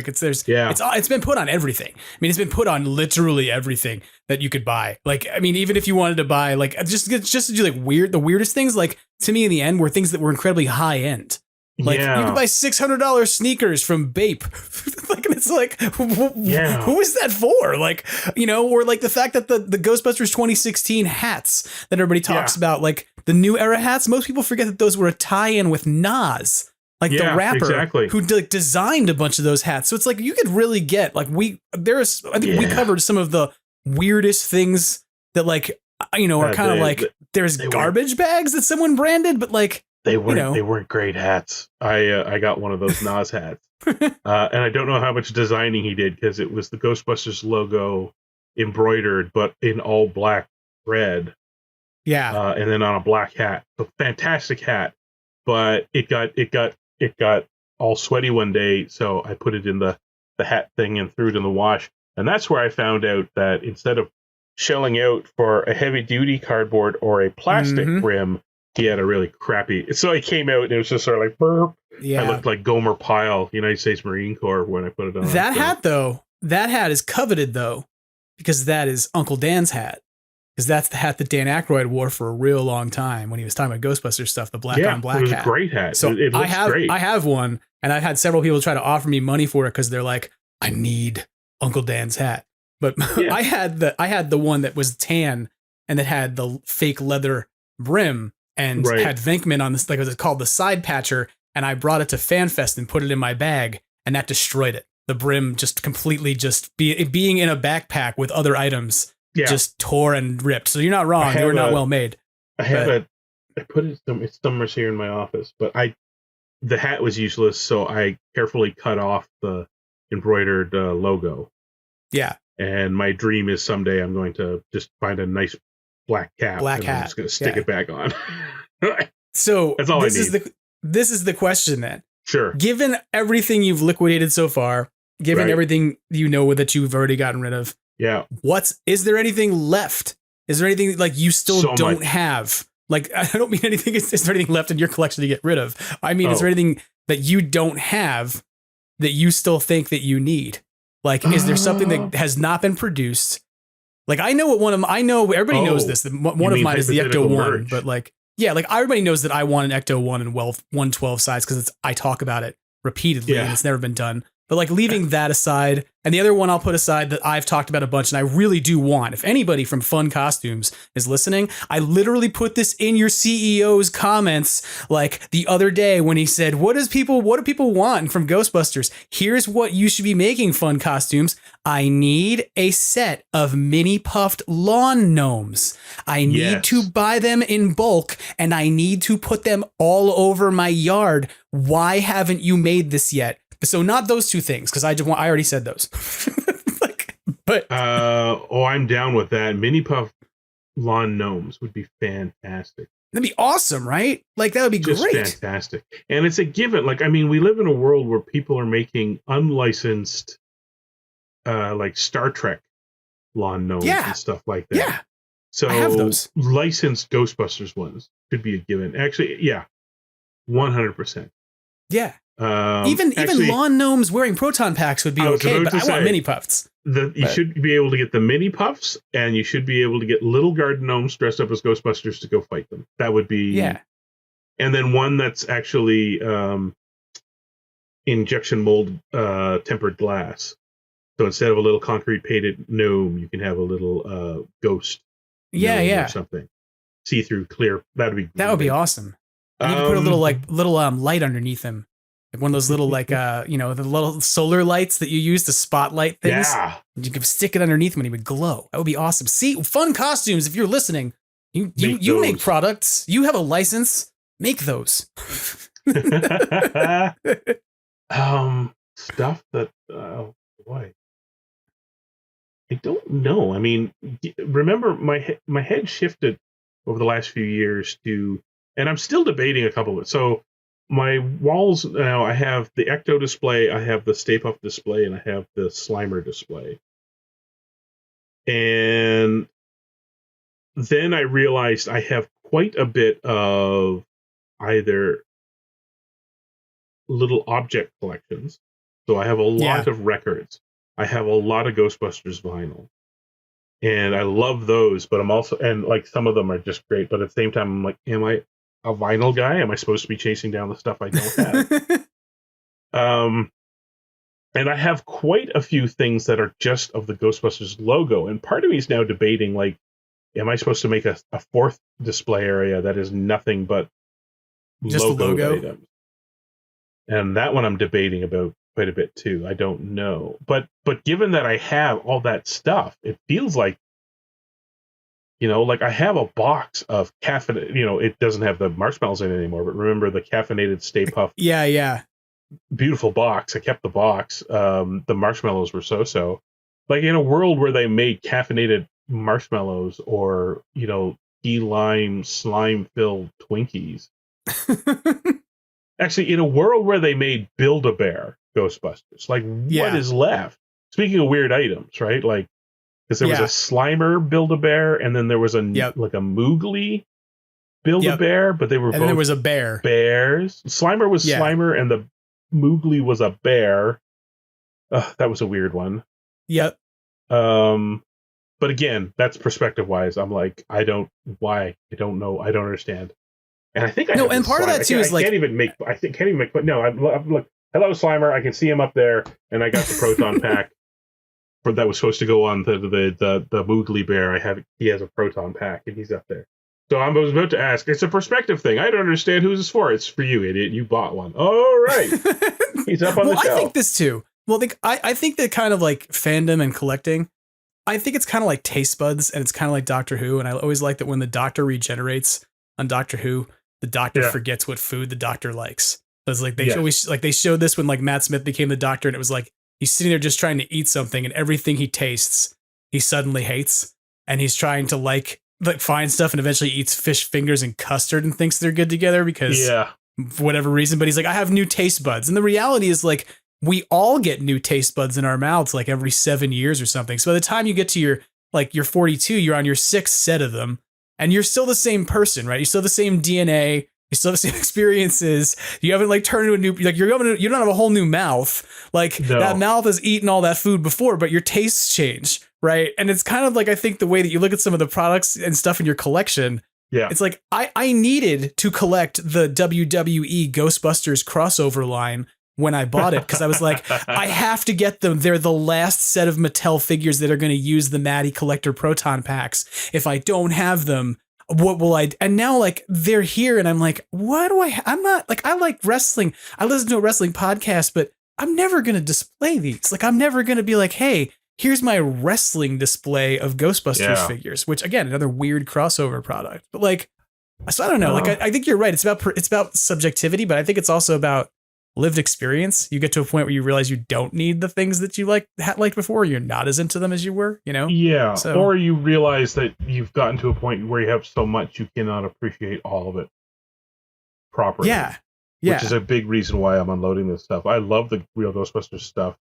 It's been put on everything. I mean, it's been put on literally everything that you could buy. Even if you wanted to buy, just to do the weirdest things, to me in the end were things that were incredibly high end. You could buy $600 sneakers from Bape. And it's who is that for? Or the fact that the Ghostbusters 2016 hats that everybody talks about, the new era hats, most people forget that those were a tie-in with Nas, the rapper who designed a bunch of those hats. So it's you could really get we covered some of the weirdest things that are kind of there's garbage bags that someone branded, but they weren't great hats. I got one of those Nas hats, and I don't know how much designing he did because it was the Ghostbusters logo embroidered, but in all black thread. Yeah, and then on a black hat. A fantastic hat, but it got all sweaty one day, so I put it in the hat thing and threw it in the wash. And that's where I found out that instead of shelling out for a heavy duty cardboard or a plastic rim, he had a really crappy. So I came out and it was just sort of burp. Yeah. I looked like Gomer Pyle, United States Marine Corps, when I put it on. That hat is coveted though, because that is Uncle Dan's hat. Because that's the hat that Dan Aykroyd wore for a real long time when he was talking about Ghostbusters stuff, the black on black hat. It was a great hat. So it looks great. I have one, and I've had several people try to offer me money for it because they're like, I need Uncle Dan's hat. But I had the one that was tan and that had the fake leather brim and had Venkman on this, it was called the side patcher, and I brought it to FanFest and put it in my bag, and that destroyed it. The brim just completely being in a backpack with other items. Just tore and ripped. So you're not wrong. They were not well made. I put it somewhere here in my office, but the hat was useless, so I carefully cut off the embroidered logo. Yeah. And my dream is someday I'm going to just find a nice black cap. I'm just going to stick it back on. So that's all I need. This is the question then. Sure. Given everything you've liquidated so far, given everything that you've already gotten rid of, is there anything left? Is there anything you still don't have? I don't mean anything. Is there anything left in your collection to get rid of? I mean, is there anything that you don't have that you still think that you need? Is there something that has not been produced? I know everybody knows this. One of mine is the Ecto One, but everybody knows that I want an Ecto One and 112 size because I talk about it repeatedly and it's never been done. But like leaving that aside, and the other one I'll put aside that I've talked about a bunch, and I really do want, if anybody from Fun Costumes is listening, I literally put this in your CEO's comments like the other day when he said, what do people want from Ghostbusters? Here's what you should be making, Fun Costumes. I need a set of mini puffed lawn gnomes. I need to buy them in bulk, and I need to put them all over my yard. Why haven't you made this yet? So not those two things, because I already said those. I'm down with that. Mini puff lawn gnomes would be fantastic. That'd be awesome, right? Like that would be just great. Fantastic. And it's a given. Like, I mean, we live in a world where people are making unlicensed like Star Trek lawn gnomes and stuff like that. Yeah. So I have those. Licensed Ghostbusters ones could be a given. Actually, yeah. 100%. Yeah. Even lawn gnomes wearing proton packs would be okay, but I want mini puffs. You should be able to get the mini puffs, and you should be able to get little garden gnomes dressed up as Ghostbusters to go fight them. That would be And then one that's actually injection mold tempered glass. So instead of a little concrete painted gnome, you can have a little ghost. Or something see through clear. That would be awesome. And you can put a little light underneath him. Like one of those little, the little solar lights that you use to spotlight things. Yeah. You could stick it underneath him and he would glow. That would be awesome. See, Fun Costumes, if you're listeing, you make products. You have a license. Make those. Stuff that, boy. I don't know. I mean, remember my head shifted over the last few years to, and I'm still debating a couple of it. So, my walls now, I have the Ecto display, I have the Stay Puft display, and I have the Slimer display. And then I realized I have quite a bit of either little object collections. So I have a lot of records. I have a lot of Ghostbusters vinyl. And I love those, but I'm also, and like some of them are just great, but at the same time, I'm like, am I a vinyl guy? Am I supposed to be chasing down the stuff I don't have? And I have quite a few things that are just of the Ghostbusters logo. And part of me is now debating, like, am I supposed to make a fourth display area that is nothing but just logo items? And that one I'm debating about quite a bit too. I don't know. But given that I have all that stuff, it feels like, like I have a box of caffeinated, it doesn't have the marshmallows in it anymore, but remember the caffeinated Stay Puft. Yeah. Beautiful box. I kept the box. The marshmallows were so. Like in a world where they made caffeinated marshmallows or, key lime slime-filled Twinkies. Actually, in a world where they made Build-A-Bear Ghostbusters, like what is left? Speaking of weird items, right? Like, because there was a Slimer Build-A-Bear, and then there was a Moogly Build-A-Bear, but they were both there was a bear. Bears. Slimer was Slimer, and the Moogly was a bear. That was a weird one. Yep. But again, that's perspective-wise. I'm like, I don't know. I don't understand. And I think and part of that too is like, can't even make. No, I'm look. Hello, Slimer. I can see him up there, and I got the proton pack. That was supposed to go on the Moogly Bear. He has a proton pack, and he's up there. So I was about to ask. It's a perspective thing. I don't understand who this is for. It's for you, idiot. You bought one. All right. He's up on the shelf. I think this too. Well, I think that kind of like fandom and collecting. I think it's kind of like taste buds, and it's kind of like Doctor Who. And I always like that when the Doctor regenerates on Doctor Who, the Doctor forgets what food the Doctor likes. So it's like they always they showed this when like Matt Smith became the Doctor, and it was like he's sitting there just trying to eat something, and everything he tastes, he suddenly hates, and he's trying to like find stuff, and eventually eats fish fingers and custard and thinks they're good together because for whatever reason. But he's like, I have new taste buds, and the reality is like we all get new taste buds in our mouths like every 7 years or something. So by the time you get to you're 42, you're on your 6th set of them, and you're still the same person, right? You're still the same DNA. You still have the same experiences. You haven't like turned into a new, like you don't have a whole new mouth. Like that mouth has eaten all that food before, but your tastes change, right? And it's kind of like, I think the way that you look at some of the products and stuff in your collection, it's like I needed to collect the WWE Ghostbusters crossover line when I bought it because I was like, I have to get them. They're the last set of Mattel figures that are going to use the Matty Collector Proton packs. If I don't have them, what will I? And now like they're here, and I'm like, what do I? I'm not like I like wrestling. I listen to a wrestling podcast, but I'm never going to display these. Like I'm never going to be like, hey, here's my wrestling display of Ghostbusters figures. Which again, another weird crossover product. But like, so I don't know. Like I think you're right. It's about subjectivity, but I think it's also about lived experience. You get to a point where you realize you don't need the things that you liked before. You're not as into them as you were, you know? Yeah. So, or you realize that you've gotten to a point where you have so much you cannot appreciate all of it properly. Yeah. Yeah. Which is a big reason why I'm unloading this stuff. I love the real Ghostbusters stuff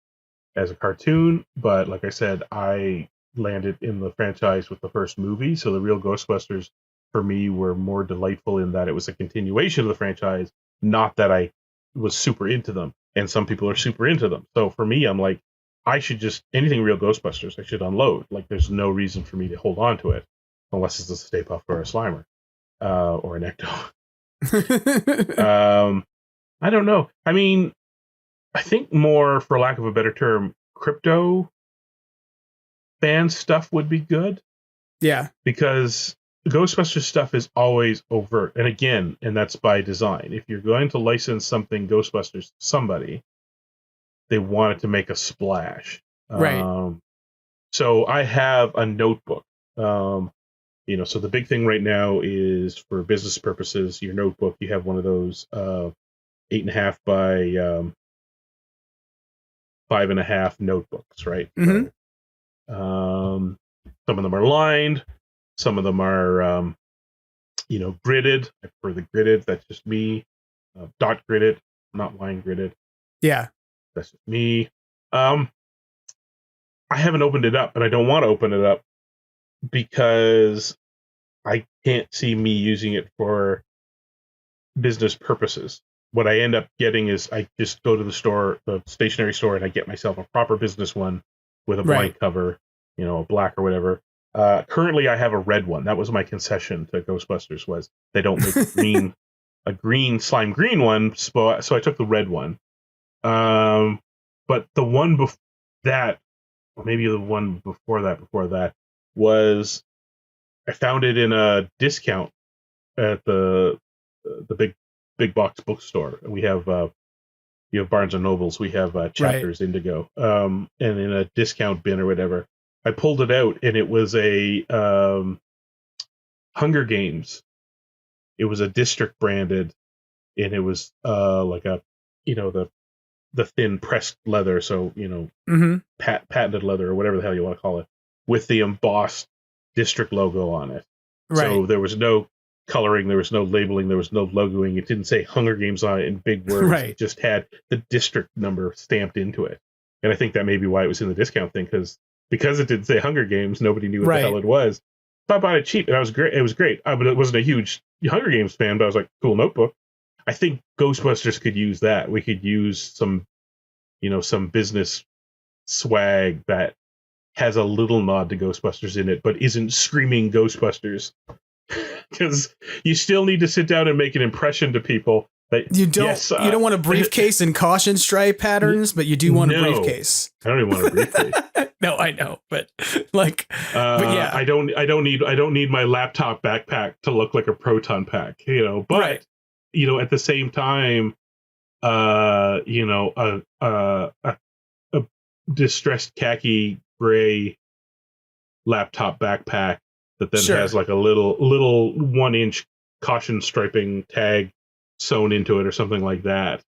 as a cartoon, but like I said, I landed in the franchise with the first movie. So the real Ghostbusters for me were more delightful in that it was a continuation of the franchise, not that I was super into them, and some people are super into them. So for me, I'm like, I should just anything real Ghostbusters I should unload. Like there's no reason for me to hold on to it unless it's a Stay Puft or a Slimer or an Ecto. I don't know. I mean, I think more, for lack of a better term, crypto fan stuff would be good. Yeah, because the Ghostbusters stuff is always overt. And again, and that's by design. If you're going to license something Ghostbusters to somebody, they want it to make a splash. Right. So I have a notebook. So the big thing right now is for business purposes, your notebook, you have one of those 8.5 by 5.5 notebooks, right? Mm-hmm. So, some of them are lined. Some of them are, gridded. I prefer the gridded. That's just me. Dot gridded, not line gridded. Yeah. That's just me. I haven't opened it up, and I don't want to open it up because I can't see me using it for business purposes. What I end up getting is I just go to the stationery store, and I get myself a proper business one with a blank cover, a black or whatever. Currently, I have a red one. That was my concession to Ghostbusters, was they don't make a green slime green one, so I took the red one. But the one before that, or maybe the one before that, was I found it in a discount at the big box bookstore. We have you have Barnes and Nobles, we have Chapters Indigo, and in a discount bin or whatever. I pulled it out, and it was a Hunger Games. It was a district branded, and it was like a, the thin pressed leather, so patented leather or whatever the hell you want to call it, with the embossed district logo on it. Right. So there was no coloring, there was no labeling, there was no logoing. It didn't say Hunger Games on it in big words. Right. It just had the district number stamped into it. And I think that may be why it was in the discount thing, because it didn't say Hunger Games, nobody knew what the hell it was. So I bought it cheap, and it was great. But it wasn't a huge Hunger Games fan, but I was like, cool notebook. I think Ghostbusters could use that. We could use some business swag that has a little nod to Ghostbusters in it, but isn't screaming Ghostbusters. Because you still need to sit down and make an impression to people. You don't want a briefcase in caution stripe patterns, but you do want a briefcase. I don't even want a briefcase. No, I know, but but yeah, I don't need my laptop backpack to look like a proton pack, But at the same time, a distressed khaki gray laptop backpack that then has like a little 1-inch caution striping tag sewn into it or something like that.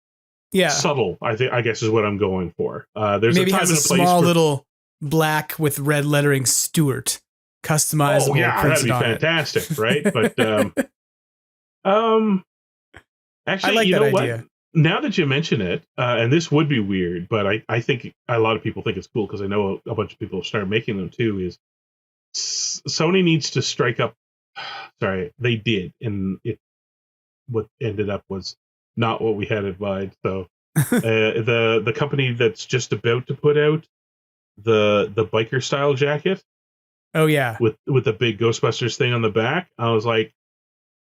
Yeah, subtle. I guess is what I'm going for. There's maybe a time has and a a place small for little black with red lettering Stewart customizable. Oh yeah, that'd be fantastic, right? But actually, I like that idea. What? Now that you mention it, and this would be weird, but I think a lot of people think it's cool because I know a bunch of people have started making them too. Is Sony needs to strike up? Sorry, they did, and what ended up was not what we had advised. So the company that's just about to put out the biker style jacket. Oh yeah, with the big Ghostbusters thing on the back. I was like,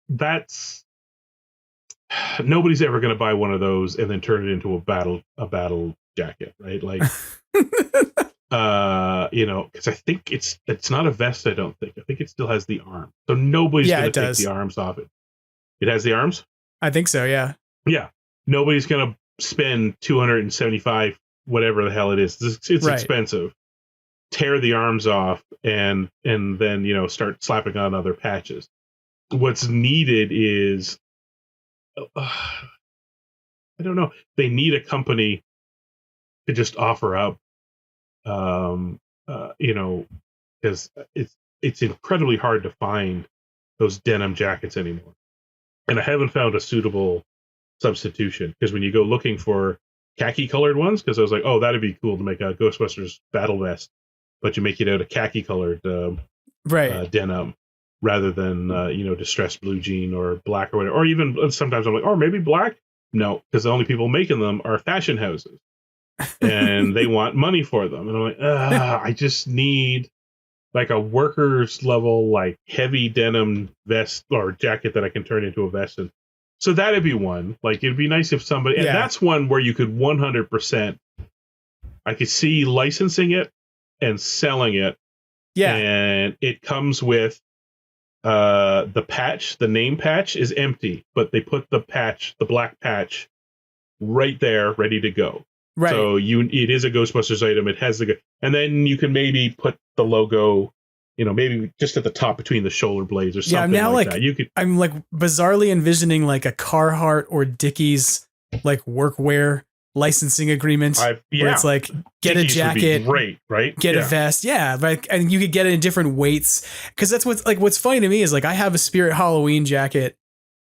that's nobody's ever going to buy one of those and then turn it into a battle jacket, right? Like, because I think it's not a vest. I don't think. I think it still has the arm. So nobody's going to take the arms off it. It has the arms? I think so. Yeah. Yeah. Nobody's going to spend $275, whatever the hell it is. It's right. Expensive. Tear the arms off and then, start slapping on other patches. What's needed is, I don't know. They need a company to just offer up, because it's incredibly hard to find those denim jackets anymore. And I haven't found a suitable substitution, because when you go looking for khaki colored ones, because I was like, oh, that'd be cool to make a Ghostbusters battle vest, but you make it out of khaki colored denim rather than distressed blue jean or black or whatever. Or even sometimes I'm like, oh, maybe black. No, because the only people making them are fashion houses, and they want money for them. And I'm like, I just need like a workers level, like heavy denim vest or jacket that I can turn into a vest. And so that'd be one. Like, it'd be nice if somebody, and that's one where you could 100%, I could see licensing it and selling it. Yeah. And it comes with the patch, the name patch is empty, but they put the patch, the black patch, right there, ready to go. Right. So it is a Ghostbusters item. It has and then you can maybe put the logo, maybe just at the top between the shoulder blades or something. Yeah, now like that. I'm like bizarrely envisioning like a Carhartt or Dickies like workwear licensing agreement where it's like get Dickies a jacket, great, right? Get a vest, and you could get it in different weights, because that's what's funny to me is like I have a Spirit Halloween jacket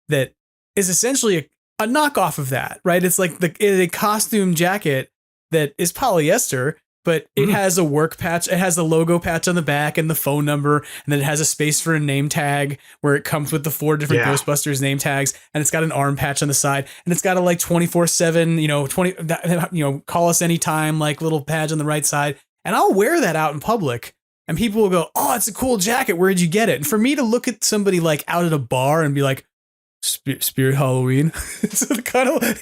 that is essentially a knockoff of that, right? It's like a costume jacket that is polyester, but it has a work patch. It has the logo patch on the back and the phone number, and then it has a space for a name tag where it comes with the 4 different Ghostbusters name tags, and it's got an arm patch on the side, and it's got a like 24/7, call us anytime, like little badge on the right side. And I'll wear that out in public, and people will go, "Oh, it's a cool jacket. Where'd you get it?" And for me to look at somebody like out at a bar and be like, Spirit Halloween, it's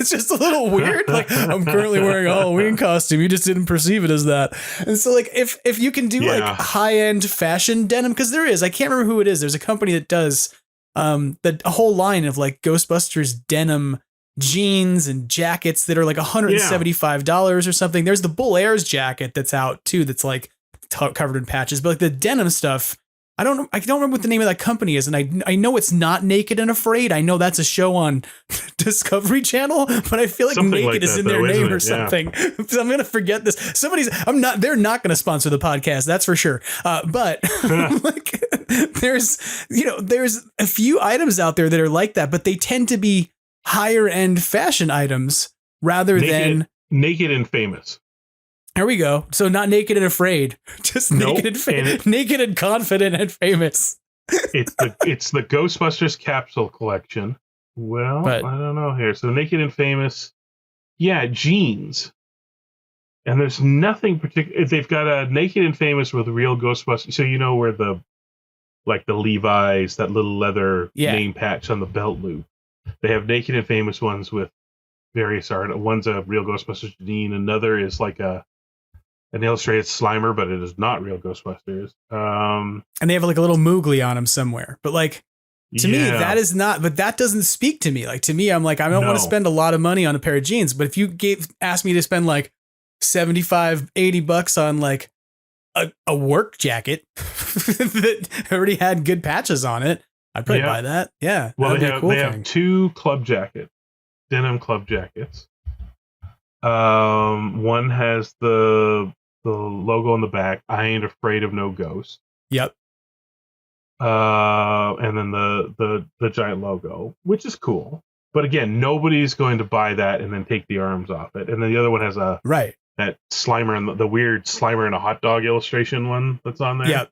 just a little weird. Like, I'm currently wearing a Halloween costume, you just didn't perceive it as that. And so like if you can do like high-end fashion denim, because there is, I can't remember who it is, there's a company that does a whole line of like Ghostbusters denim jeans and jackets that are like $175 or something. There's the Bull Airs jacket that's out too, that's like covered in patches, but like the denim stuff, I don't remember what the name of that company is, and I know it's not Naked and Afraid. I know that's a show on Discovery Channel, but I feel like something Naked like is in their name or something. So I'm gonna forget this. They're not gonna sponsor the podcast, that's for sure. But like, there's a few items out there that are like that, but they tend to be higher end fashion items rather than Naked and Famous. There we go. So not Naked and Afraid, just naked and confident and famous. It's the Ghostbusters capsule collection. Well, I don't know here. So Naked and Famous, jeans. And there's nothing particular. They've got a Naked and Famous with real Ghostbusters. So where the Levi's, that little leather name patch on the belt loop. They have Naked and Famous ones with various art. One's a real Ghostbusters jean. Another is like an illustrated Slimer, but it is not real Ghostbusters. And they have like a little Moogly on them somewhere. But like, to me, that is not, but that doesn't speak to me. Like, to me, I'm like, I don't want to spend a lot of money on a pair of jeans, but if you asked me to spend like $75-$80 on like a work jacket that already had good patches on it, I'd probably buy that. Yeah. Well, they have 2 club jackets, denim club jackets. One has the logo on the back. I ain't afraid of no ghost. Yep. And then the giant logo, which is cool. But again, nobody's going to buy that and then take the arms off it. And then the other one has that Slimer and the weird Slimer and a hot dog illustration one that's on there. Yep.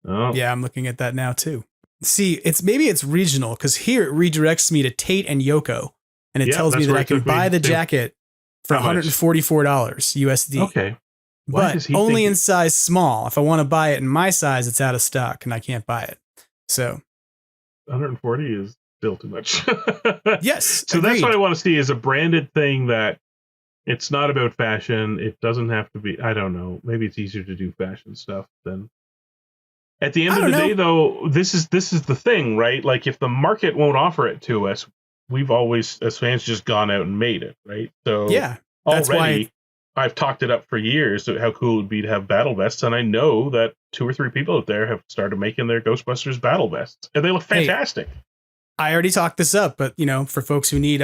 Oh. Yeah, I'm looking at that now too. See, maybe it's regional, because here it redirects me to Tate and Yoko, and it tells me that I can buy the jacket for $144 USD. Okay. But only in size small. If I want to buy it in my size, it's out of stock and I can't buy it. So 140 is still too much. Yes. So agreed. that's what I want to see, is a branded thing that it's not about fashion. It doesn't have to be, I don't know, maybe it's easier to do fashion stuff than. At the end of the day, though, this is the thing, right? Like, if the market won't offer it to us, we've always, as fans, just gone out and made it, right? So yeah, that's already, why I've talked it up for years how cool it would be to have battle vests, and I know that 2 or 3 people out there have started making their Ghostbusters battle vests, and they look fantastic. Hey, I already talked this up, but for folks who need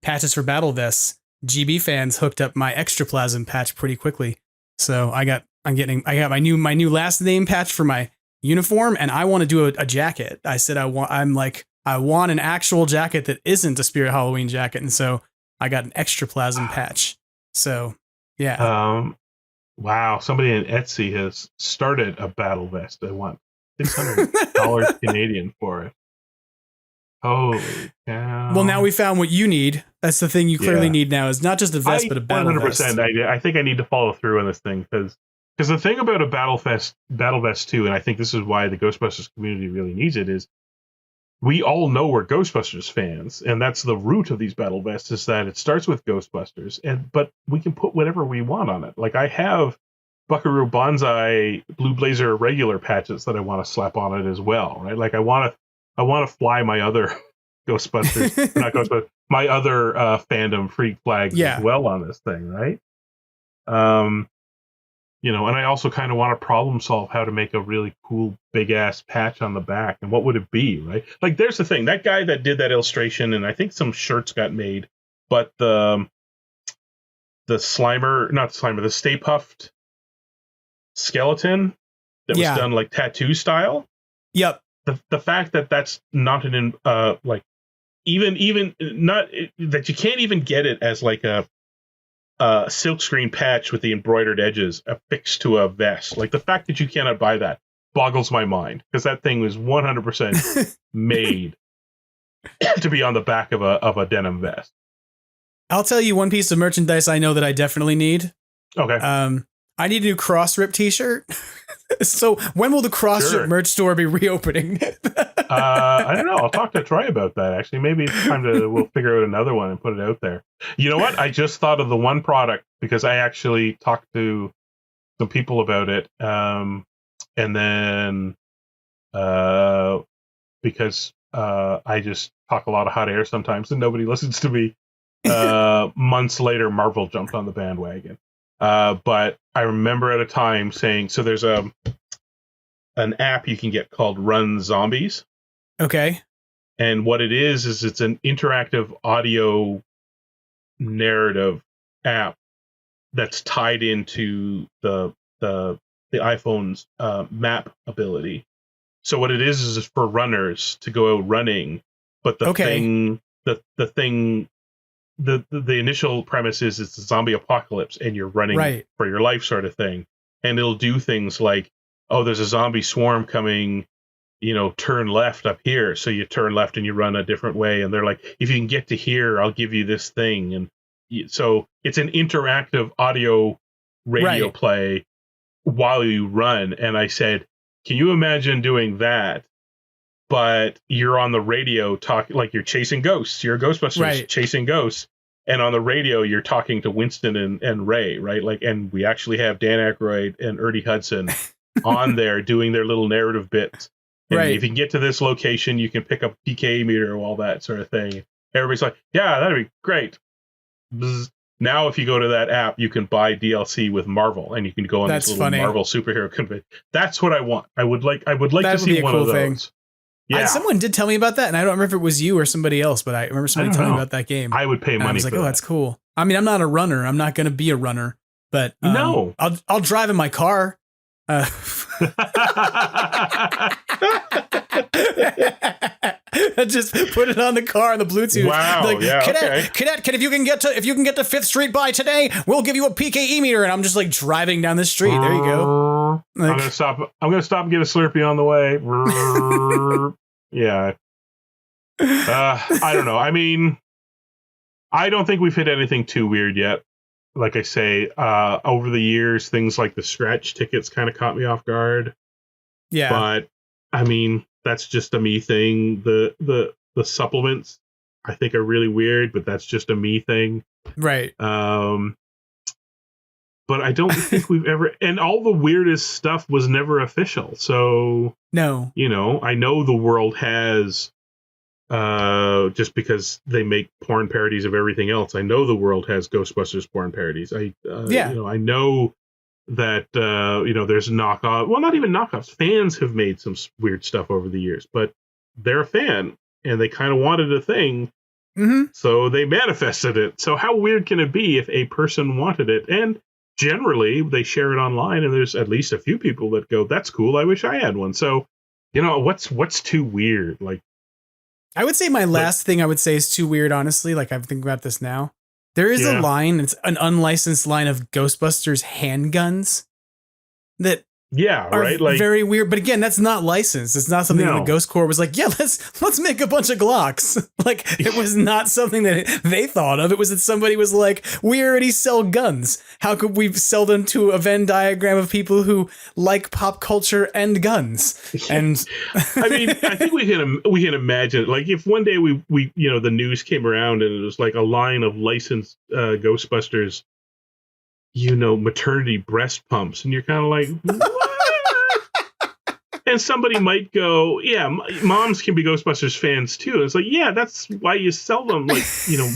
patches for battle vests, GB fans hooked up my Extraplasm patch pretty quickly. So I got my new last name patch for my uniform, and I want to do a jacket. I said I want an actual jacket that isn't a Spirit Halloween jacket, and so I got an Extraplasm patch. So yeah. Wow, somebody in Etsy has started a battle vest. I want $600 Canadian for it. Holy cow. Well, now we found what you need. That's the thing you clearly need now, is not just a vest, but a battle 100%, vest. I think I need to follow through on this thing, because the thing about a battle vest too, and I think this is why the Ghostbusters community really needs it, is we all know we're Ghostbusters fans, and that's the root of these battle vests, is that it starts with Ghostbusters, but we can put whatever we want on it. Like, I have Buckaroo Banzai Blue Blazer regular patches that I want to slap on it as well, right? Like, I want to fly my other Ghostbusters, not Ghostbusters, my other fandom freak flags as well on this thing, right? And I also kind of want to problem solve how to make a really cool big ass patch on the back, and what would it be, right? Like, there's the thing, that guy that did that illustration, and I think some shirts got made, but the Stay Puffed skeleton that was done like tattoo style. Yep. The fact that that's not even not that you can't even get it as like a silkscreen patch with the embroidered edges affixed to a vest. Like, the fact that you cannot buy that boggles my mind, because that thing was 100% made to be on the back of a denim vest. I'll tell you one piece of merchandise I know that I definitely need. Okay. I need a new Cross Rip t-shirt. So when will the Cross Rip merch store be reopening? I don't know. I'll talk to Troy about that, actually. Maybe it's time we'll figure out another one and put it out there. You know what? I just thought of the one product, because I actually talked to some people about it. And then because I just talk a lot of hot air sometimes and nobody listens to me, months later, Marvel jumped on the bandwagon. But I remember at a time saying, so there's an app you can get called Run Zombies. Okay. And what it is it's an interactive audio narrative app that's tied into the iPhone's map ability. So what it is for runners to go out running, but the initial premise is it's a zombie apocalypse and you're running for your life, sort of thing. And it'll do things like, oh, there's a zombie swarm coming, turn left up here. So you turn left and you run a different way. And they're like, if you can get to here, I'll give you this thing. And so it's an interactive audio radio play while you run. And I said, can you imagine doing that? But you're on the radio talking, like you're chasing ghosts. You're a Ghostbusters chasing ghosts. And on the radio, you're talking to Winston and Ray, right? Like, and we actually have Dan Aykroyd and Ernie Hudson on there doing their little narrative bits. And if you can get to this location, you can pick up a PK meter, all that sort of thing. Everybody's like, yeah, that'd be great. Bzz. Now, if you go to that app, you can buy DLC with Marvel, and you can go on this little Marvel superhero convention. That's what I want. I would like to see one of those. Thing. Yeah. Someone did tell me about that, and I don't remember if it was you or somebody else, but I remember somebody telling me about that game. I would pay money. I was like, for that. That's cool. I mean, I'm not a runner. I'm not going to be a runner, but no, I'll drive in my car. Just put it on the car on the Bluetooth. Wow! Like, yeah, Cadet, if you can get to 5th Street by today, we'll give you a PKE meter. And I'm just like driving down the street. There you go. Like, I'm gonna stop and get a Slurpee on the way. Yeah. I don't know. I mean, I don't think we've hit anything too weird yet. Like I say, over the years, things like the scratch tickets kind of caught me off guard. Yeah. But I mean, that's just a me thing. The supplements I think are really weird, but that's just a me thing. Right. But I don't think we've ever, and all the weirdest stuff was never official. So no, I know the world has, just because they make porn parodies of everything else. I know the world has Ghostbusters porn parodies. I know that, there's knockoff. Well, not even knockoffs. Fans have made some weird stuff over the years, but they're a fan and they kind of wanted a thing. Mm-hmm. So they manifested it. So how weird can it be if a person wanted it? And generally they share it online, and there's at least a few people that go, that's cool, I wish I had one. So, what's too weird? Like, I would say my last thing I would say is too weird, honestly. Like, I'm thinking about this now. There is a line, it's an unlicensed line of Ghostbusters handguns that are right, very weird. But again, that's not licensed. It's not something that the Ghost Corps was like, yeah, let's make a bunch of Glocks. Like, it was not something that they thought of. It was that somebody was like, we already sell guns. How could we sell them to a Venn diagram of people who like pop culture and guns? And I mean, I think we can imagine, like, if one day we the news came around and it was like a line of licensed Ghostbusters, maternity breast pumps, and you're kind of like, what? And somebody might go, yeah, moms can be Ghostbusters fans too. And it's like, yeah, that's why you sell them, like,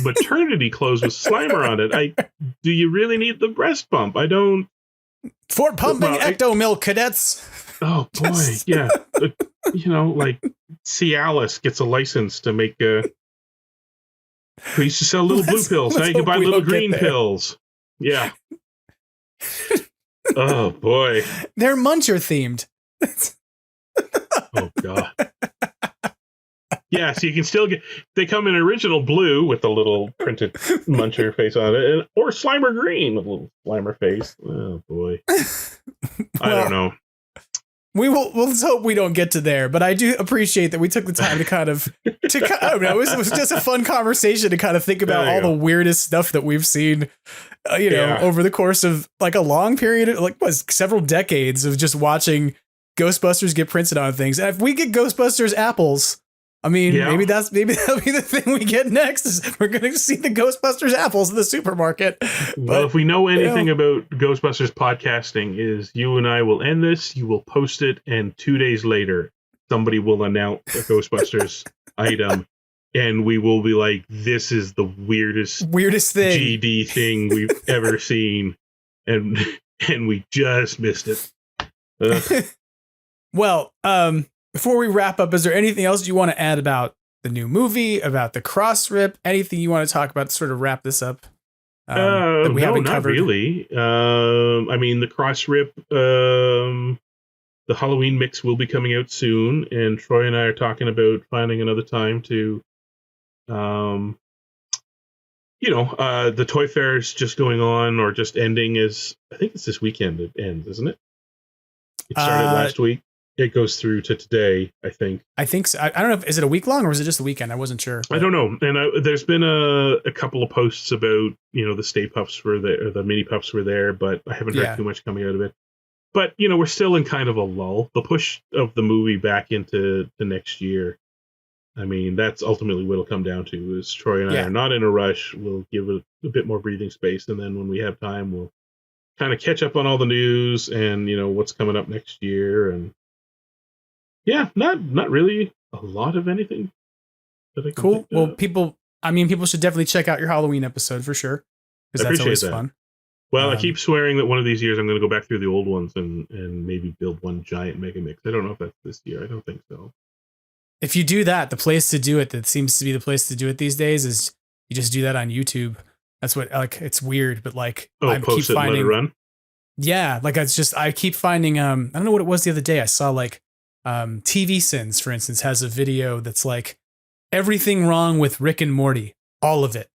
maternity clothes with Slimer on it. Do you really need the breast pump? I don't. For pumping ectomilk, cadets. Oh boy, yeah. Like Cialis gets a license to make we used to sell little blue pills. Now you can buy little green pills. Yeah. Oh boy. They're Muncher themed. Oh god. Yeah, so you can still they come in original blue with the little printed Muncher face on it, or Slimer green with a little Slimer face. Oh boy. I don't know. We'll hope we don't get to there, but I do appreciate that we took the time to I don't know, it was just a fun conversation to kind of think about all the weirdest stuff that we've seen, over the course of like a long period of several decades of just watching Ghostbusters get printed on things. And if we get Ghostbusters apples, I mean, maybe that'll be the thing we get next. Is we're going to see the Ghostbusters apples in the supermarket. Well, if we know anything about Ghostbusters podcasting, is you and I will end this. You will post it, and 2 days later, somebody will announce a Ghostbusters item, and we will be like, "This is the weirdest thing, GD thing we've ever seen," and we just missed it. Well, before we wrap up, is there anything else you want to add about the new movie, about the cross rip, anything you want to talk about to sort of wrap this up? That we haven't covered? Not really. I mean, the cross rip, the Halloween mix will be coming out soon, and Troy and I are talking about finding another time to, the Toy Fair is just going on or just ending. I think it's this weekend it ends, isn't it? It started last week. It goes through to today, I think. I think so. I don't know. Is it a week long or is it just a weekend? I wasn't sure. I don't know. And there's been a couple of posts about, the Stay Puffs were there, or the Mini Puffs were there, but I haven't heard too much coming out of it. But, we're still in kind of a lull. The push of the movie back into the next year, I mean, that's ultimately what it'll come down to, is Troy and I are not in a rush. We'll give it a bit more breathing space. And then when we have time, we'll kind of catch up on all the news and, what's coming up next year. And yeah, not really a lot of anything. Cool. Well, people should definitely check out your Halloween episode for sure, because that's always fun. Well, I keep swearing that one of these years I'm going to go back through the old ones and maybe build one giant mega mix. I don't know if that's this year. I don't think so. If you do that, the place to do it, that seems to be the place to do it these days, is you just do that on YouTube. That's what, it's weird, but I post it and let it run? Yeah, I keep finding, I don't know what it was the other day. I saw TV Sins, for instance, has a video that's like everything wrong with Rick and Morty, all of it.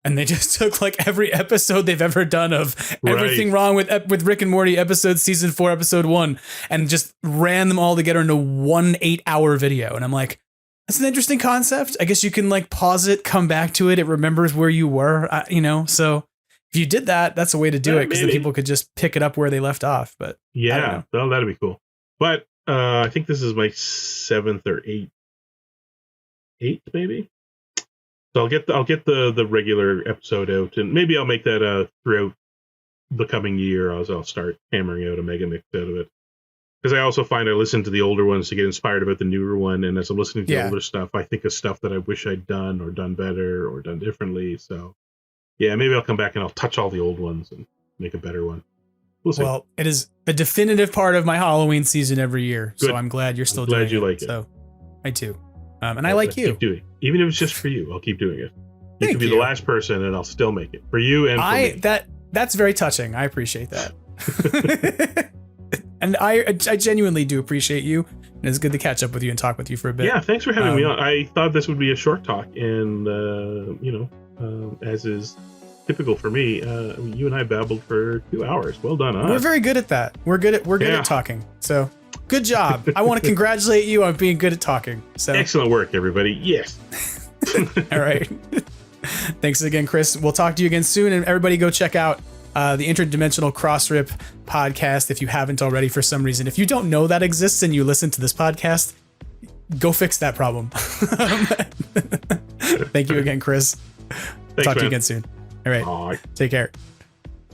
And they just took every episode they've ever done of everything wrong with Rick and Morty episode, season 4, episode 1, and just ran them all together into one 8-hour video. And I'm like, that's an interesting concept. I guess you can pause it, come back to it. It remembers where you were, so if you did that, that's a way to do it, because then people could just pick it up where they left off. But yeah, well, that'd be cool. But I think this is my 7th or 8th maybe. So I'll get the regular episode out, and maybe I'll make that throughout the coming year. I'll start hammering out a mega mix out of it. Because I also find I listen to the older ones to get inspired about the newer one, and as I'm listening to the older stuff, I think of stuff that I wish I'd done or done better or done differently. So, yeah, maybe I'll come back and I'll touch all the old ones and make a better one. Well, it is a definitive part of my Halloween season every year, Good. so I'm glad you're still I'm doing glad you it. like it. So, I too. And I like you. Keep doing it. Even if it's just for you, I'll keep doing it. You Thank can be the last person, and I'll still make it for you and for me. That's very touching. I appreciate that. And I genuinely do appreciate you. And it's good to catch up with you and talk with you for a bit. Yeah, thanks for having me on. I thought this would be a short talk, and as is typical for me, you and I babbled for 2 hours. Well done, us. We're very good at that. We're good at talking. So good job. I want to congratulate you on being good at talking. So excellent work, everybody. Yes. All right. Thanks again, Chris. We'll talk to you again soon, and everybody go check out the Interdimensional Crossrip podcast if you haven't already for some reason. If you don't know that exists and you listen to this podcast, go fix that problem. Thank you again, Chris. Thanks, talk to you man. again soon. All right. Bye. Take care.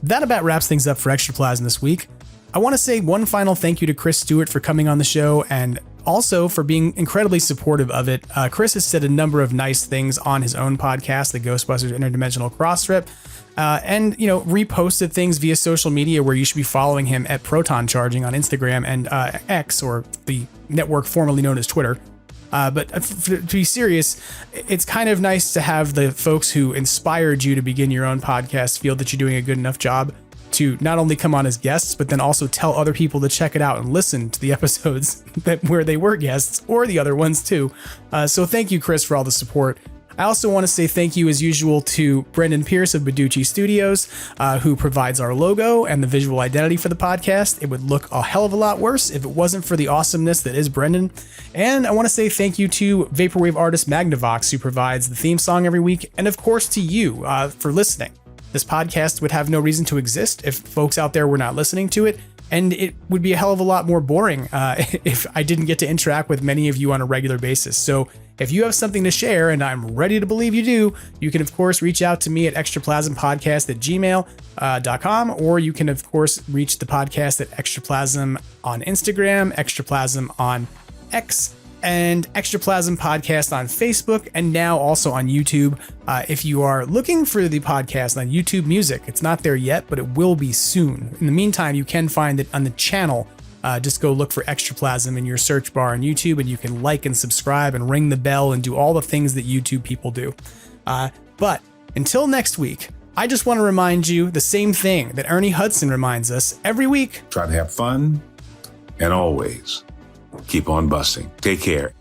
That about wraps things up for Extraplasm this week. I want to say one final thank you to Chris Stewart for coming on the show and also for being incredibly supportive of it. Chris has said a number of nice things on his own podcast, the Ghostbusters Interdimensional Crossrip, and reposted things via social media where you should be following him at Proton Charging on Instagram and X, or the network formerly known as Twitter. But to be serious, it's kind of nice to have the folks who inspired you to begin your own podcast feel that you're doing a good enough job to not only come on as guests, but then also tell other people to check it out and listen to the episodes where they were guests, or the other ones too. So thank you, Chris, for all the support. I also want to say thank you, as usual, to Brendan Pearce of Badoochi Studios, who provides our logo and the visual identity for the podcast. It would look a hell of a lot worse if it wasn't for the awesomeness that is Brendan. And I want to say thank you to vaporwave artist MAGNAVOX, who provides the theme song every week, and of course to you for listening. This podcast would have no reason to exist if folks out there were not listening to it, and it would be a hell of a lot more boring if I didn't get to interact with many of you on a regular basis. So if you have something to share, and I'm ready to believe you do, you can of course reach out to me at extraplasmpodcast@gmail.com, or you can of course reach the podcast at Extraplasm on Instagram, Extraplasm on X, and Extraplasm Podcast on Facebook, and now also on YouTube. If you are looking for the podcast on YouTube Music, it's not there yet, but it will be soon. In the meantime, you can find it on the channel. Just go look for Extraplasm in your search bar on YouTube, and you can like and subscribe and ring the bell and do all the things that YouTube people do. But until next week, I just want to remind you the same thing that Ernie Hudson reminds us every week. Try to have fun, and always keep on busting. Take care.